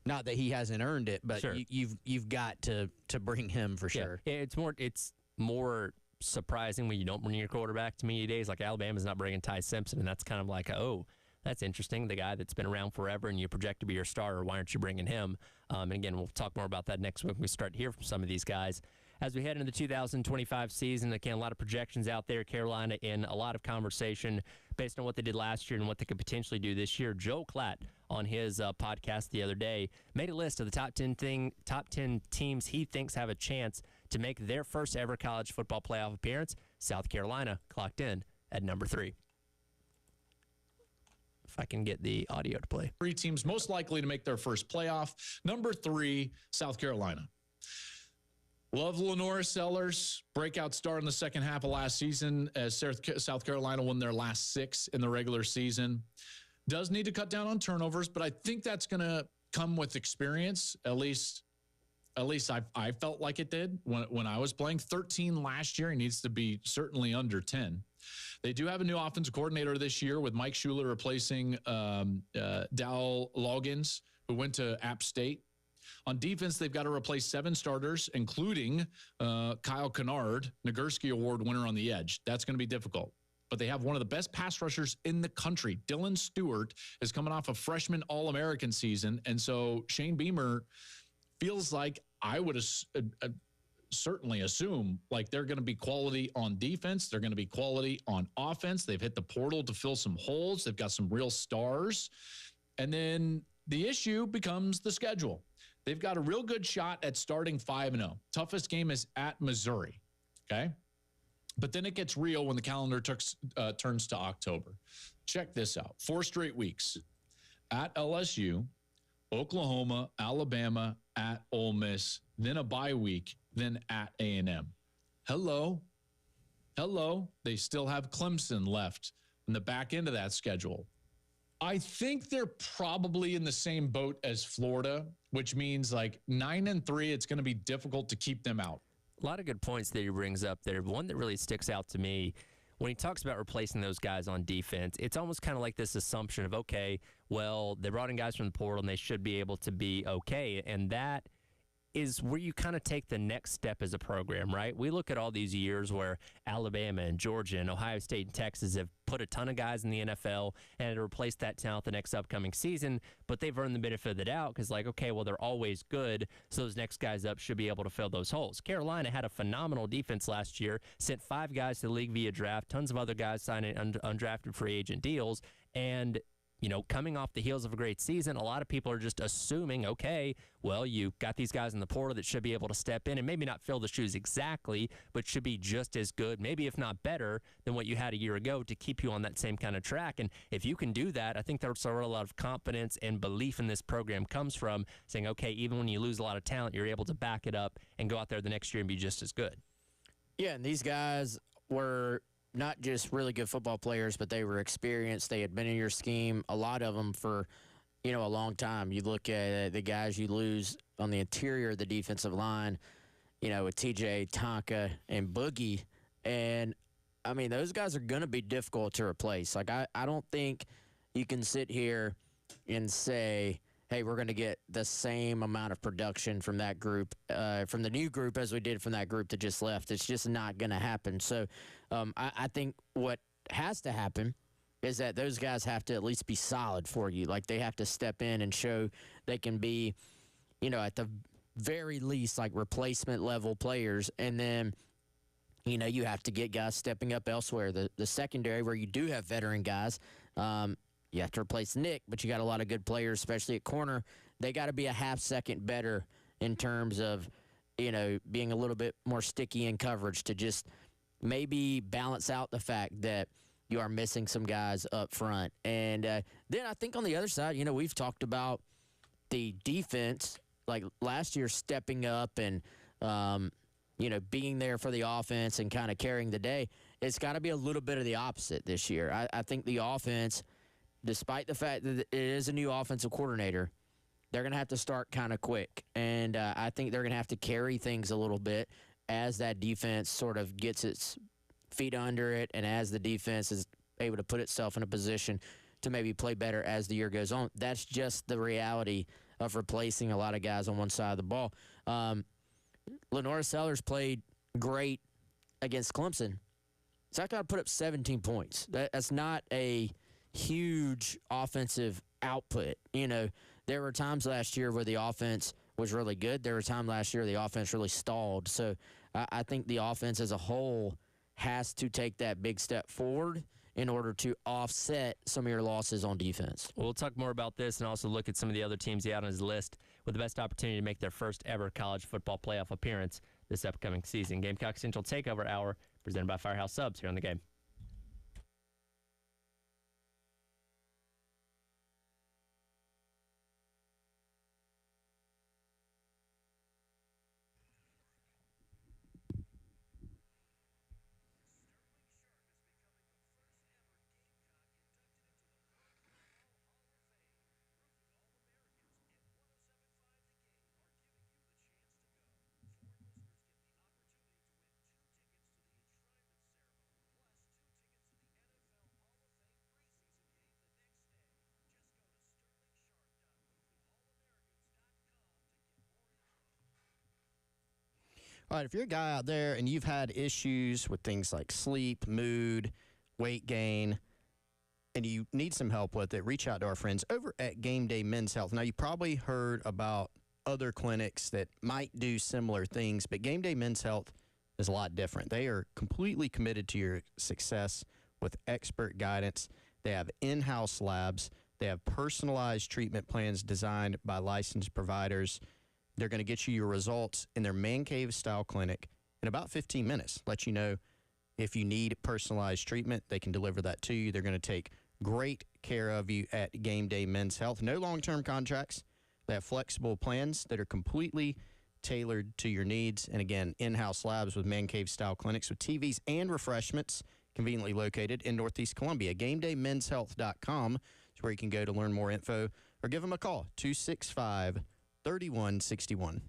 not that he hasn't earned it, but sure. you've got to bring him for sure. Yeah, it's more surprising when you don't bring your quarterback to media days. Like Alabama's not bringing Ty Simpson, and that's kind of like, oh, that's interesting. The guy that's been around forever and you project to be your starter, why aren't you bringing him? And again, we'll talk more about that next week when we start to hear from some of these guys. as we head into the 2025 season, again, a lot of projections out there. Carolina in a lot of conversation based on what they did last year and what they could potentially do this year. Joe Klatt on his podcast the other day made a list of the top 10 teams he thinks have a chance to make their first ever college football playoff appearance. South Carolina clocked in at number 3. If I can get the audio to play. 3 teams most likely to make their first playoff. Number 3, South Carolina. Love Lenora Sellers, breakout star in the second half of last season as South Carolina won their last 6 in the regular season. Does need to cut down on turnovers, but I think that's going to come with experience. At least I felt like it did when I was playing. 13 last year. He needs to be certainly under 10. They do have a new offensive coordinator this year with Mike Schuler replacing Dal Loggins, who went to App State. On defense, they've got to replace 7 starters, including Kyle Kennard, Nagurski Award winner on the edge. That's going to be difficult. But they have one of the best pass rushers in the country. Dylan Stewart is coming off a freshman All-American season. And so Shane Beamer feels like I would certainly assume like they're going to be quality on defense. They're going to be quality on offense. They've hit the portal to fill some holes. They've got some real stars. And then the issue becomes the schedule. They've got a real good shot at starting 5-0. Toughest game is at Missouri, okay? But then it gets real when the calendar turns to October. Check this out. 4 straight weeks. At LSU, Oklahoma, Alabama, at Ole Miss, then a bye week, then at A&M. Hello. They still have Clemson left in the back end of that schedule. I think they're probably in the same boat as Florida, which means like 9-3, it's going to be difficult to keep them out. A lot of good points that he brings up there. One that really sticks out to me when he talks about replacing those guys on defense, it's almost kind of like this assumption of, okay, well, they brought in guys from the portal and they should be able to be okay. And that is where you kind of take the next step as a program, right? We look at all these years where Alabama and Georgia and Ohio State and Texas have put a ton of guys in the NFL and to replace that talent the next upcoming season, but they've earned the benefit of the doubt because, like, okay, well, they're always good, so those next guys up should be able to fill those holes. Carolina had a phenomenal defense last year, sent 5 guys to the league via draft, tons of other guys signing undrafted free agent deals, and coming off the heels of a great season, a lot of people are just assuming, okay, well, you got these guys in the portal that should be able to step in and maybe not fill the shoes exactly, but should be just as good, maybe if not better than what you had a year ago to keep you on that same kind of track. And if you can do that, I think that's where a lot of confidence and belief in this program comes from, saying, okay, even when you lose a lot of talent, you're able to back it up and go out there the next year and be just as good. Yeah, and these guys were not just really good football players, but they were experienced. They had been in your scheme, a lot of them for, a long time. You look at the guys you lose on the interior of the defensive line, with TJ, Tonka, and Boogie. And, I mean, those guys are going to be difficult to replace. Like, I don't think you can sit here and say, hey, we're going to get the same amount of production from that group, from the new group as we did from that group that just left. It's just not going to happen. So I think what has to happen is that those guys have to at least be solid for you. Like, they have to step in and show they can be, at the very least, like, replacement level players. And then, you have to get guys stepping up elsewhere. The secondary, where you do have veteran guys, you have to replace Nick, but you got a lot of good players, especially at corner. They got to be a half second better in terms of, being a little bit more sticky in coverage to just maybe balance out the fact that you are missing some guys up front. And then I think on the other side, we've talked about the defense, like last year stepping up and, being there for the offense and kind of carrying the day. It's got to be a little bit of the opposite this year. I think the offense, despite the fact that it is a new offensive coordinator, they're going to have to start kind of quick. And I think they're going to have to carry things a little bit as that defense sort of gets its feet under it and as the defense is able to put itself in a position to maybe play better as the year goes on. That's just the reality of replacing a lot of guys on one side of the ball. Lenora Sellers played great against Clemson. South Carolina put up 17 points. That's not a huge offensive output. There were times last year where the offense was really good. There was a time last year the offense really stalled. So I think the offense as a whole has to take that big step forward in order to offset some of your losses on defense. We'll talk more about this and also look at some of the other teams he had on his list with the best opportunity to make their first ever college football playoff appearance this upcoming season. Gamecock Central Takeover Hour presented by Firehouse Subs here on the game. All right, if you're a guy out there and you've had issues with things like sleep, mood, weight gain, and you need some help with it, reach out to our friends over at Game Day Men's Health. Now, you probably heard about other clinics that might do similar things, but Game Day Men's Health is a lot different. They are completely committed to your success with expert guidance. They have in-house labs. They have personalized treatment plans designed by licensed providers. They're going to get you your results in their man cave style clinic in about 15 minutes. Let you know if you need personalized treatment, they can deliver that to you. They're going to take great care of you at Game Day Men's Health. No long-term contracts. They have flexible plans that are completely tailored to your needs. And again, in-house labs with man cave style clinics with TVs and refreshments conveniently located in Northeast Columbia. GameDayMen'sHealth.com is where you can go to learn more info or give them a call, 265-3161.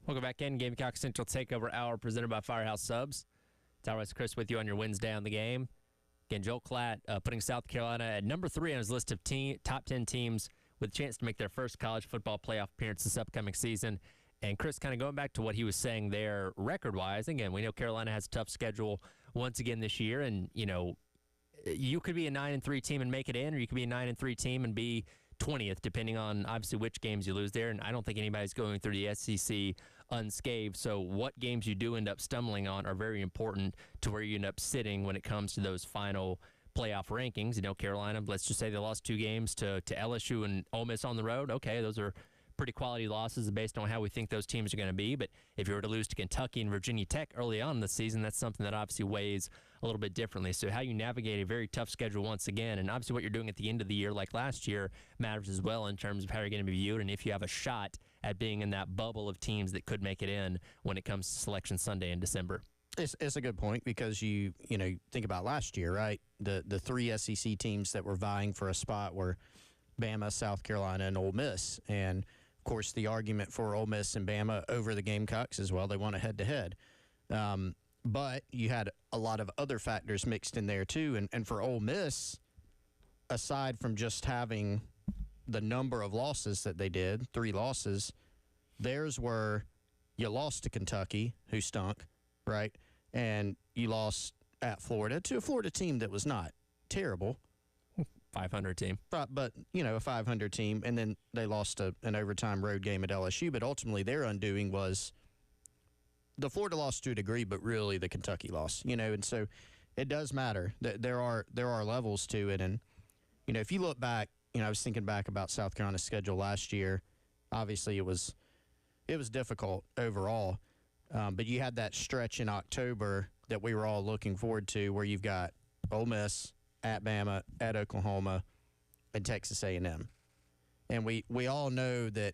Welcome back in. Gamecock Central Takeover Hour presented by Firehouse Subs. Tyrus Chris with you on your Wednesday on the game. Again, Joel Klatt putting South Carolina at number 3 on his list of top 10 teams with a chance to make their first college football playoff appearance this upcoming season. And Chris, kind of going back to what he was saying there record-wise, again, we know Carolina has a tough schedule once again this year, and, you know, you could be a 9-3 team and make it in, or you could be a 9-3 team and be 20th, depending on obviously which games you lose there. And I don't think anybody's going through the SEC unscathed. So what games you do end up stumbling on are very important to where you end up sitting when it comes to those final playoff rankings. You know, Carolina, let's just say they lost 2 games to LSU and Ole Miss on the road. Okay, those are pretty quality losses based on how we think those teams are going to be. But if you were to lose to Kentucky and Virginia Tech early on in the season, that's something that obviously weighs a little bit differently. So how you navigate a very tough schedule once again, and obviously what you're doing at the end of the year like last year matters as well in terms of how you're going to be viewed and if you have a shot at being in that bubble of teams that could make it in when it comes to Selection Sunday in December. It's a good point because you think about last year, right? The 3 SEC teams that were vying for a spot were Bama, South Carolina, and Ole Miss. And, of course, the argument for Ole Miss and Bama over the Gamecocks as well, they won a head-to-head. But you had a lot of other factors mixed in there, too. And for Ole Miss, aside from just having the number of losses that they did, 3 losses, theirs were you lost to Kentucky, who stunk, right? And you lost at Florida to a Florida team that was not terrible. 500 team. But a 500 team. And then they lost an overtime road game at LSU. But ultimately, their undoing was the Florida loss to a degree, but really the Kentucky loss. And so it does matter. There are levels to it. And, if you look back, I was thinking back about South Carolina's schedule last year. Obviously, it was difficult overall. But you had that stretch in October that we were all looking forward to where you've got Ole Miss, at Bama, at Oklahoma, and Texas A&M. And we all know that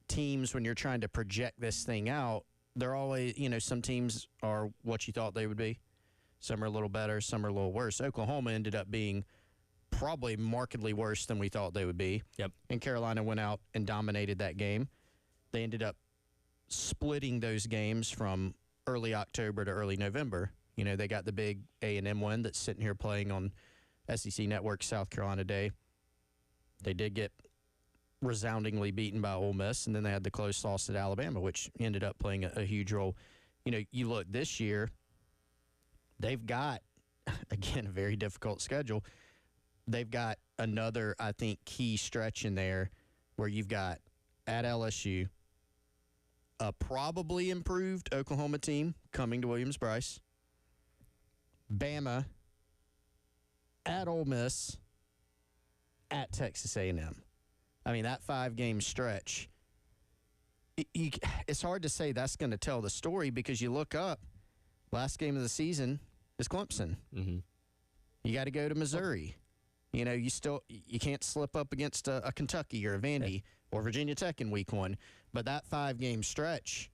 teams, when you're trying to project this thing out, they're always, some teams are what you thought they would be. Some are a little better, some are a little worse. Oklahoma ended up being probably markedly worse than we thought they would be. Yep. And Carolina went out and dominated that game. They ended up splitting those games from early October to early November. They got the big A&M one that's sitting here playing on SEC Network South Carolina Day. They did get resoundingly beaten by Ole Miss, and then they had the close loss at Alabama, which ended up playing a huge role. You look this year, they've got, again, a very difficult schedule. They've got another, I think, key stretch in there where you've got at LSU, a probably improved Oklahoma team coming to Williams-Brice, Bama, at Ole Miss, at Texas A&M. I mean, that 5-game stretch, it's hard to say that's going to tell the story because you look up, last game of the season is Clemson. Mm-hmm. You got to go to Missouri. You can't slip up against a Kentucky or a Vandy or Virginia Tech in week 1. But that 5-game stretch,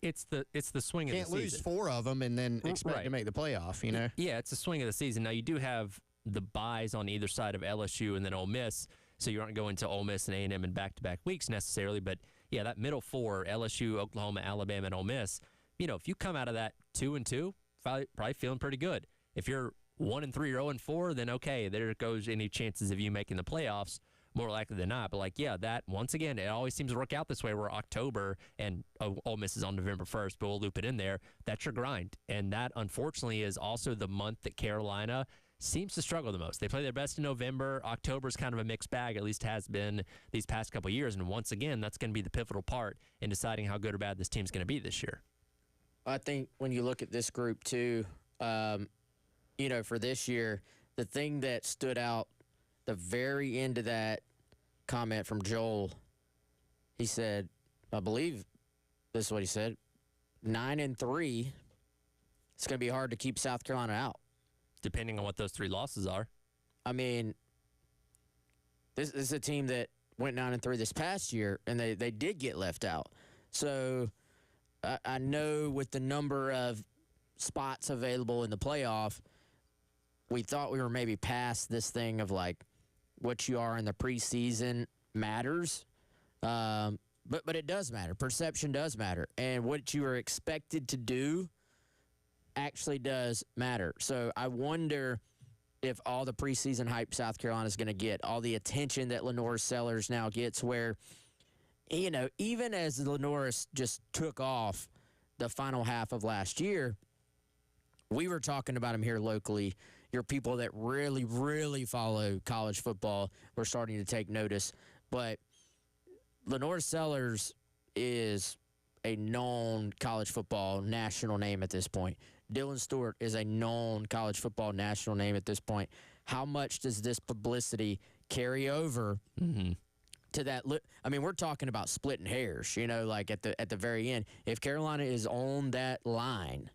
it's the swing of the season. Can't lose 4 of them and then expect to make the playoff. Yeah, it's the swing of the season. Now you do have the buys on either side of LSU and then Ole Miss, so you aren't going to Ole Miss and A&M in back-to-back weeks necessarily. But yeah, that middle 4, LSU, Oklahoma, Alabama, and Ole Miss. If you come out of that 2-2, probably feeling pretty good. If you're 1-3 or 0-4, then okay, there goes any chances of you making the playoffs. More likely than not. But, that, once again, it always seems to work out this way where October and Ole Miss is on November 1st, but we'll loop it in there. That's your grind. And that, unfortunately, is also the month that Carolina seems to struggle the most. They play their best in November. October is kind of a mixed bag, at least has been these past couple of years. And once again, that's going to be the pivotal part in deciding how good or bad this team's going to be this year. I think when you look at this group, too, for this year, the thing that stood out the very end of that comment from Joel, he said, I believe this is what he said, 9-3, it's going to be hard to keep South Carolina out. Depending on what those 3 losses are. I mean, this is a team that went 9-3 this past year, and they did get left out. So I know with the number of spots available in the playoff, we thought we were maybe past this thing of what you are in the preseason matters. But it does matter. Perception does matter. And what you are expected to do actually does matter. So I wonder if all the preseason hype South Carolina is going to get, all the attention that Lenore Sellers now gets, where, you know, even as Lenore just took off the final half of last year, we were talking about him here locally. Your people that really, really follow college football were starting to take notice. But Lenore Sellers is a known college football national name at this point. Dylan Stewart is a known college football national name at this point. How much does this publicity carry over to that? I mean, we're talking about splitting hairs, you know, like at the very end. If Carolina is on that line,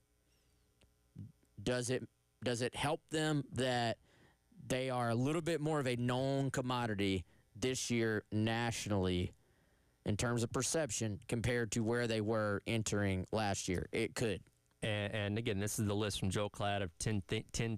does it help them that they are a little bit more of a known commodity this year nationally in terms of perception compared to where they were entering last year? It could. And again, this is the list from Joe Klatt of 10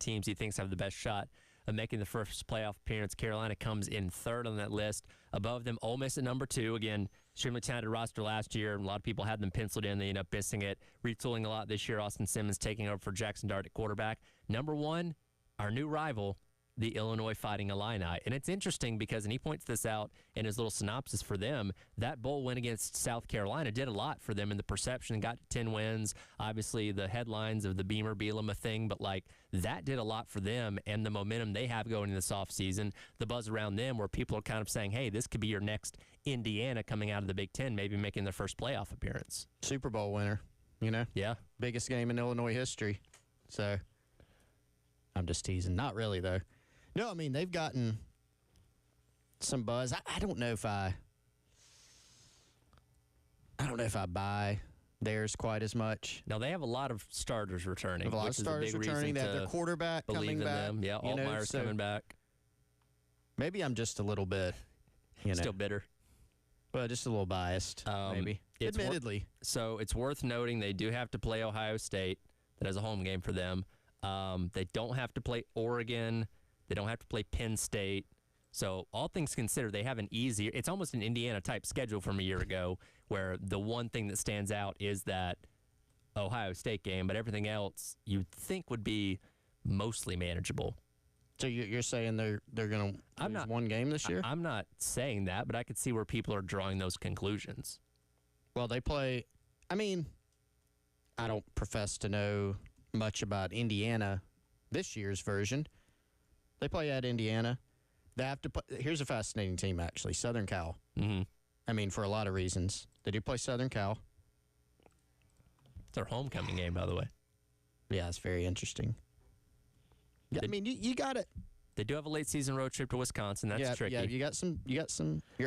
teams he thinks have the best shot of making the first playoff appearance. Carolina comes in third on that list. Above them, Ole Miss at number 2. Again, extremely talented roster last year. A lot of people had them penciled in. They end up missing it. Retooling a lot this year. Austin Simmons taking over for Jackson Dart at quarterback. Number 1, our new rival, the Illinois Fighting Illini. And it's interesting because, and he points this out in his little synopsis for them, that bowl win against South Carolina did a lot for them in the perception, got 10 wins. Obviously, the headlines of the Beamer Bielema thing, but like that did a lot for them and the momentum they have going in this offseason, the buzz around them where people are kind of saying, hey, this could be your next Indiana coming out of the Big Ten, maybe making their first playoff appearance. Super Bowl winner, you know? Yeah. Biggest game in Illinois history. So I'm just teasing. Not really, though. No, I mean, they've gotten some buzz. I don't know if I buy theirs quite as much. Now, they have a lot of starters returning. They have a lot of starters returning. They have their quarterback coming back. Them. Yeah, Altmaier's coming back. Maybe I'm just a little bit, still bitter. Well, just a little biased, maybe. Admittedly. So it's worth noting they do have to play Ohio State. That is a home game for them. They don't have to play Oregon. They don't have to play Penn State. So all things considered, they have an easier – it's almost an Indiana-type schedule from a year ago where the one thing that stands out is that Ohio State game, but everything else you'd think would be mostly manageable. So you're saying they're going to lose one game this year? I'm not saying that, but I could see where people are drawing those conclusions. Well, they play – I mean, I don't profess to know much about Indiana this year's version. They play at Indiana. They have to. Here's a fascinating team, actually. Southern Cal. Mm-hmm. I mean, for a lot of reasons. They do play Southern Cal. It's their homecoming game, by the way. Yeah, it's very interesting. Yeah, I mean, you got it. They do have a late season road trip to Wisconsin. That's tricky. Yeah, you got some. You're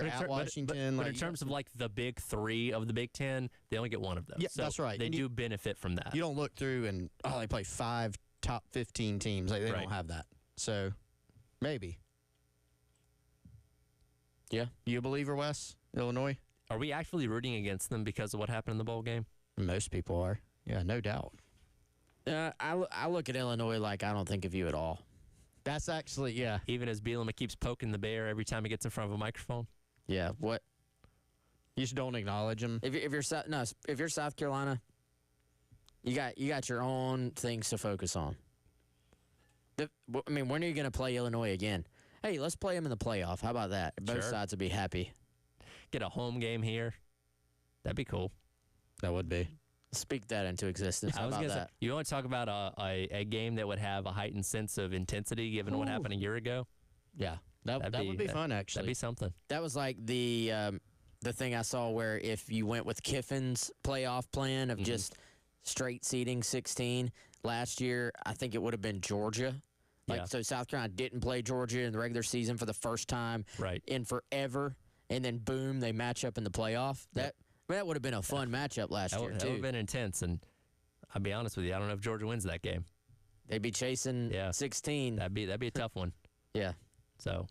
at Washington. But in terms of like the big 3 of the Big Ten, they only get one of those. Yeah, so that's right. They do benefit from that. You don't look through and they play 5 top 15 teams. They don't have that. So, maybe. Yeah. You a believer, Wes? Illinois? Are we actually rooting against them because of what happened in the bowl game? Most people are. Yeah, no doubt. I look at Illinois like I don't think of you at all. That's actually, yeah. Even as Bielema keeps poking the bear every time he gets in front of a microphone? Yeah, what? You just don't acknowledge him? If you're South Carolina, you got your own things to focus on. I mean, when are you going to play Illinois again? Hey, let's play them in the playoff. How about that? Both sides would be happy. Get a home game here. That'd be cool. That would be. Speak that into existence. How about that? You want to talk about a game that would have a heightened sense of intensity given what happened a year ago? Yeah. That would be fun, actually. That'd be something. That was like the thing I saw where if you went with Kiffin's playoff plan of just straight seeding 16, last year I think it would have been Georgia. So South Carolina didn't play Georgia in the regular season for the first time in forever, and then boom, they match up in the playoff. That would have been a fun matchup last year, too. That would have been intense, and I'll be honest with you, I don't know if Georgia wins that game. They'd be chasing 16. That'd be a tough one. Yeah. So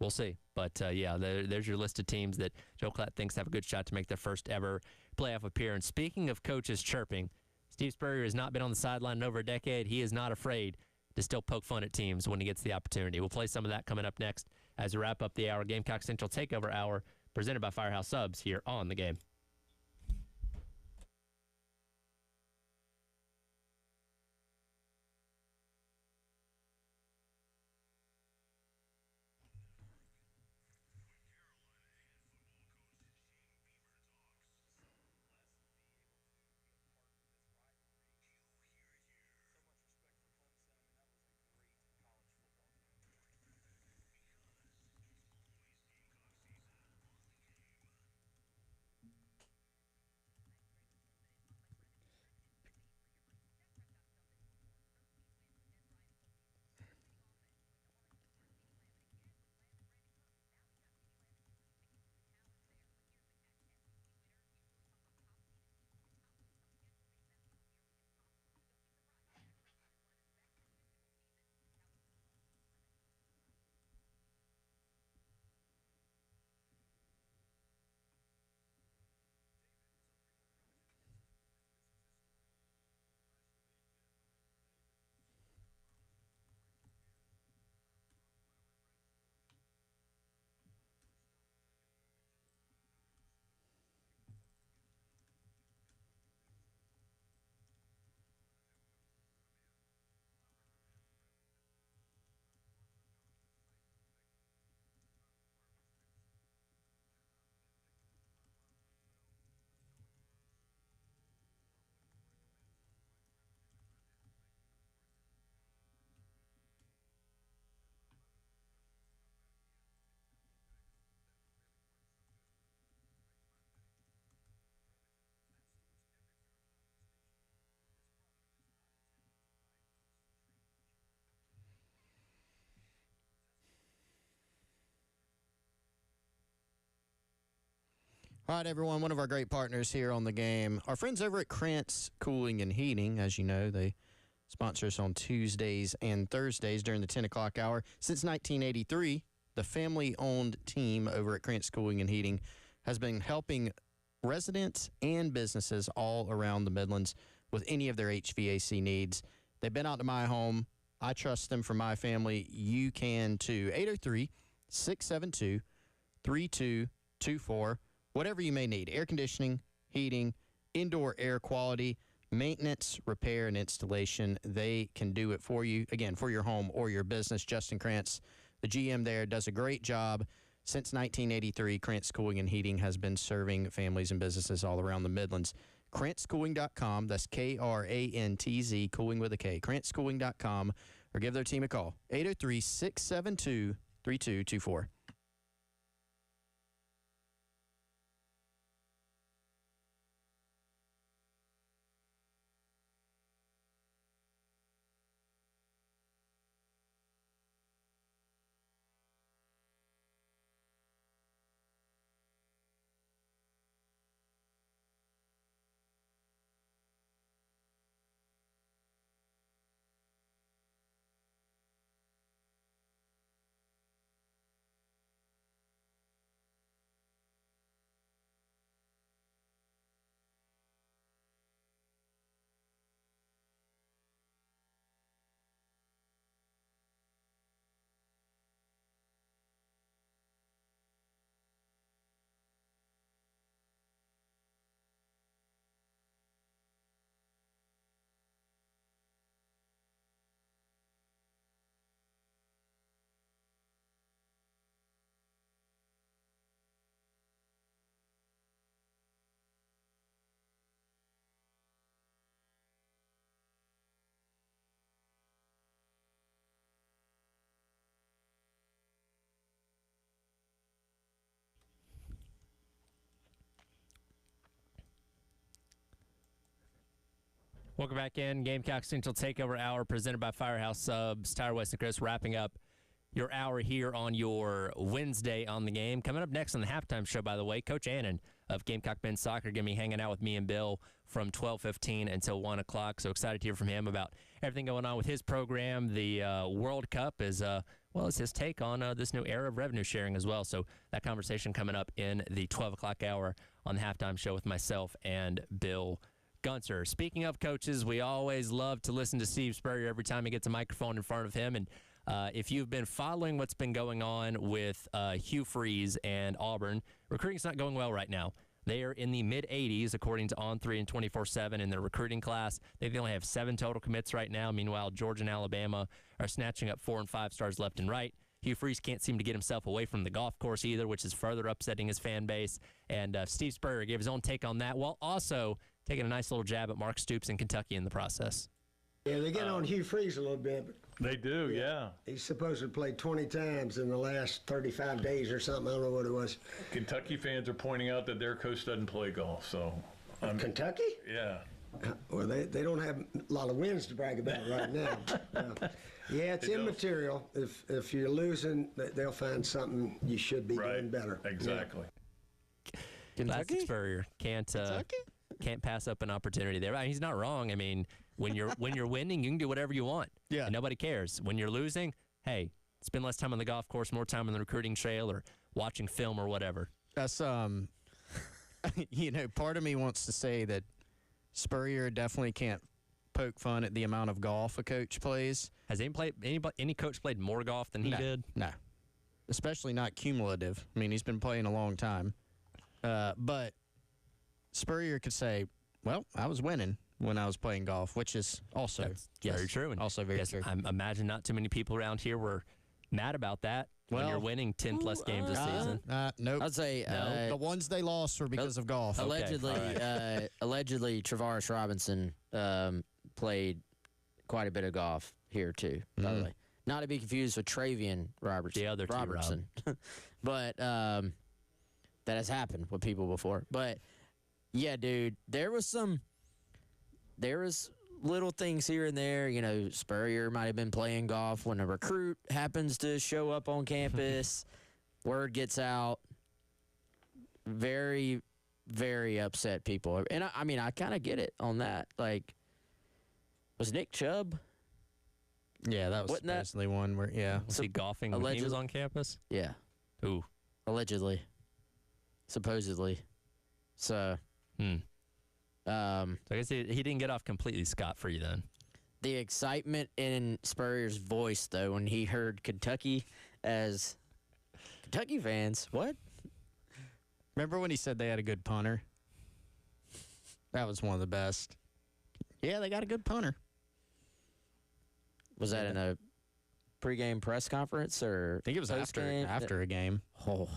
we'll see. But, there's your list of teams that Joe Klatt thinks have a good shot to make their first ever playoff appearance. Speaking of coaches chirping, Steve Spurrier has not been on the sideline in over a decade. He is not afraid to still poke fun at teams when he gets the opportunity. We'll play some of that coming up next as we wrap up the hour. Gamecock Central Takeover Hour presented by Firehouse Subs here on The Game. All right, everyone, one of our great partners here on The Game, our friends over at Krantz Cooling and Heating. As you know, they sponsor us on Tuesdays and Thursdays during the 10 o'clock hour. Since 1983, the family-owned team over at Krantz Cooling and Heating has been helping residents and businesses all around the Midlands with any of their HVAC needs. They've been out to my home. I trust them for my family. You can too. 803-672-3224. Whatever you may need, air conditioning, heating, indoor air quality, maintenance, repair, and installation, they can do it for you. Again, for your home or your business. Justin Krantz, the GM there, does a great job. Since 1983, Krantz Cooling and Heating has been serving families and businesses all around the Midlands. KrantzCooling.com, that's Krantz, cooling with a K, KrantzCooling.com, or give their team a call, 803-672-3224. Welcome back in. Gamecock Central Takeover Hour presented by Firehouse Subs. Tyler West and Chris wrapping up your hour here on your Wednesday on The Game. Coming up next on the halftime show, by the way, Coach Annan of Gamecock Men's Soccer going to be hanging out with me and Bill from 12:15 until 1 o'clock. So excited to hear from him about everything going on with his program. The World Cup is, is his take on this new era of revenue sharing as well. So that conversation coming up in the 12 o'clock hour on the halftime show with myself and Bill Gunter. Speaking of coaches, we always love to listen to Steve Spurrier every time he gets a microphone in front of him. And If you've been following what's been going on with Hugh Freeze and Auburn, recruiting's not going well right now. They are in the mid-80s, according to On3 and 24/7 in their recruiting class. They only have 7 total commits right now. Meanwhile, Georgia and Alabama are snatching up 4 and 5 stars left and right. Hugh Freeze can't seem to get himself away from the golf course either, which is further upsetting his fan base. And Steve Spurrier gave his own take on that, while also taking a nice little jab at Mark Stoops in Kentucky in the process. Yeah, they get on Hugh Freeze a little bit. But they do, yeah. He's supposed to play 20 times in the last 35 days or something. I don't know what it was. Kentucky fans are pointing out that their coach doesn't play golf, so. Kentucky? Yeah. Well, they don't have a lot of wins to brag about right now. Yeah, it's immaterial. If you're losing, they'll find something you should be doing better. Exactly. Yeah. Kentucky Spurrier can't pass up an opportunity there. I mean, he's not wrong. I mean, when you're winning, you can do whatever you want. Yeah. And nobody cares. When you're losing, hey, spend less time on the golf course, more time on the recruiting trail or watching film or whatever. That's part of me wants to say that Spurrier definitely can't poke fun at the amount of golf a coach plays. Has any coach played more golf than he did? No. Especially not cumulative. I mean, he's been playing a long time. But Spurrier could say, well, I was winning when I was playing golf, which is also very true. And also very true. I imagine not too many people around here were mad about that when you're winning 10-plus games a season. Nope. I'd say the ones they lost were because of golf. Allegedly, allegedly, Travaris Robinson played quite a bit of golf here too. By the way, not to be confused with Travian Robertson. The other two, Robertson, but that has happened with people before. But yeah, dude, there was little things here and there. You know, Spurrier might have been playing golf when a recruit happens to show up on campus. Word gets out. Very, very upset people. And I mean, I kind of get it on that. Like, was Nick Chubb? Yeah, that was supposedly one where, Was he golfing when he was on campus? Yeah. Ooh. Allegedly. Supposedly. So. So I guess he didn't get off completely scot-free then. The excitement in Spurrier's voice, though, when he heard Kentucky as Kentucky fans. What? Remember when he said they had a good punter? That was one of the best. Yeah, they got a good punter. Was that in a pregame press conference or? I think it was after a game. Oh,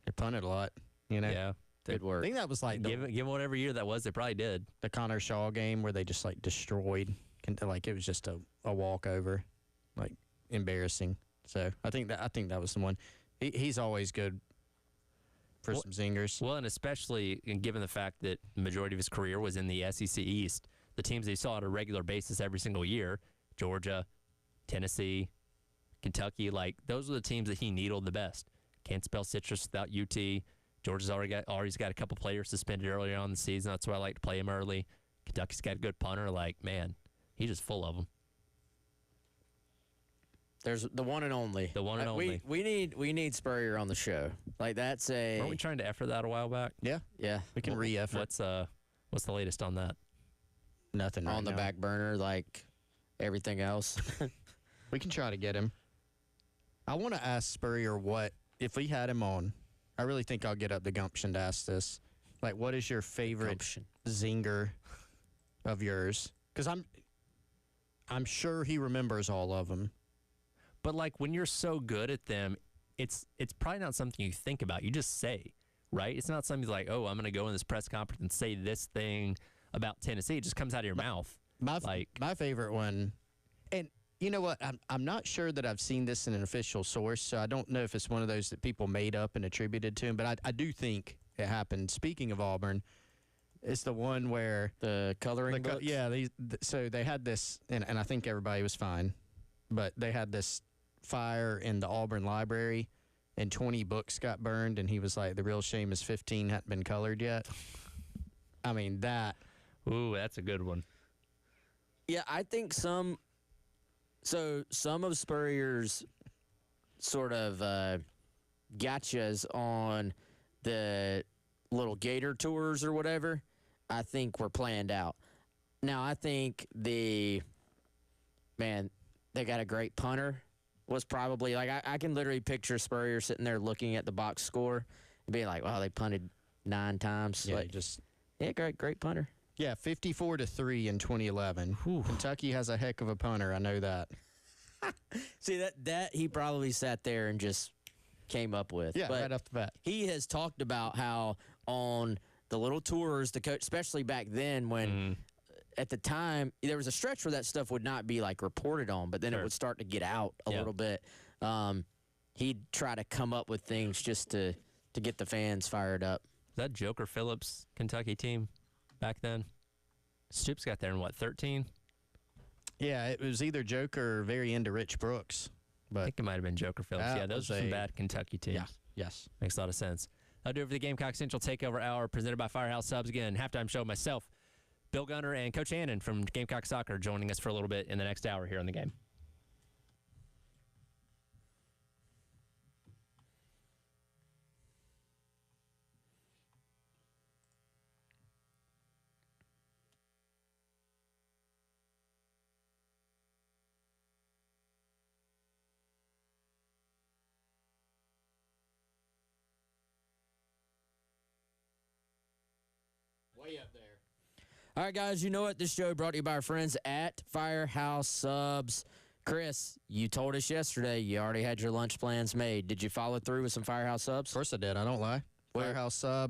they punted a lot. You know. Yeah. Good work. I think that was like given whatever year that was, they probably did. The Connor Shaw game where they just like destroyed, like it was just a walkover, like embarrassing. So I think that was the one. He's always good for some zingers. Well, and especially given the fact that the majority of his career was in the SEC East, the teams they saw on a regular basis every single year, Georgia, Tennessee, Kentucky, like those are the teams that he needled the best. Can't spell citrus without UT. Georgia's already got a couple players suspended earlier on in the season. That's why I like to play him early. Kentucky's got a good punter. Like, man, he's just full of them. There's the one and only. The one and only. We need Spurrier on the show. Like that's a. Weren't we trying to effort that a while back? Yeah. We can re-effort. What's the latest on that? Nothing. On the back burner, like everything else. We can try to get him. I want to ask Spurrier what if we had him on. I really think I'll get up the gumption to ask this. Like, what is your favorite zinger of yours? Because I'm sure he remembers all of them. But like when you're so good at them, it's probably not something you think about. You just say, right? It's not something like, oh, I'm going to go in this press conference and say this thing about Tennessee. It just comes out of your mouth. My favorite one, and you know what? I'm not sure that I've seen this in an official source, so I don't know if it's one of those that people made up and attributed to him, but I do think it happened. Speaking of Auburn, it's the one where the coloring books? So they had this, and I think everybody was fine, but they had this fire in the Auburn library, and 20 books got burned, and he was like, the real shame is 15 hadn't been colored yet. I mean, that. Ooh, that's a good one. Yeah, I think some of Spurrier's sort of gotchas on the little Gator tours or whatever, I think were planned out. Now, I think they got a great punter. Was probably like I can literally picture Spurrier sitting there looking at the box score and being like, "Wow, they punted 9 times." Yeah, like, great punter. Yeah, 54-3 in 2011. Kentucky has a heck of a punter. I know that. See that he probably sat there and just came up with. Yeah, but right off the bat. He has talked about how on the little tours, the coach, especially back then when at the time there was a stretch where that stuff would not be like reported on, but then it would start to get out a little bit. He'd try to come up with things just to get the fans fired up. Is that Joker Phillips Kentucky team back then? Stoops got there in what, 13? Yeah, it was either Joker or very into Rich Brooks. But I think it might have been Joker Phillips. Yeah, those are some bad Kentucky teams. Yeah, yes. Makes a lot of sense. I'll do it for the Gamecock Central Takeover Hour presented by Firehouse Subs. Again, halftime show myself, Bill Gunner, and Coach Hannon from Gamecock Soccer joining us for a little bit in the next hour here on the game. Way up there. All right, guys, you know what? This show brought to you by our friends at Firehouse Subs. Chris, you told us yesterday you already had your lunch plans made. Did you follow through with some Firehouse Subs? Of course I did. I don't lie. Firehouse Sub.